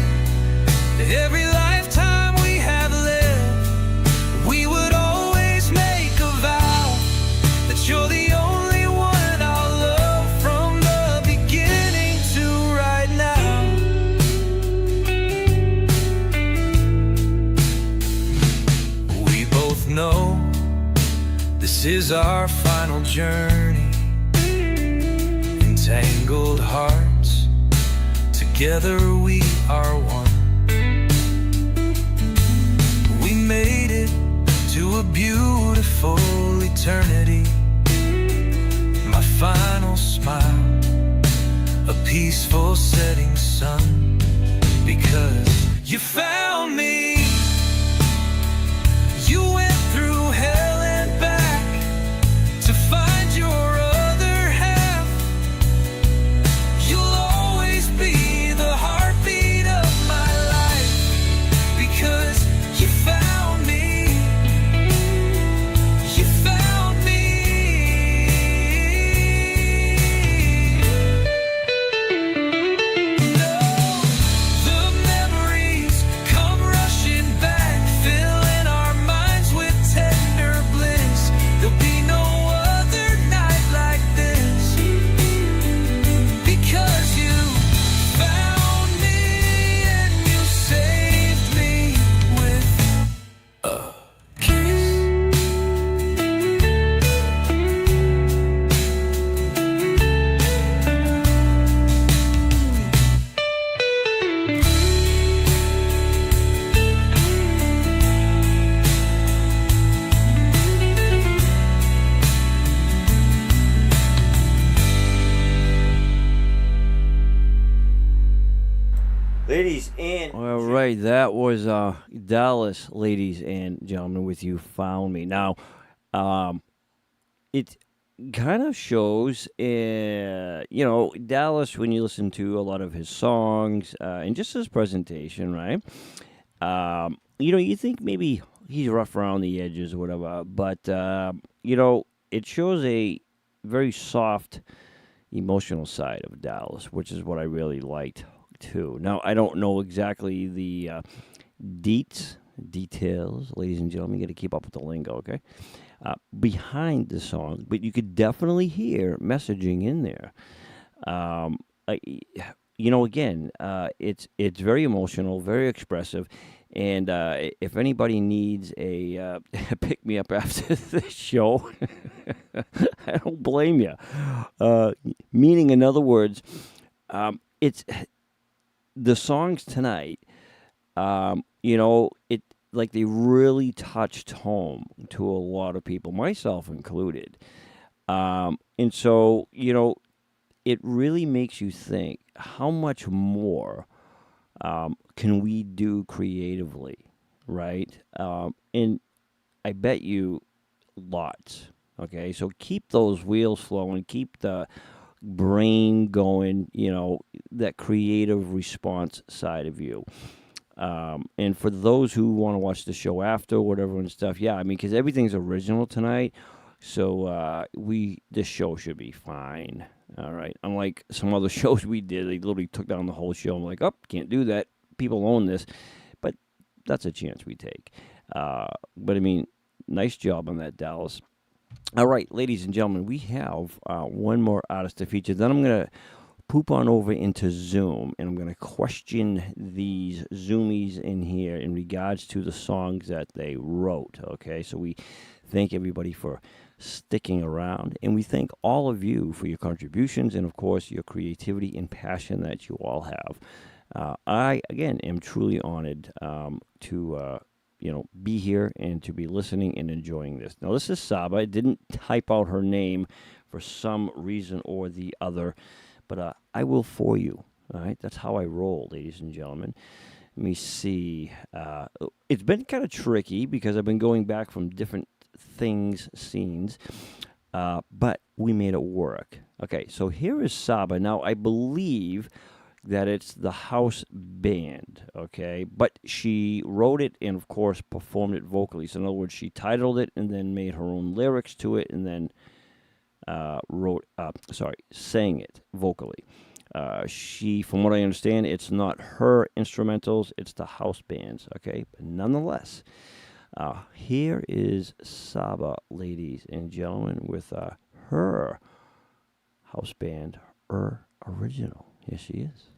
Every lifetime we have lived, we would always make a vow that you're the only one I'll love from the beginning to right now. is our final journey. Entangled hearts, together we are one. We made it to a beautiful eternity. My final smile, a peaceful setting sun. Because you found me. You went through hell and back to find your other half. You'll always be the heartbeat of my life. Because you found me. You found me. No, the memories come rushing back, filling our minds with tender bliss. There'll be no other night like this. Because you found me and you saved me with a kiss. Ladies and all right, that was Dallas, ladies and gentlemen, with You Found Me. Now, it kind of shows, Dallas, when you listen to a lot of his songs and just his presentation, right? You think maybe he's rough around the edges or whatever, but, it shows a very soft, emotional side of Dallas, which is what I really liked too. Now, I don't know exactly the details, ladies and gentlemen. You got to keep up with the lingo, okay? Behind the song, but you could definitely hear messaging in there. Again, it's very emotional, very expressive, and if anybody needs a pick me up after the show, I don't blame you. Meaning, in other words, it's the songs tonight. It like they really touched home to a lot of people, myself included. And so, it really makes you think, how much more can we do creatively, right? And I bet you lots, okay? So keep those wheels flowing, keep the brain going, that creative response side of you. And for those who want to watch the show after, whatever and stuff, because everything's original tonight, so this show should be fine. All right. Unlike some other shows we did, they literally took down the whole show. I'm like, can't do that. People own this, but that's a chance we take. But nice job on that, Dallas. All right, ladies and gentlemen, we have one more artist to feature. Then I'm going to poop on over into Zoom, and I'm going to question these Zoomies in here in regards to the songs that they wrote, okay? So we thank everybody for sticking around, and we thank all of you for your contributions and, of course, your creativity and passion that you all have. I, again, am truly honored to be here and to be listening and enjoying this. Now, this is Saba. I didn't type out her name for some reason or the other, but I will for you. All right, that's how I roll, ladies and gentlemen. Let me see. It's been kind of tricky because I've been going back from different scenes, but we made it work. Okay, so here is Saba. Now, I believe that it's the house band, okay? But she wrote it and, of course, performed it vocally. So, in other words, she titled it and then made her own lyrics to it and then sang it vocally. She, from what I understand, it's not her instrumentals, it's the house band's, okay? But nonetheless, here is Saba, ladies and gentlemen, with her house band, her original. Here she is.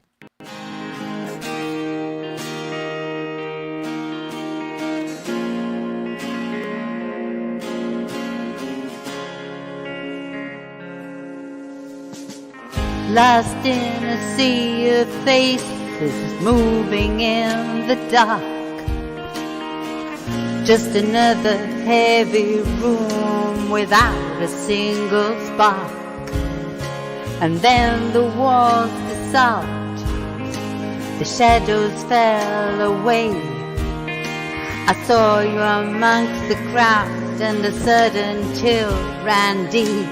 lost in a sea of faces moving in the dark. Just another heavy room without a single spark. And then the walls dissolved, the shadows fell away. I saw you amongst the crowd, and a sudden chill ran deep,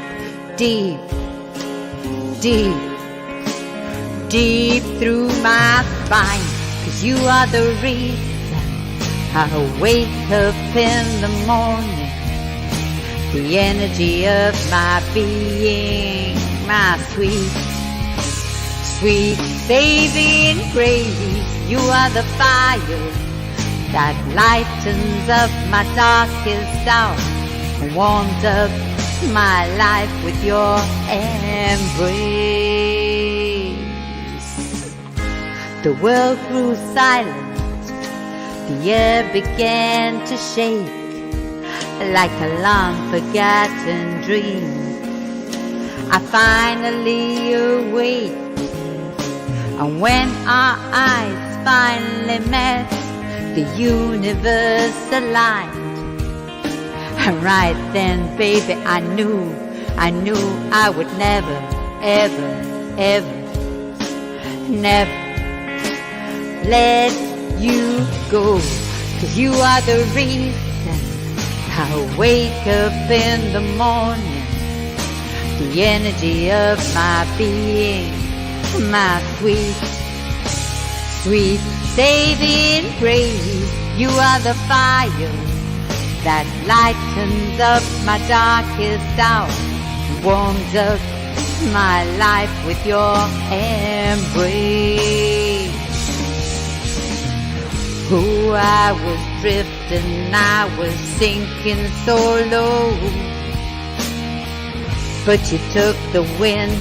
deep, deep, deep through my spine. 'Cause you are the reason I wake up in the morning, the energy of my being, my sweet, sweet saving grace. You are the fire that lightens up my darkest hour and warms up my life with your embrace. The world grew silent, the air began to shake like a long-forgotten dream. I finally awake, and when our eyes finally met, the universe aligned. And right then, baby, I knew I would never, ever, ever, never let you go. 'Cause you are the reason I wake up in the morning, the energy of my being, my sweet, sweet saving grace. You are the fire that lightens up my darkest hour, warms up my life with your embrace. Oh, I was drifting, I was sinking so low, but you took the wind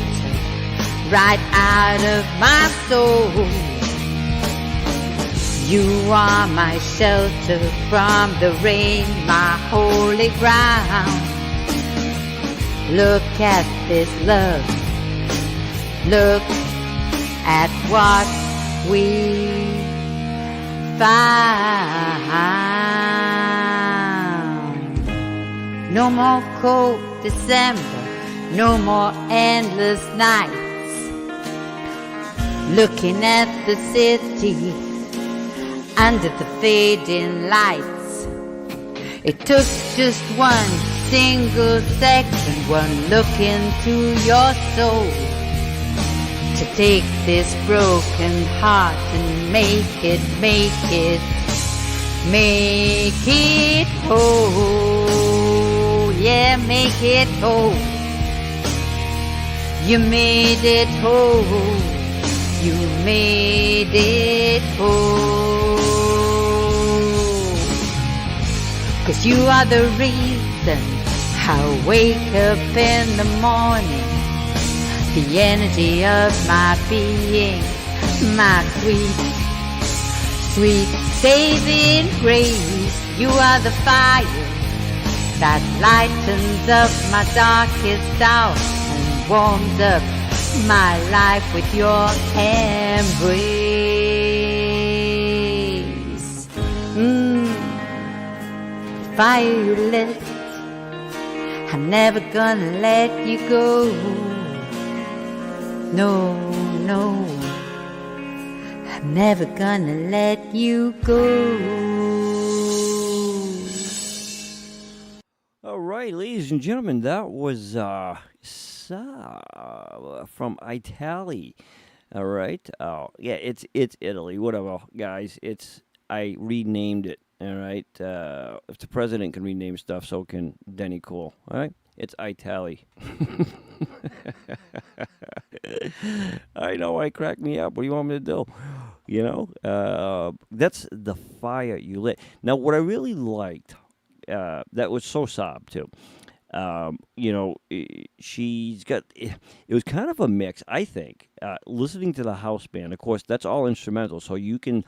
right out of my soul. You are my shelter from the rain, my holy ground. Look at this love, look at what we found. No more cold December, no more endless nights, looking at the city under the fading lights. It took just one single second, one look into your soul, to take this broken heart and make it whole. Yeah, make it whole. You made it whole. You made it whole. 'Cause you are the reason I wake up in the morning, the energy of my being, my sweet, sweet saving grace. You are the fire that lightens up my darkest hour and warms up my life with your embrace. Fire you lit, I'm never gonna let you go. No, no, I'm never gonna let you go. All right, ladies and gentlemen, that was from Italy. All right. Yeah, it's Italy. Whatever, guys. I renamed it. All right. If the president can rename stuff, so can Denny Cool. All right. It's Italy. I know. I cracked me up. What do you want me to do? You know, that's the fire you lit. Now, what I really liked, that was so sob too. You know, she's got. It was kind of a mix, I think. Listening to the house band, of course, that's all instrumental, so you can,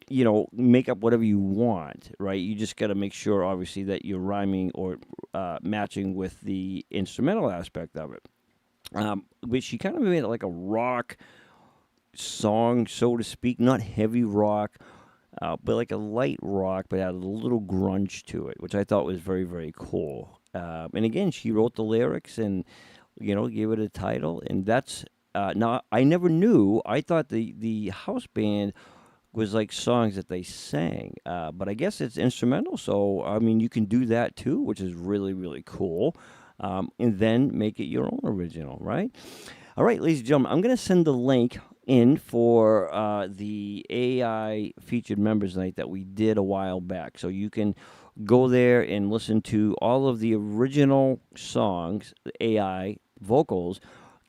you know, make up whatever you want, right? You just got to make sure, obviously, that you're rhyming or matching with the instrumental aspect of it. But she kind of made it like a rock song, so to speak, not heavy rock, but like a light rock, but had a little grunge to it, which I thought was very, very cool. And again, she wrote the lyrics and, gave it a title. And that's, now I never knew, I thought the house band was like songs that they sang, but I guess it's instrumental. So, I mean, you can do that too, which is really, really cool. And then make it your own original, right? All right, ladies and gentlemen, I'm going to send the link in for the AI featured members night that we did a while back. So you can go there and listen to all of the original songs, the AI vocals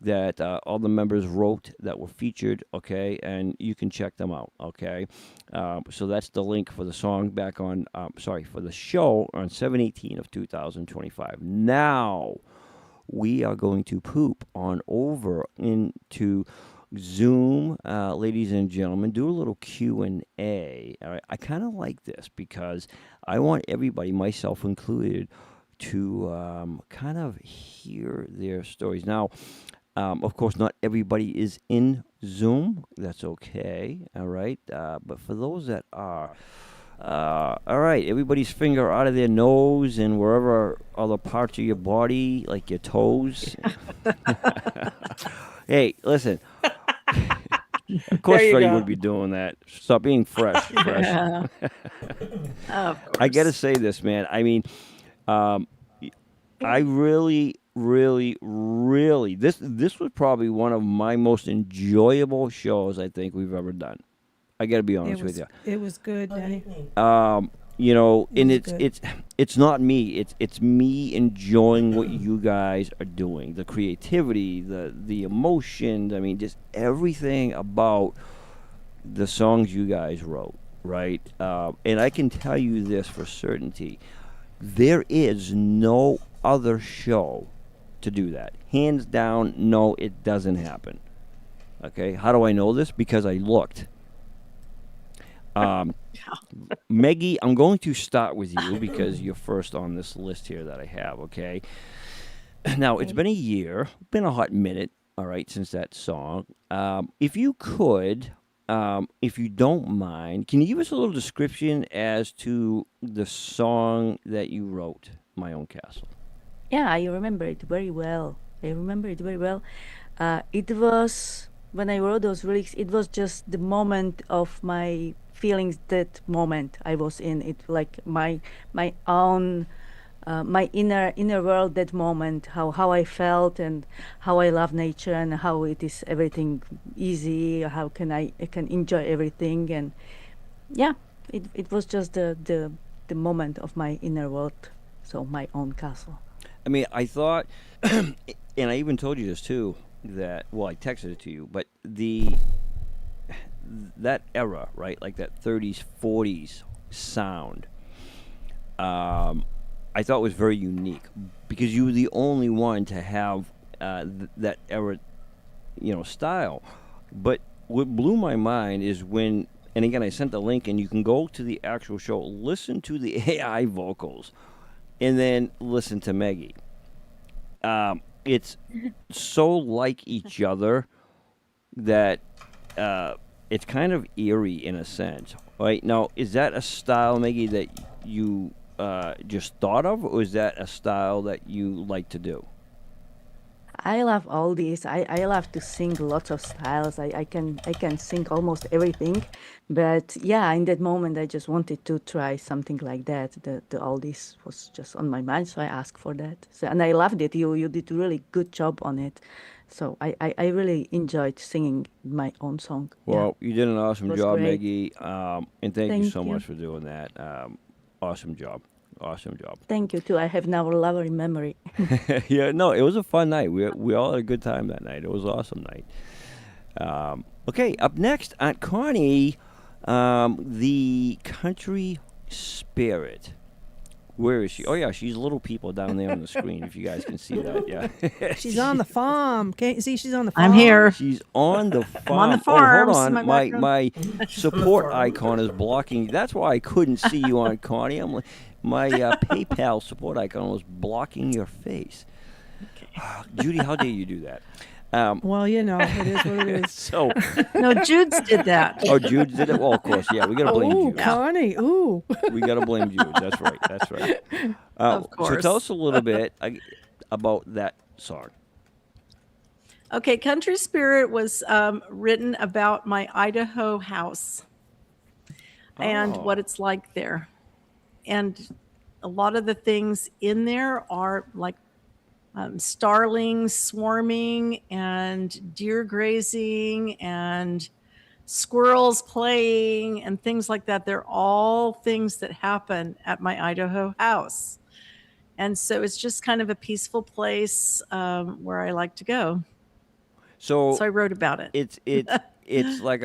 that all the members wrote that were featured, okay? And you can check them out, okay? So that's the link for the song back on, for the show on 7/18 of 2025. Now, we are going to poop on over into Zoom, ladies and gentlemen, do a little Q&A. All right? I kind of like this because I want everybody, myself included, to kind of hear their stories. Now, of course, not everybody is in Zoom. That's okay, all right? But for those that are, all right, everybody's finger out of their nose and wherever other parts of your body, like your toes. Hey, listen. Of course, Freddie would be doing that. Stop being fresh. Yeah. Of course. I got to say this, man. I mean, I really, this was probably one of my most enjoyable shows I think we've ever done. I got to be honest with you. It was good, Danny. And it's not me. It's me enjoying what you guys are doing. The creativity, the emotion. I mean, just everything about the songs you guys wrote, right? And I can tell you this for certainty: there is no other show to do that. Hands down, no, it doesn't happen. Okay, how do I know this? Because I looked. Maggie, I'm going to start with you because you're first on this list here that I have, okay? Now, it's been a year, been a hot minute, all right, since that song. If you could, if you don't mind, can you give us a little description as to the song that you wrote, My Own Castle? Yeah, I remember it very well. It was, when I wrote those lyrics, it was just the moment of my feelings, that moment I was in. It like my own, my inner world, that moment, how I felt and how I love nature and how it is everything easy, how I can enjoy everything. And yeah, it was just the moment of my inner world, so my own castle. I mean, I thought, and I even told you this too, that, well, I texted it to you, but that era, right, like that 30s, 40s sound, I thought was very unique because you were the only one to have that era, style. But what blew my mind is when, and again, I sent the link, and you can go to the actual show, listen to the AI vocals, and then listen to Maggie. It's so like each other that it's kind of eerie in a sense. Right? Now, is that a style, Maggie, that you just thought of, or is that a style that you like to do? I love all these. I love to sing lots of styles. I can sing almost everything, but yeah, in that moment I just wanted to try something like that. The all this was just on my mind, so I asked for that. So, and I loved it. You did a really good job on it. So I really enjoyed singing my own song. Well, you did an awesome job, great. Maggie, and thank you Thank so you. much for doing that. Awesome job. Awesome job. Thank you too. I have now a lovely memory. Yeah, no, it was a fun night. We all had a good time that night. It was an awesome night. Okay, up next, Aunt Connie, the country spirit. Where is she? Oh, yeah, she's little people down there on the screen, if you guys can see that. Yeah. She's on the farm. Can't you see she's on the farm? I'm here. She's on the farm. I'm on the Oh, farm. hold on. My My support icon is blocking. That's why I couldn't see you, Aunt Connie. I'm like, my PayPal support icon was blocking your face. Judy, how dare you do that? Well, you know, it is what it is. So, No, Jude's did that. oh, Jude did it. Well, of course, yeah. We gotta blame Ooh, Jude. Connie. Ooh. We gotta blame Jude. That's right. That's right. Of So course. tell us a little bit about that song. Okay, Country Spirit was written about my Idaho house and what it's like there. And a lot of the things in there are like starlings swarming and deer grazing and squirrels playing and things like that. They're all things that happen at my Idaho house. And so it's just kind of a peaceful place where I like to go. So I wrote about it. It's like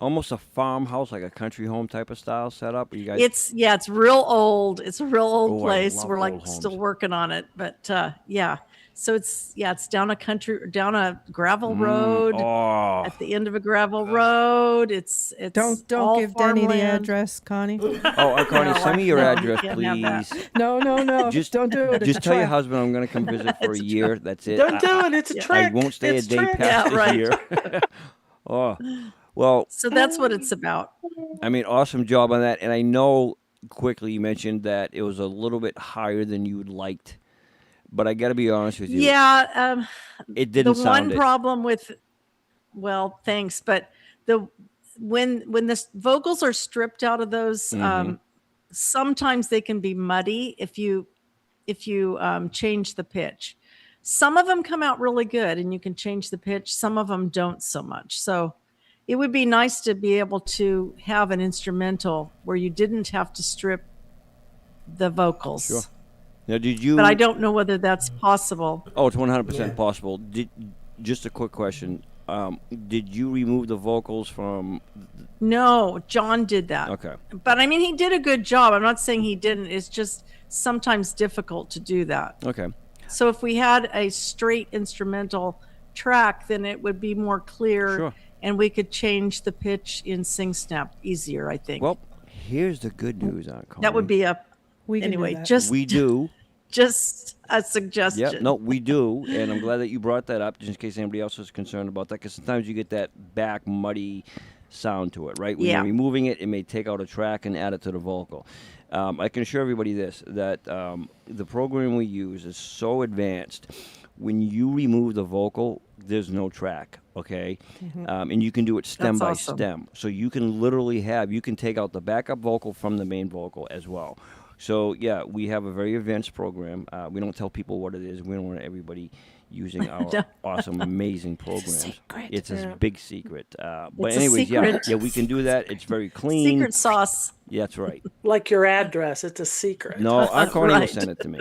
almost a farmhouse, like a country home type of style setup. You guys, It's real old. It's a real old Oh, I place. love We're like old homes. still working on it, but yeah. So it's down a gravel road oh, at the end of a gravel road. It's Don't all give Denny the farmland. address, Connie. oh, Connie, send me your No, you address, can't have that. please. No. Just don't do it. It's Just a tell your trap. husband I'm going to come visit for a year. That's it. Don't do it. It's a I trick. won't stay It's a day trick. past Yeah, right. a year. Oh, well, So that's what it's about. I mean, awesome job on that. And I know quickly you mentioned that it was a little bit higher than you would liked, but I got to be honest with you. Yeah, It didn't the sound one it. problem with, well, thanks, but when the vocals are stripped out of those, sometimes they can be muddy if you change the pitch. Some of them come out really good, and you can change the pitch. Some of them don't so much. So it would be nice to be able to have an instrumental where you didn't have to strip the vocals. Sure. Now, did you? But I don't know whether that's possible. Oh, it's 100% possible. Just a quick question. Did you remove the vocals from? No, John did that. Okay. But I mean, he did a good job. I'm not saying he didn't. It's just sometimes difficult to do that. Okay. So if we had a straight instrumental track, then it would be more clear, Sure. and we could change the pitch in Sing Snap easier, I think. Well, here's the good news on Connie. that would be a We can do anyway. that. Just We do. just a suggestion. Yep. No, we do, and I'm glad that you brought that up, just in case anybody else is concerned about that, because sometimes you get that back muddy sound to it, right? When Yeah. you're removing it, it may take out a track and add it to the vocal. I can assure everybody this, that the program we use is so advanced. When you remove the vocal, there's no track, okay? And you can do it stem That's by awesome. stem. So you can literally you can take out the backup vocal from the main vocal as well. So, yeah, we have a very advanced program. We don't tell people what it is. We don't want everybody using our awesome, amazing programs. It's a big secret. But It's a anyways, secret. yeah, we can do that. It's very clean. Secret sauce. Yeah, that's right. Like your address. It's a secret. No, our Connie will Right. send it to me.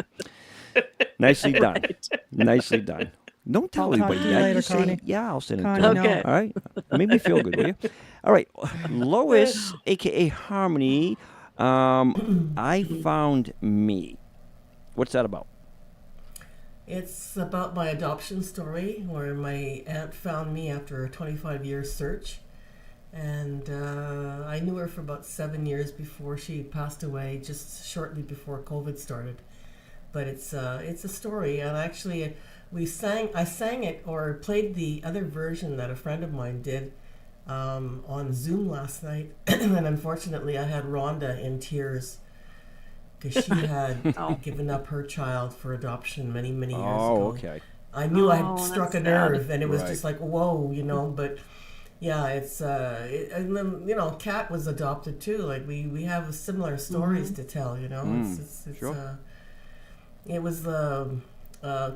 Nicely done. Nicely done. Don't tell I'll talk anybody to you that. later, Just say, Connie. yeah, I'll send it Connie, to you. no. Okay. All right. Made me feel good, will you? All right. Lois, a.k.a. Harmony, I Found Me. What's that about? It's about my adoption story where my aunt found me after a 25-year search. And I knew her for about 7 years before she passed away, just shortly before COVID started. But it's a story, and actually I sang it or played the other version that a friend of mine did on Zoom last night, and unfortunately I had Rhonda in tears because she had given up her child for adoption many years ago. Oh, okay. I knew I had Oh, struck a that's nerve, sad. and it was Right. just like, whoa, but yeah, it's and then Kat was adopted too. Like we have similar stories to tell. It's sure. It was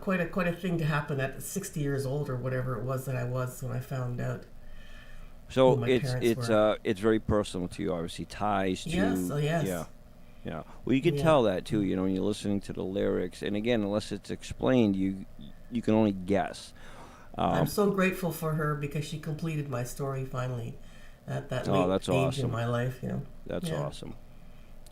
quite a thing to happen at 60 years old or whatever it was that I was when I found out. So who my it's parents were. it's very personal to you, obviously, ties to Yes, oh, yes. yeah. Well, you can Yeah. tell that too, when you're listening to the lyrics. And again, unless it's explained, you can only guess. I'm so grateful for her because she completed my story finally at that late that's age awesome. in my life. That's Yeah. awesome.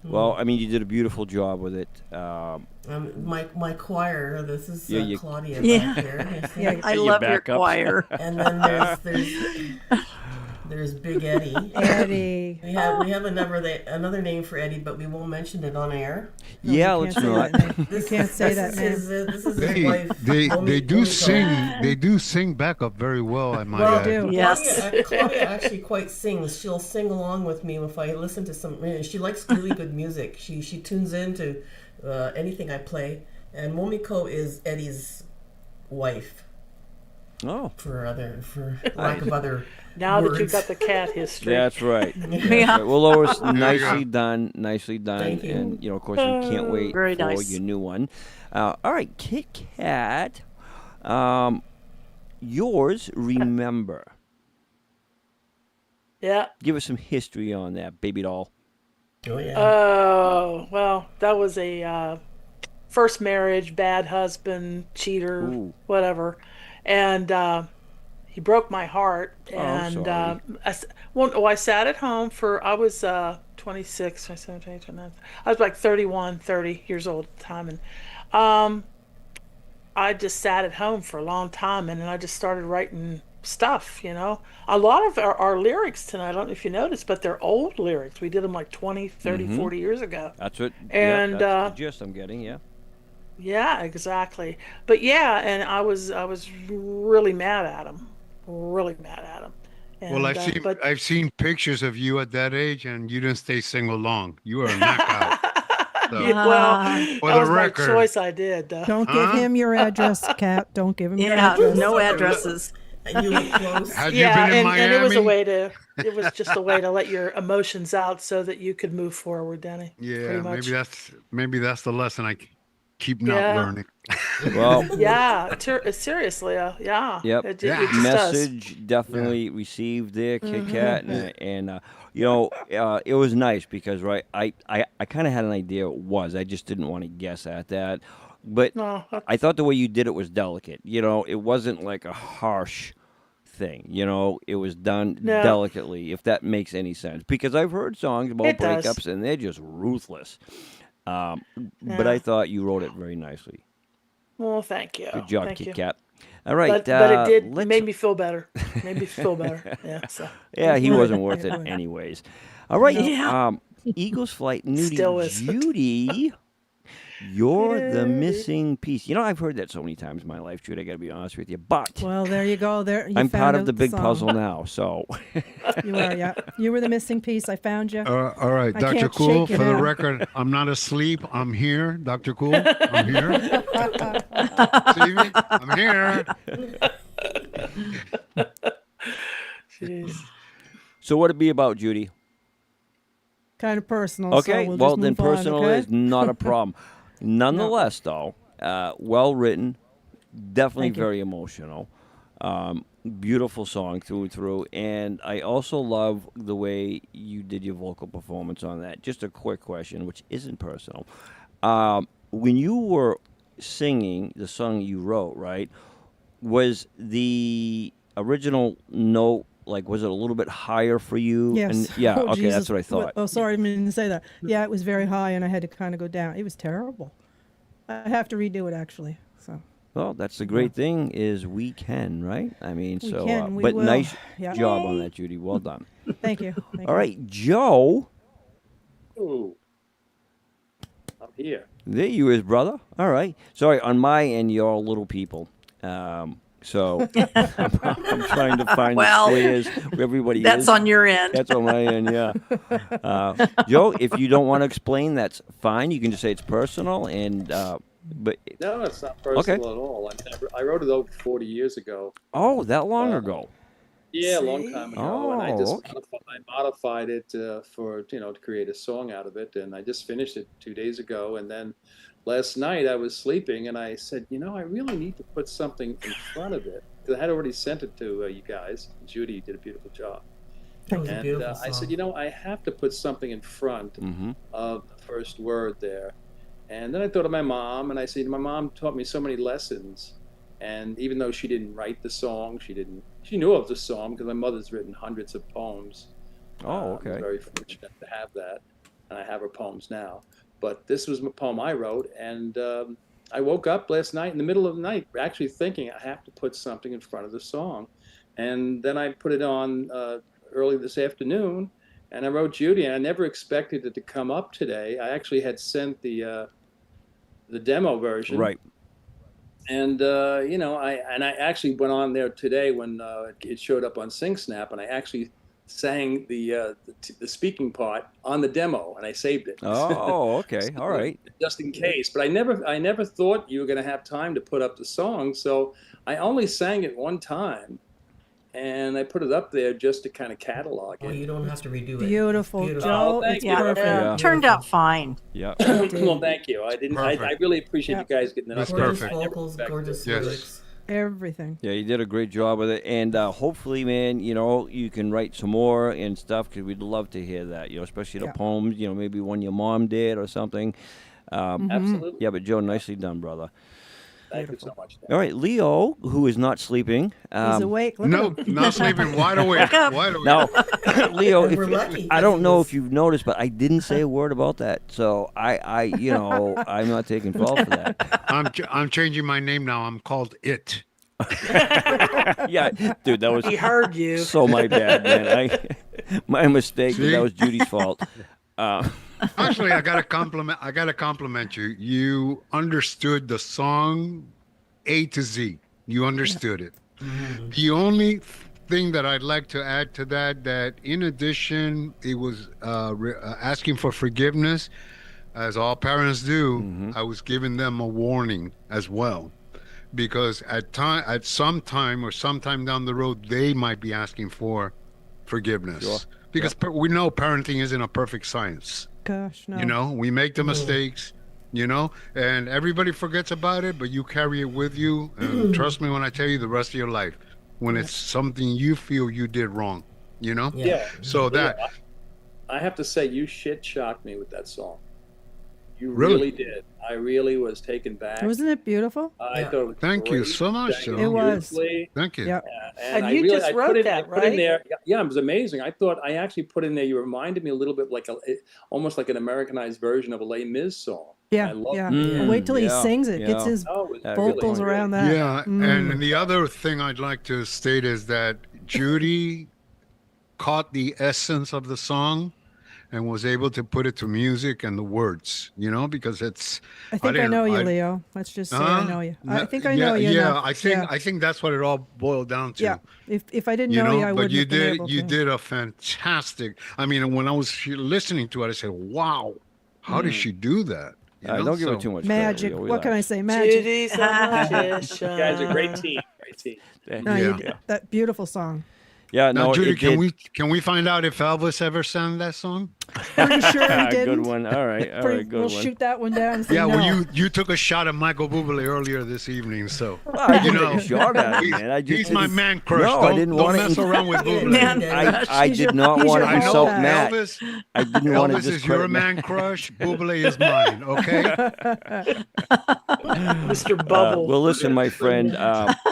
Well, I mean, you did a beautiful job with it. My choir. This is Yeah, Claudia Yeah. back there. I Your love your backups. choir. And then There's Big Eddie. Eddie. We have another name for Eddie, but we won't mention it on air. Yeah, you let's can't say not. that name. You can't say that name. This is his wife. They do Momiko. sing. They do sing backup very well. I might Well, add. do. Yes. Claudia actually quite sings. She'll sing along with me if I listen to some. She likes really good music. She tunes into anything I play. And Momiko is Eddie's wife. Oh, For lack of other Now words. that you've got the cat history. that's right. That's Yeah. right. Well, Lois, you nicely go. done. Nicely done. Thank you. And, of course, we can't wait Very for nice. your new one. All right, Kit Kat. Yours, Remember. Yeah. Give us some history on that, baby doll. Oh yeah. Oh, well, that was a first marriage, bad husband, cheater, Ooh. whatever. And he broke my heart. Oh, And sorry. I sat at home I was 26, 27, 28, 29. I was like 31, 30 years old at the time. And I just sat at home for a long time. And then I just started writing stuff, A lot of our lyrics tonight, I don't know if you noticed, but they're old lyrics. We did them like 20, 30, 40 years ago. That's what. And, that's the gist I'm getting. Yeah. Yeah, exactly. But yeah, and I was really mad at him. Really mad at him. And, Well, but I've seen pictures of you at that age, and you didn't stay single long. You were a knockout. So, yeah, well, for that the was record, my choice. I did. Don't give him your address, Kat. Don't give him your Yeah, address. no addresses. You look close. had Yeah, you been in and it was a Miami? way to. It was just a way to let your emotions out so that you could move forward, Denny. Yeah, pretty much. maybe that's the lesson I keep not Yeah. learning. Well, Yeah, seriously, yeah. Yep. It just does. Message definitely received there, Kit Kat, and it was nice because I kind of had an idea it was. I just didn't want to guess at that, but No, I thought the way you did it was delicate. It wasn't like a harsh thing. It was done No. delicately, if that makes any sense. Because I've heard songs about It does. breakups and they're just ruthless. But Yeah. I thought you wrote it very nicely. Well, thank you. Good job, Thank Kit you. Kat. All right, But it did let's- made me feel better. Made me feel better. Yeah. So. Yeah, he Right. wasn't worth it Right. anyways. All right, Yeah. Eagles Flight Nudie Still is. Judy. You're the missing piece. I've heard that so many times in my life, Judy. I got to be honest with you, but Well, there you go. There, you I'm found part out of the big song. puzzle now. So, You are, yeah. You were the missing piece. I found you. All right, I Dr. can't Cool, shake you for the now. record, I'm not asleep. I'm here. Dr. Cool, I'm here. See me? I'm here. Jeez. so what'd it be about, Judy? Kind of personal. Okay, so we'll well just then, move on, personal okay? is not a problem. Nonetheless, though, well written, definitely Thank you. very emotional. Beautiful song through and through, and I also love the way you did your vocal performance on that. Just a quick question, which isn't personal. When you were singing the song you wrote, right, was the original note, like, was it a little bit higher for you? Yes. And, yeah, Oh, okay, Jesus. that's what I thought. Oh, sorry, I didn't mean to say that. Yeah, it was very high, and I had to kind of go down. It was terrible. I have to redo it, actually. So Well, that's the great thing is we can, right? I mean, We so, can, we but will. nice Yeah. job on that, Judy. Well done. thank you. Thank All you. right, Joe. Ooh, I'm here. There you is, brother. All right. Sorry, on my end, you're all little people. So I'm trying to find Well, the squares where everybody is. That's on your end. That's on my end, yeah. Joe, if you don't want to explain, that's fine. You can just say it's personal, and but No, it's not personal at all. I wrote it over 40 years ago. oh, that long ago. Yeah, a long time ago, and I Oh, just okay. modified it for to create a song out of it, and I just finished it 2 days ago, and then last night I was sleeping, and I said, I really need to put something in front of it because I had already sent it to you guys. Judy did a beautiful job, That was a and beautiful I said, song. I have to put something in front Mm-hmm. of the first word there. And then I thought of my mom, and I said, my mom taught me so many lessons. And even though she didn't write the song, she knew of the song because my mother's written hundreds of poems. Oh, I okay. was very fortunate to have that, and I have her poems now. But this was a poem I wrote, and I woke up last night in the middle of the night actually thinking I have to put something in front of the song. And then I put it on early this afternoon, and I wrote Judy, and I never expected it to come up today. I actually had sent the demo version, Right. and I actually went on there today when it showed up on SingSnap, and I actually sang the speaking part on the demo, and I saved it. Oh, okay. All right. Just in case. But I never thought you were going to have time to put up the song, so I only sang it one time, and I put it up there just to kind of catalog it. Oh, you don't have to redo it. Beautiful, Beautiful. Joe. Oh, thank It's you. perfect. Yeah. Turned out fine. Yeah. Well, thank you. I didn't. I Perfect. really appreciate you guys getting it That's up there. perfect. I never Vocals, expected gorgeous it. Yes. lyrics. Everything. Yeah, you did a great job with it, and hopefully, man, you can write some more and stuff because we'd love to hear that. Especially the Yeah. poems. Maybe one your mom did or something. Absolutely. Yeah, but Joe, nicely done, brother. Thank you so much. All right, Leo, who is not sleeping. He's awake. Look No, at him. not sleeping, wide awake, wide awake. Now, Leo, We're lucky I that don't he know was- if you've noticed, but I didn't say a word about that. So I'm not taking fault for that. I'm changing my name now. I'm called It. Yeah, dude, that was He heard you. so my bad, man. My mistake. But See? that was Judy's fault. Actually, I got to compliment you. You understood the song A to Z. You understood it. The only thing that I'd like to add to that in addition, it was asking for forgiveness, as all parents do. I was giving them a warning as well, because at some time or sometime down the road, they might be asking for forgiveness. Sure. Because we know parenting isn't a perfect science. Gosh, no. We make the mistakes, and everybody forgets about it, but you carry it with you. And trust me when I tell you, the rest of your life, when it's something you feel you did wrong, Yeah. So that, I have to say, you shit shocked me with that song. You Really? really did. I really was taken back. Wasn't it beautiful? I thought it was Thank you great. so much, Sang Joe. It was. beautifully. thank you. Yep. And I you really, just I wrote put it, that, I put in right? there. Yeah, it was amazing. I actually put in there. You reminded me a little bit like almost like an Americanized version of a Les Mis song. Yeah, I love yeah. it. Well, wait till he yeah, sings it. yeah. Gets his Oh, it was Yeah, really vocals great. around that. Yeah, and the other thing I'd like to state is that Judy caught the essence of the song and was able to put it to music and the words, because it's. I think I know you, Leo. Let's just say I know you. I think I know you. Yeah, enough. I think that's what it all boiled down to. Yeah. If I didn't know you, I but wouldn't you have been did able you to. did a fantastic. I mean, when I was listening to it, I said, "Wow, how did she do that?" Don't give her too much Magic. credit, Leo. What can I Relax. say? Magic. Judy's a magician. You guys are a great team. Great team. No, Yeah. that beautiful song. Yeah, Now, no, Judy, it did. can we find out if Elvis ever sang that song? Pretty sure he didn't. Good one. All right, Pretty- good we'll one. shoot that one down. And say Yeah, no. well, you took a shot at Michael Bublé earlier this evening, so I didn't know, take a shot at him, man. I just he's my didn't- man crush. No, don't, I didn't don't want mess to. around with Bublé. Man I He's did your- not he's want your to I know insult Elvis. Matt. Elvis. I didn't want to Elvis is discredit your Matt. man crush. Bublé is mine. Okay. Mr. Bubble. Well, listen, my friend,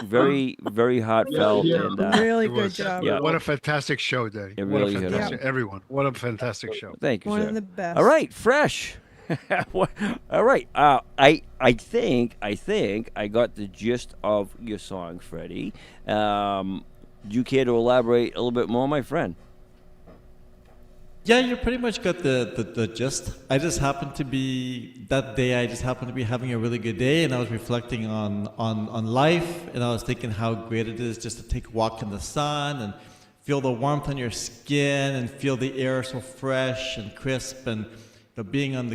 very, very heartfelt, and Really It good was. job. Yeah. What a fantastic show, Daddy. It What really a is. fantastic, everyone. What a fantastic show. thank you, One sir. of the best. All right, fresh. All right. I think I got the gist of your song, Freddie. Do you care to elaborate a little bit more, my friend? Yeah, you pretty much got the gist. I just happened to be that day. I just happened to be having a really good day, and I was reflecting on life, and I was thinking how great it is just to take a walk in the sun and feel the warmth on your skin and feel the air so fresh and crisp, and being on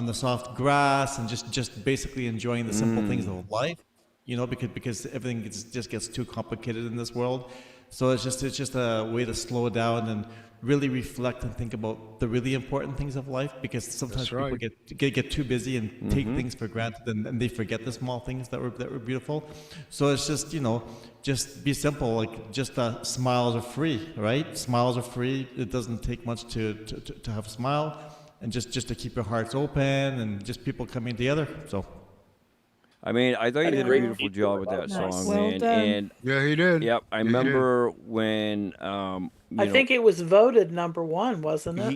the soft grass and just basically enjoying the simple things of life. Because everything just gets too complicated in this world. So it's just a way to slow down and really reflect and think about the really important things of life, because sometimes That's right. people get too busy and take things for granted, and they forget the small things that were beautiful. So it's just be simple, like just smiles are free, right? Smiles are free. It doesn't take much to have a smile, and just to keep your hearts open and just people coming together. So I mean, I thought you did a great beautiful job with that Nice. song, Well man. done. And Yeah, he did. yep, I Yeah, he did. remember when I think it was voted #1, wasn't it?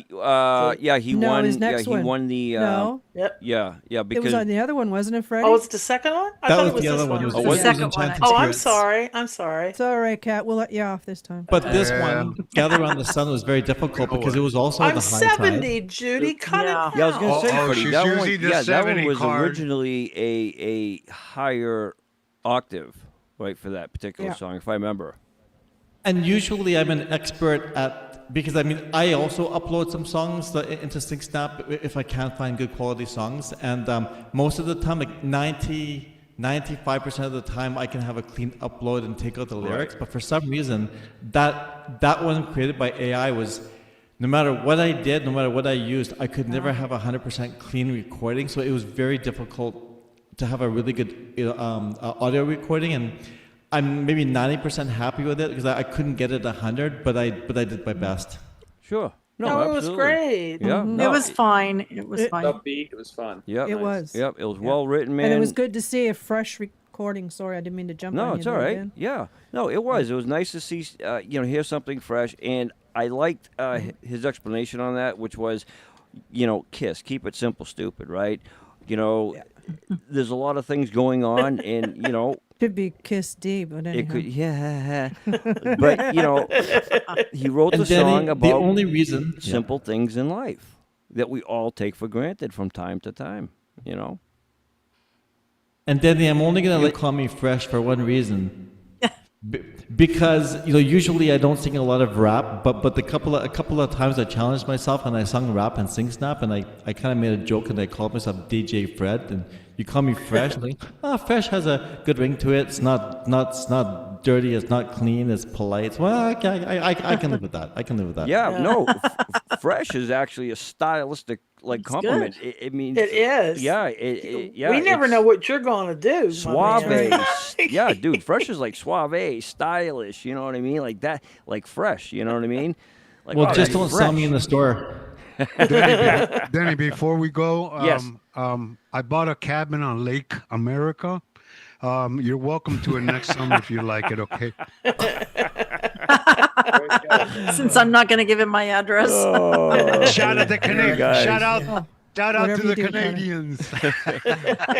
He No, won. his next he one. won the. No. Yep. Yeah, It because was on the other one, wasn't it, Freddie? Oh, it's the second one? I That thought was it was the this other one. It was, Oh, it was was it? Enchanted Oh, I'm Spirits. sorry. I'm sorry. It's all right, Kat. We'll let you off this time. But this Yeah. one, Gather Around the Sun, was very difficult because it was also I'm the high 70, tide. Judy. Cut it out. Yeah, I was gonna say, Freddie, she's that one. using the Yeah, that one 70 was card. originally a higher octave, right, for that particular song, if I remember. And usually I'm an expert at, because I mean, I also upload some songs into SyncSnap if I can't find good quality songs. And most of the time, like 95% of the time, I can have a clean upload and take out the lyrics. But for some reason, that one created by AI was, no matter what I did, no matter what I used, I could never have 100% clean recording. So it was very difficult to have a really good audio recording. And I'm maybe 90% happy with it because I couldn't get it 100, but I did my best. Sure. No, it was great. Yeah, It no, was fine. It was fine. Upbeat. It was fun. Yep. It was. Yep. It was well written, man. And it was good to see a fresh recording. Sorry, I didn't mean to jump on No, you it's all there right. again. Yeah. No, it was. It was nice to see, hear something fresh. And I liked his explanation on that, which was, KISS, keep it simple, stupid, right? There's a lot of things going on, and, Could be Kiss D, but anyhow. it could, yeah. But, he wrote the And Danny, song the about only reason- simple things in life that we all take for granted from time to time, And Danny, I'm only gonna let you call me fresh for one reason. Because usually I don't sing a lot of rap, but a couple of times I challenged myself and I sung rap and SyncSnap, and I kind of made a joke and I called myself DJ Fred, and you call me fresh. Like, fresh has a good ring to it. It's not dirty. It's not clean. It's polite. Well, I can live with that. I can live with that. Yeah, no, fresh is actually a stylistic compliment. It means It is. Yeah, yeah. We never it's know what you're going to do. Suave, my man. yeah, dude. Fresh is like suave, stylish. You know what I mean? Like that, like fresh. You know what I mean? Like, Well, oh, just that's don't fresh. sell me in the store. Danny, before we go, Yes. I bought a cabin on Lake America. You're welcome to it next summer if you like it, okay? Since I'm not going to give him my address. Shout out the Canadians. guys. Shout out Whatever to you the do, Connor. Canadians.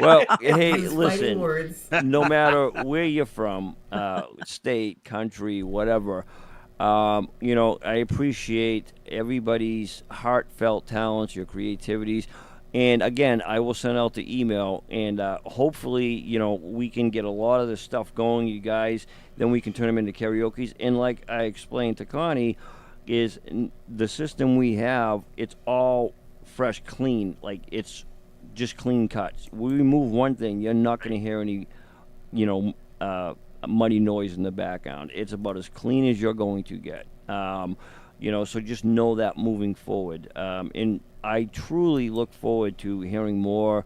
Well, hey, These fighting listen. words. No matter where you're from, state, country, whatever, I appreciate everybody's heartfelt talents, your creativities. And again, I will send out the email, and hopefully, we can get a lot of this stuff going, you guys. Then we can turn them into karaoke's. And like I explained to Connie, is the system we have, it's all fresh, clean. Like, it's just clean cuts. We remove one thing, you're not going to hear any, muddy noise in the background. It's about as clean as you're going to get. So just know that moving forward. And I truly look forward to hearing more,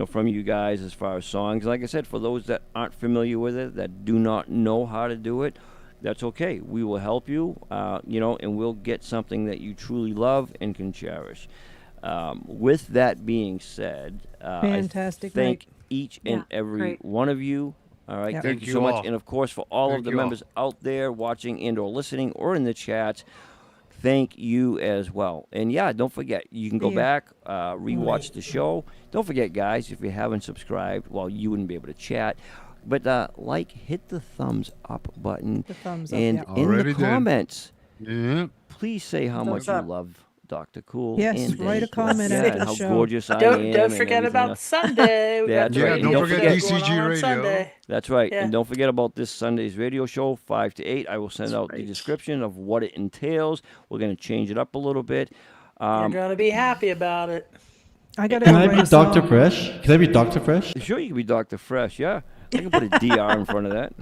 from you guys as far as songs. Like I said, for those that aren't familiar with it, that do not know how to do it, that's okay. We will help you, and we'll get something that you truly love and can cherish. With that being said, Fantastic I thank night. each and every great. one of you. All right, Yep. thank you so much. all. And of course, for all of Thank the you all. members out there watching and or listening or in the chats, thank you as well. And yeah, don't forget, you can go Yeah. back, rewatch the show. Don't forget, guys, if you haven't subscribed, well, you wouldn't be able to chat. But hit the thumbs up button. The thumbs up, and yeah. in Already the did. comments, Yeah. please say how much Thumbs you up. love Dr. Cool. Yes, and write a Danny. comment Yeah, after and the how show. gorgeous I am. Don't and forget everything about else. Sunday. We got That's the right. radio And don't show forget going DCG on Radio. Sunday. That's right. Yeah. And don't forget about this Sunday's radio show, 5 to 8. I will send out the description of what it entails. We're going to change it up a little bit. You're going to be happy about it. I got to Can go I write be a song. Dr. Fresh? Can I be Dr. Fresh? Sure, you can be Dr. Fresh, yeah. I can put a DR in front of that.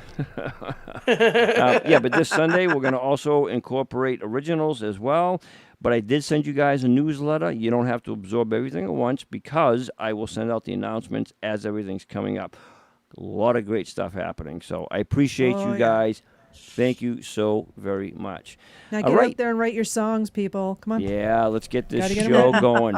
But this Sunday, we're going to also incorporate originals as well. But I did send you guys a newsletter. You don't have to absorb everything at once because I will send out the announcements as everything's coming up. A lot of great stuff happening. So I appreciate you guys. Thank you so very much. Now All get right. out there and write your songs, people. Come on. Yeah, let's get this Gotta get 'em show in. going.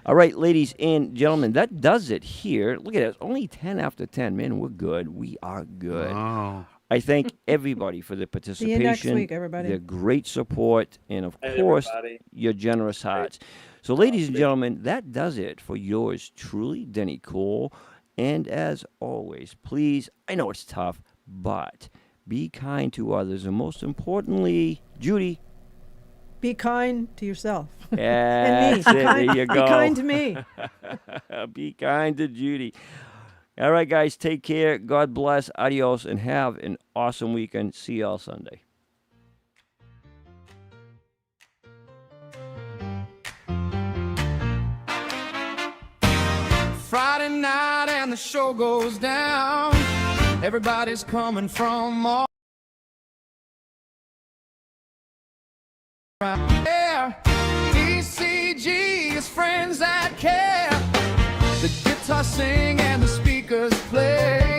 All right, ladies and gentlemen, that does it here. Look at it. It's only 10 after 10. Man, we're good. We are good. Wow. I thank everybody for their See you next participation, week, everybody. their great support, and of Hey, course, everybody. your generous hearts. So, ladies and gentlemen, that does it for yours truly, Denny Cole. And as always, please, I know it's tough, but be kind to others. And most importantly, Judy. Be kind to yourself. That's and me. it. There you go. Be kind to me. Be kind to Judy. All right, guys, take care. God bless. Adios, and have an awesome weekend. See y'all Sunday. Friday night and the show goes down. Everybody's coming from all around there. DCG is friends that care. The guitar sing and the speakers play.